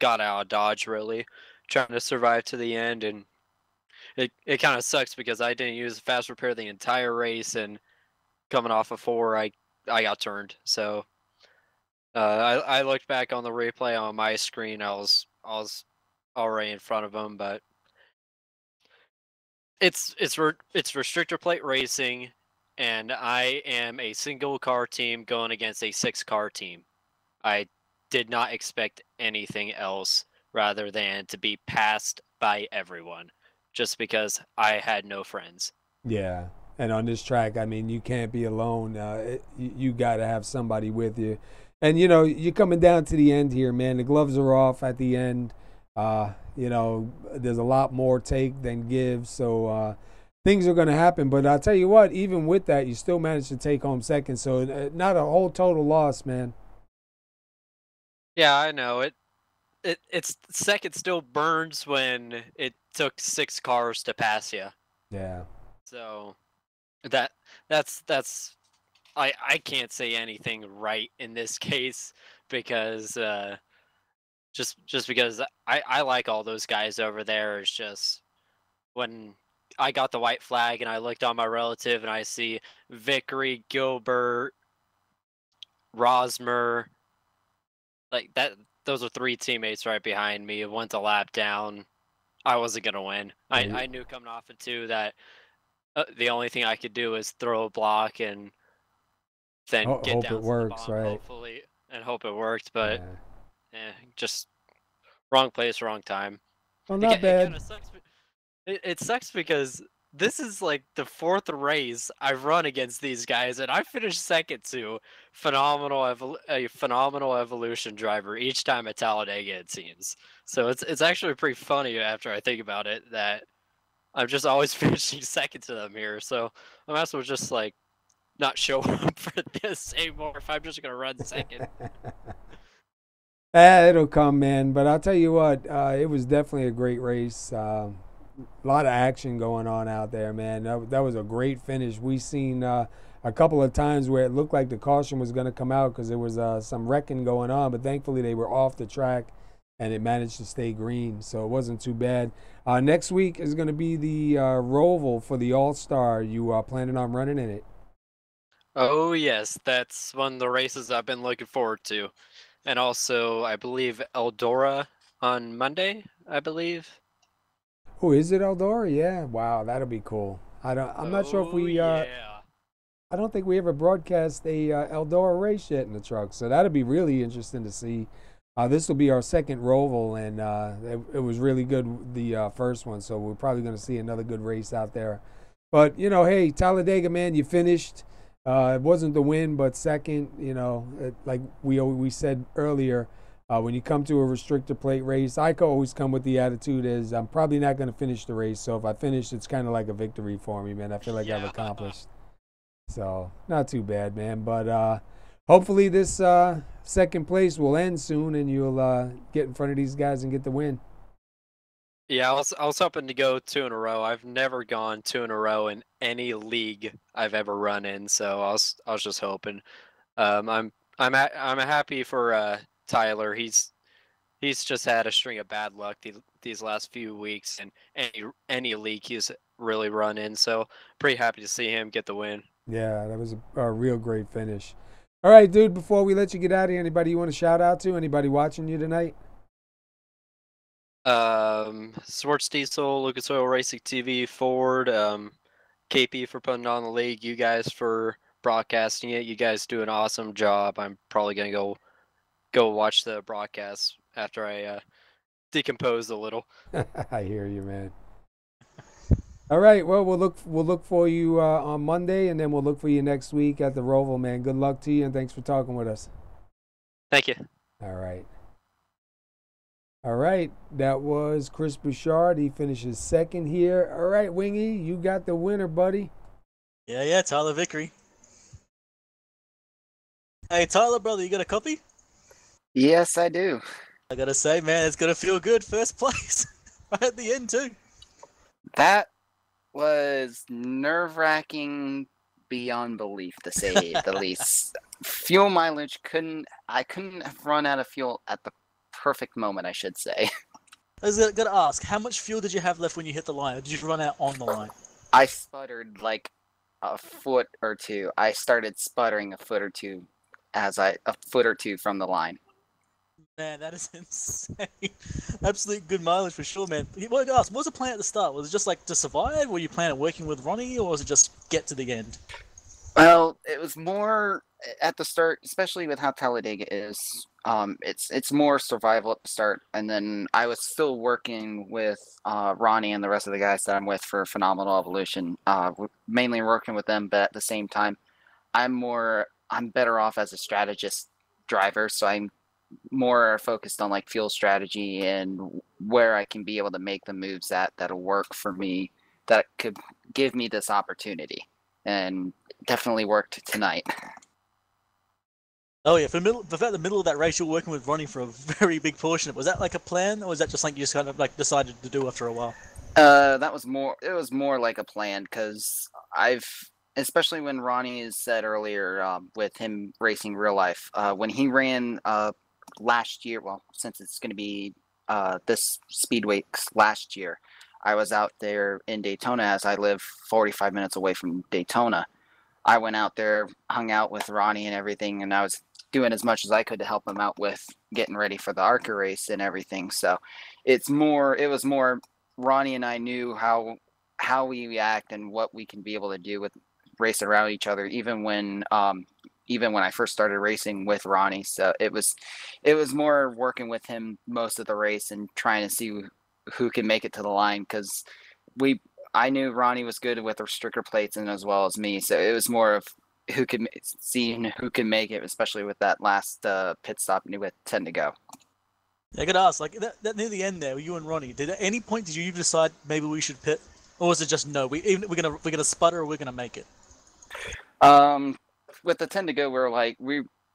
out of Dodge, really, trying to survive to the end, and it kind of sucks because I didn't use fast repair the entire race, and coming off of 4, I got turned. So I looked back on the replay on my screen, I was already in front of him, but it's restrictor plate racing, and I am a single car team going against a 6-car team. I did not expect anything else rather than to be passed by everyone just because I had no friends. Yeah, and on this track, I mean, you can't be alone. You got to have somebody with you. And, you're coming down to the end here, man. The gloves are off at the end. There's a lot more take than give, so things are going to happen. But I'll tell you what, even with that, you still managed to take home second, so not a whole total loss, man. Yeah, I know. It's second still burns when it took 6 cars to pass you. Yeah. So that's I can't say anything right in this case because just because I like all those guys over there. It's just when I got the white flag and I looked on my relative and I see Vickery, Gilbert, Rosmer, like that. Those are 3 teammates right behind me. Went a lap down. I wasn't gonna win. I knew coming off of 2 that the only thing I could do is throw a block and then get hope down it to works, the bottom, right? hopefully, and hope it worked. But Yeah. just wrong place, wrong time. Well, not bad. It sucks because this is like the 4th race I've run against these guys, and I finished second to a phenomenal evolution driver each time at Talladega, it seems. So it's actually pretty funny after I think about it that I'm just always finishing second to them here. So I might as well just like not show up for this anymore if I'm just gonna run second. It'll come, man. But I'll tell you what, it was definitely a great race. A lot of action going on out there, man. That was a great finish. We seen a couple of times where it looked like the caution was going to come out because there was some wrecking going on, but thankfully they were off the track and it managed to stay green, so it wasn't too bad. Next week is going to be the Roval for the All-Star. You are planning on running in it? Oh yes, that's one of the races I've been looking forward to. And also, I believe Eldora on Monday, I believe. Oh, is it Eldora? Yeah. Wow, that'll be cool. I'm not sure if we. Yeah. I don't think we ever broadcast a Eldora race yet in the truck, so that'll be really interesting to see. This will be our second Roval, and it was really good the first one, so we're probably going to see another good race out there. But hey, Talladega, man, you finished. It wasn't the win, but second. Like we said earlier. When you come to a restrictor plate race, I can always come with the attitude is I'm probably not going to finish the race. So if I finish, it's kind of like a victory for me, man. I feel like I've accomplished. So not too bad, man. But hopefully this second place will end soon, and you'll get in front of these guys and get the win. Yeah, I was hoping to go 2 in a row. I've never gone 2 in a row in any league I've ever run in, so I was just hoping. I'm happy for Tyler. He's just had a string of bad luck these last few weeks, and any league he's really run in. So pretty happy to see him get the win. Yeah, that was a real great finish. All right, dude, before we let you get out of here, anybody you want to shout out to? Anybody watching you tonight? Sports Diesel, Lucas Oil Racing TV, Ford, KP for putting on the league, you guys for broadcasting it. You guys do an awesome job. I'm probably gonna go watch the broadcast after I decompose a little. I hear you, man. All right, well, we'll look for you on Monday, and then we'll look for you next week at the Roval, man. Good luck to you, and thanks for talking with us. Thank you. All right. All right, that was Chris Bouchard. He finishes second here. All right, Wingy, you got the winner, buddy. Yeah, Tyler Vickery. Hey, Tyler, brother, you got a copy? Yes, I do. I gotta say, man, it's gonna feel good. First place. Right at the end, too. That was nerve-wracking beyond belief, to say the least. Fuel mileage I couldn't have run out of fuel at the perfect moment, I should say. I was gonna ask, how much fuel did you have left when you hit the line? Or did you run out on the line? I sputtered like a foot or two. I started sputtering a foot or two from the line. Man, that is insane. Absolute good mileage for sure, man. What was the plan at the start? Was it just like to survive? Were you planning on working with Ronnie, or was it just get to the end? Well, it was more at the start, especially with how Talladega is. It's more survival at the start, and then I was still working with Ronnie and the rest of the guys that I'm with for Phenomenal Evolution. Mainly working with them, but at the same time, I'm better off as a strategist driver, so I'm more focused on like fuel strategy and where I can be able to make the moves that'll work for me, that could give me this opportunity, and definitely worked tonight. Oh yeah, for the middle of that race, you were working with Ronnie for a very big portion of it. Was that like a plan, or was that just like you just kind of like decided to do after a while? It was more like a plan, because especially when Ronnie said earlier, with him racing real life, when he ran last year, well, since it's going to be this Speedway last year, I was out there in Daytona, as I live 45 minutes away from Daytona. I went out there, hung out with Ronnie and everything, and I was doing as much as I could to help him out with getting ready for the ARCA race and everything. So it was more Ronnie and I knew how we react and what we can be able to do with racing around each other, even when I first started racing with Ronnie. So it was more working with him most of the race and trying to see who can make it to the line, because I knew Ronnie was good with restrictor plates, and as well as me. So it was more of who can make it, especially with that last pit stop with 10 to go. I gotta ask, like that near the end there, you and Ronnie, at any point did you decide maybe we should pit, or was it just no? We're gonna sputter, or we're gonna make it? With the 10 to go,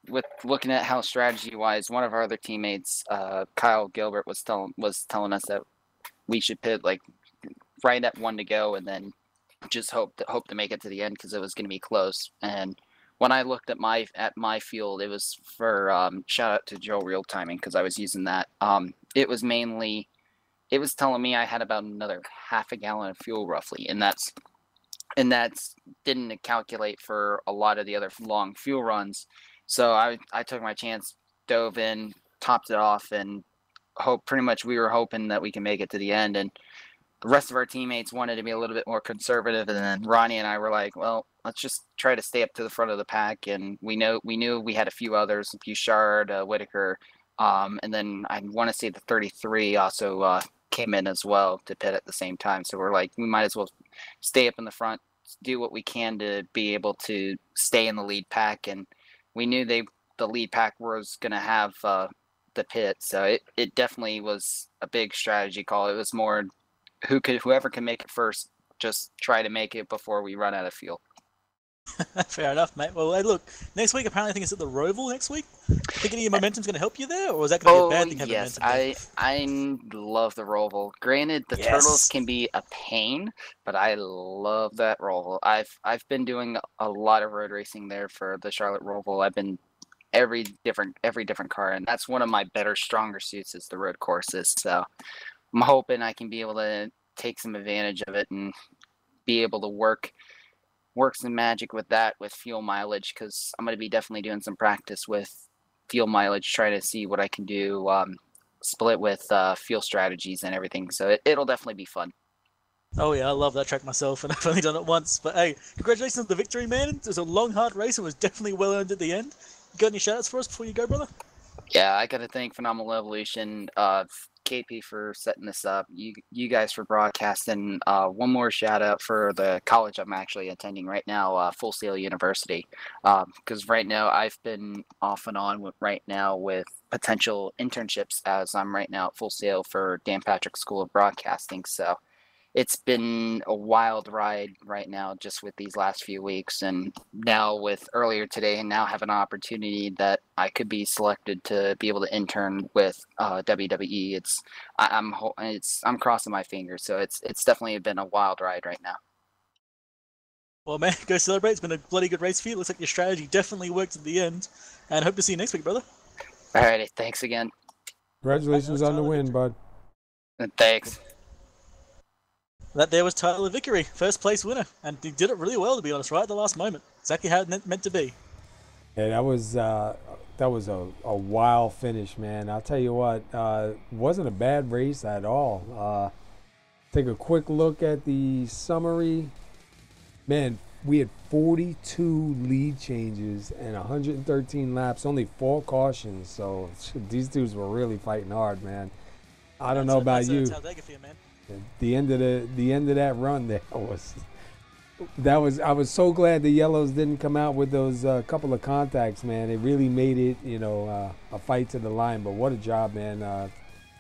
with looking at how strategy wise, one of our other teammates, Kyle Gilbert, was telling us that we should pit like right at 1 to go, and then just hope to make it to the end, because it was going to be close. And when I looked at my field, it was for shout out to Joe Real Timing, because I was using that. It was telling me I had about another half a gallon of fuel roughly, and that's didn't calculate for a lot of the other long fuel runs. So I took my chance, dove in, topped it off, and we were hoping that we can make it to the end. And the rest of our teammates wanted to be a little bit more conservative, and then Ronnie and I were like, well, let's just try to stay up to the front of the pack. And we knew we had a few others, Bouchard, Whitaker, and then I want to say the 33 also came in as well to pit at the same time. So we're like, we might as well stay up in the front, do what we can to be able to stay in the lead pack. And we knew the lead pack was going to have the pit, so it definitely was a big strategy call. It was more whoever can make it first, just try to make it before we run out of fuel. Fair enough, mate. Well, hey, look, next week apparently I think it's at the Roval next week. Think any of your momentum's going to help you there, or is that going to be a bad thing to have yes, momentum I love the Roval. Granted, the turtles can be a pain, but I love that Roval. I've been doing a lot of road racing there for the Charlotte Roval. I've been every different car, and that's one of my better, stronger suits is the road courses. So I'm hoping I can be able to take some advantage of it and be able to work some magic with that with fuel mileage, because I'm going to be definitely doing some practice with fuel mileage, trying to see what I can do, split with fuel strategies and everything. So it'll definitely be fun. Oh yeah, I love that track myself, and I've only done it once. But hey, congratulations on the victory, man. It was a long, hard race, and was definitely well earned at the end. You got any shoutouts for us before you go, brother? Yeah, I got to thank Phenomenal Evolution, KP for setting this up, you guys for broadcasting. One more shout out for the college I'm actually attending right now, Full Sail University, because right now I've been off and on right now with potential internships, as I'm right now at Full Sail for Dan Patrick School of Broadcasting. So it's been a wild ride right now, just with these last few weeks, and now with earlier today, and now have an opportunity that I could be selected to be able to intern with WWE. I'm crossing my fingers, so it's definitely been a wild ride right now. Well, man, go celebrate. It's been a bloody good race for you. Looks like your strategy definitely worked at the end, and hope to see you next week, brother. Alrighty, thanks again. Congratulations on the win, bud. Thanks. That there was Tyler Vickery, first place winner, and he did it really well, to be honest, right at the last moment. Exactly how it meant to be. Yeah, that was a wild finish, man. I'll tell you what, wasn't a bad race at all. Take a quick look at the summary. Man, we had 42 lead changes and 113 laps, only 4 cautions. So these dudes were really fighting hard, man. I don't know about you. Talladega for you, man. The end of that run there was I was so glad the yellows didn't come out with those couple of contacts, man. It really made it, a fight to the line. But what a job, man.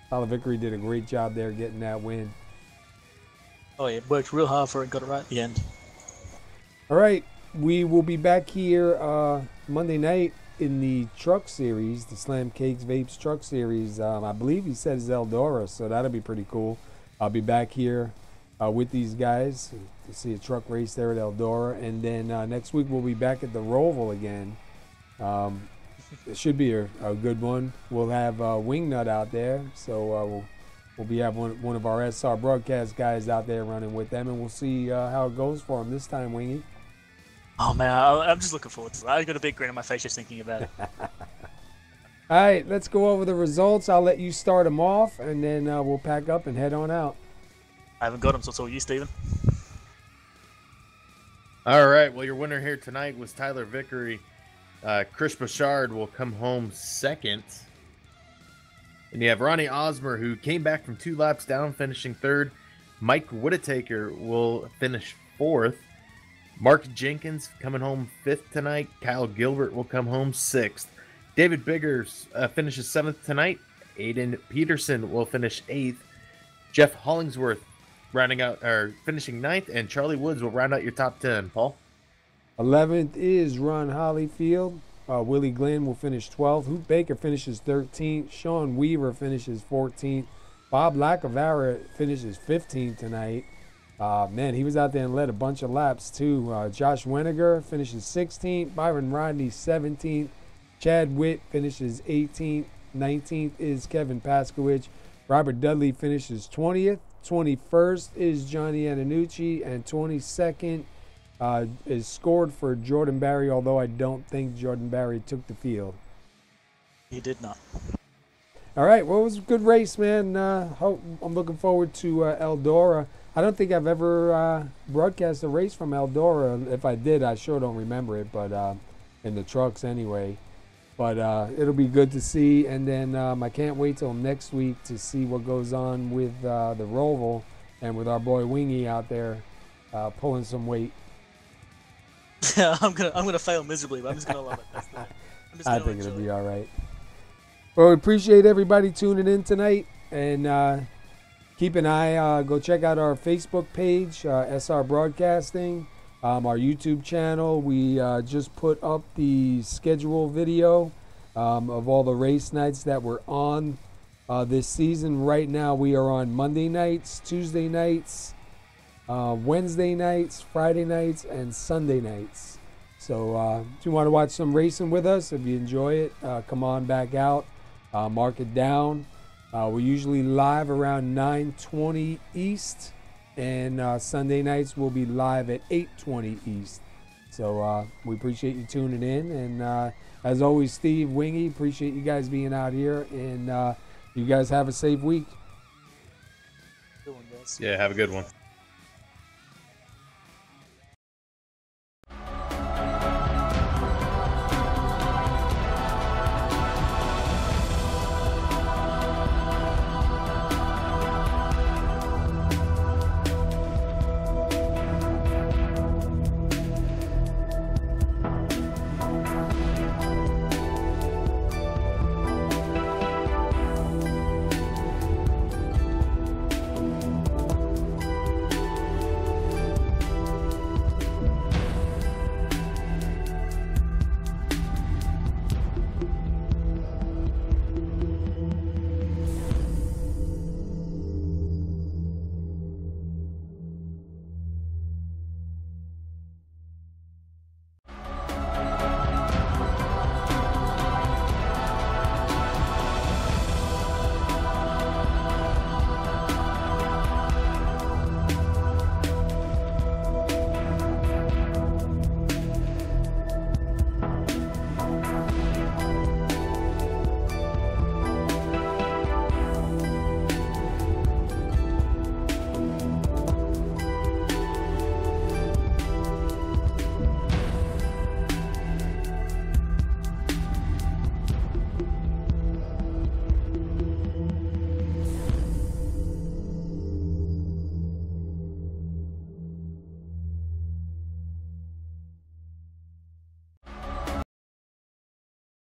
Tyler Vickery did a great job there getting that win. Oh yeah, worked real hard for it, got it right at the end. All right, we will be back here Monday night in the truck series, the Slam Cakes Vapes truck series. I believe he said it's Eldora, so that'll be pretty cool. I'll be back here with these guys to see a truck race there at Eldora. And then next week we'll be back at the Roval again. It should be a good one. We'll have Wingnut out there. So we'll be having one of our SR broadcast guys out there running with them. And we'll see how it goes for him this time, Wingy. Oh, man, I'm just looking forward to it. I've got a big grin on my face just thinking about it. All right, let's go over the results. I'll let you start them off, and then we'll pack up and head on out. I haven't got them, so it's all you, Steven. All right, well, your winner here tonight was Tyler Vickery. Chris Bouchard will come home second. And you have Ronnie Osmer, who came back from 2 laps down, finishing third. Mike Whittaker will finish fourth. Mark Jenkins coming home fifth tonight. Kyle Gilbert will come home sixth. David Biggers finishes 7th tonight. Aiden Peterson will finish 8th. Jeff Hollingsworth finishing 9th, and Charlie Woods will round out your top 10. Paul? 11th is Ron Hollyfield. Willie Glenn will finish 12th. Hoot Baker finishes 13th. Sean Weaver finishes 14th. Bob Lacavara finishes 15th tonight. Man, he was out there and led a bunch of laps too. Josh Weniger finishes 16th. Byron Rodney 17th. Chad Witt finishes 18th. 19th is Kevin Paskowich. Robert Dudley finishes 20th. 21st is Johnny Antonucci. And 22nd is scored for Jordan Barry, although I don't think Jordan Barry took the field. He did not. All right, well, it was a good race, man. I'm looking forward to Eldora. I don't think I've ever broadcast a race from Eldora. If I did, I sure don't remember it, but in the trucks anyway. But it'll be good to see. And then I can't wait till next week to see what goes on with the Roval and with our boy Wingy out there pulling some weight. Yeah, I'm gonna fail miserably, but I'm just gonna love it. I think it'll be all right. Well, we appreciate everybody tuning in tonight, and keep an eye. Go check out our Facebook page, SR Broadcasting. our YouTube channel. We just put up the schedule video of all the race nights that we're on this season. Right now we are on Monday nights, Tuesday nights, Wednesday nights, Friday nights, and Sunday nights. So if you want to watch some racing with us, if you enjoy it, come on back out, mark it down. We're usually live around 9:20 East, and Sunday nights we'll be live at 8:20 East. So we appreciate you tuning in, and as always, Steve, Wingy, appreciate you guys being out here, and you guys have a safe week. Good one, guys. Yeah, have a good one.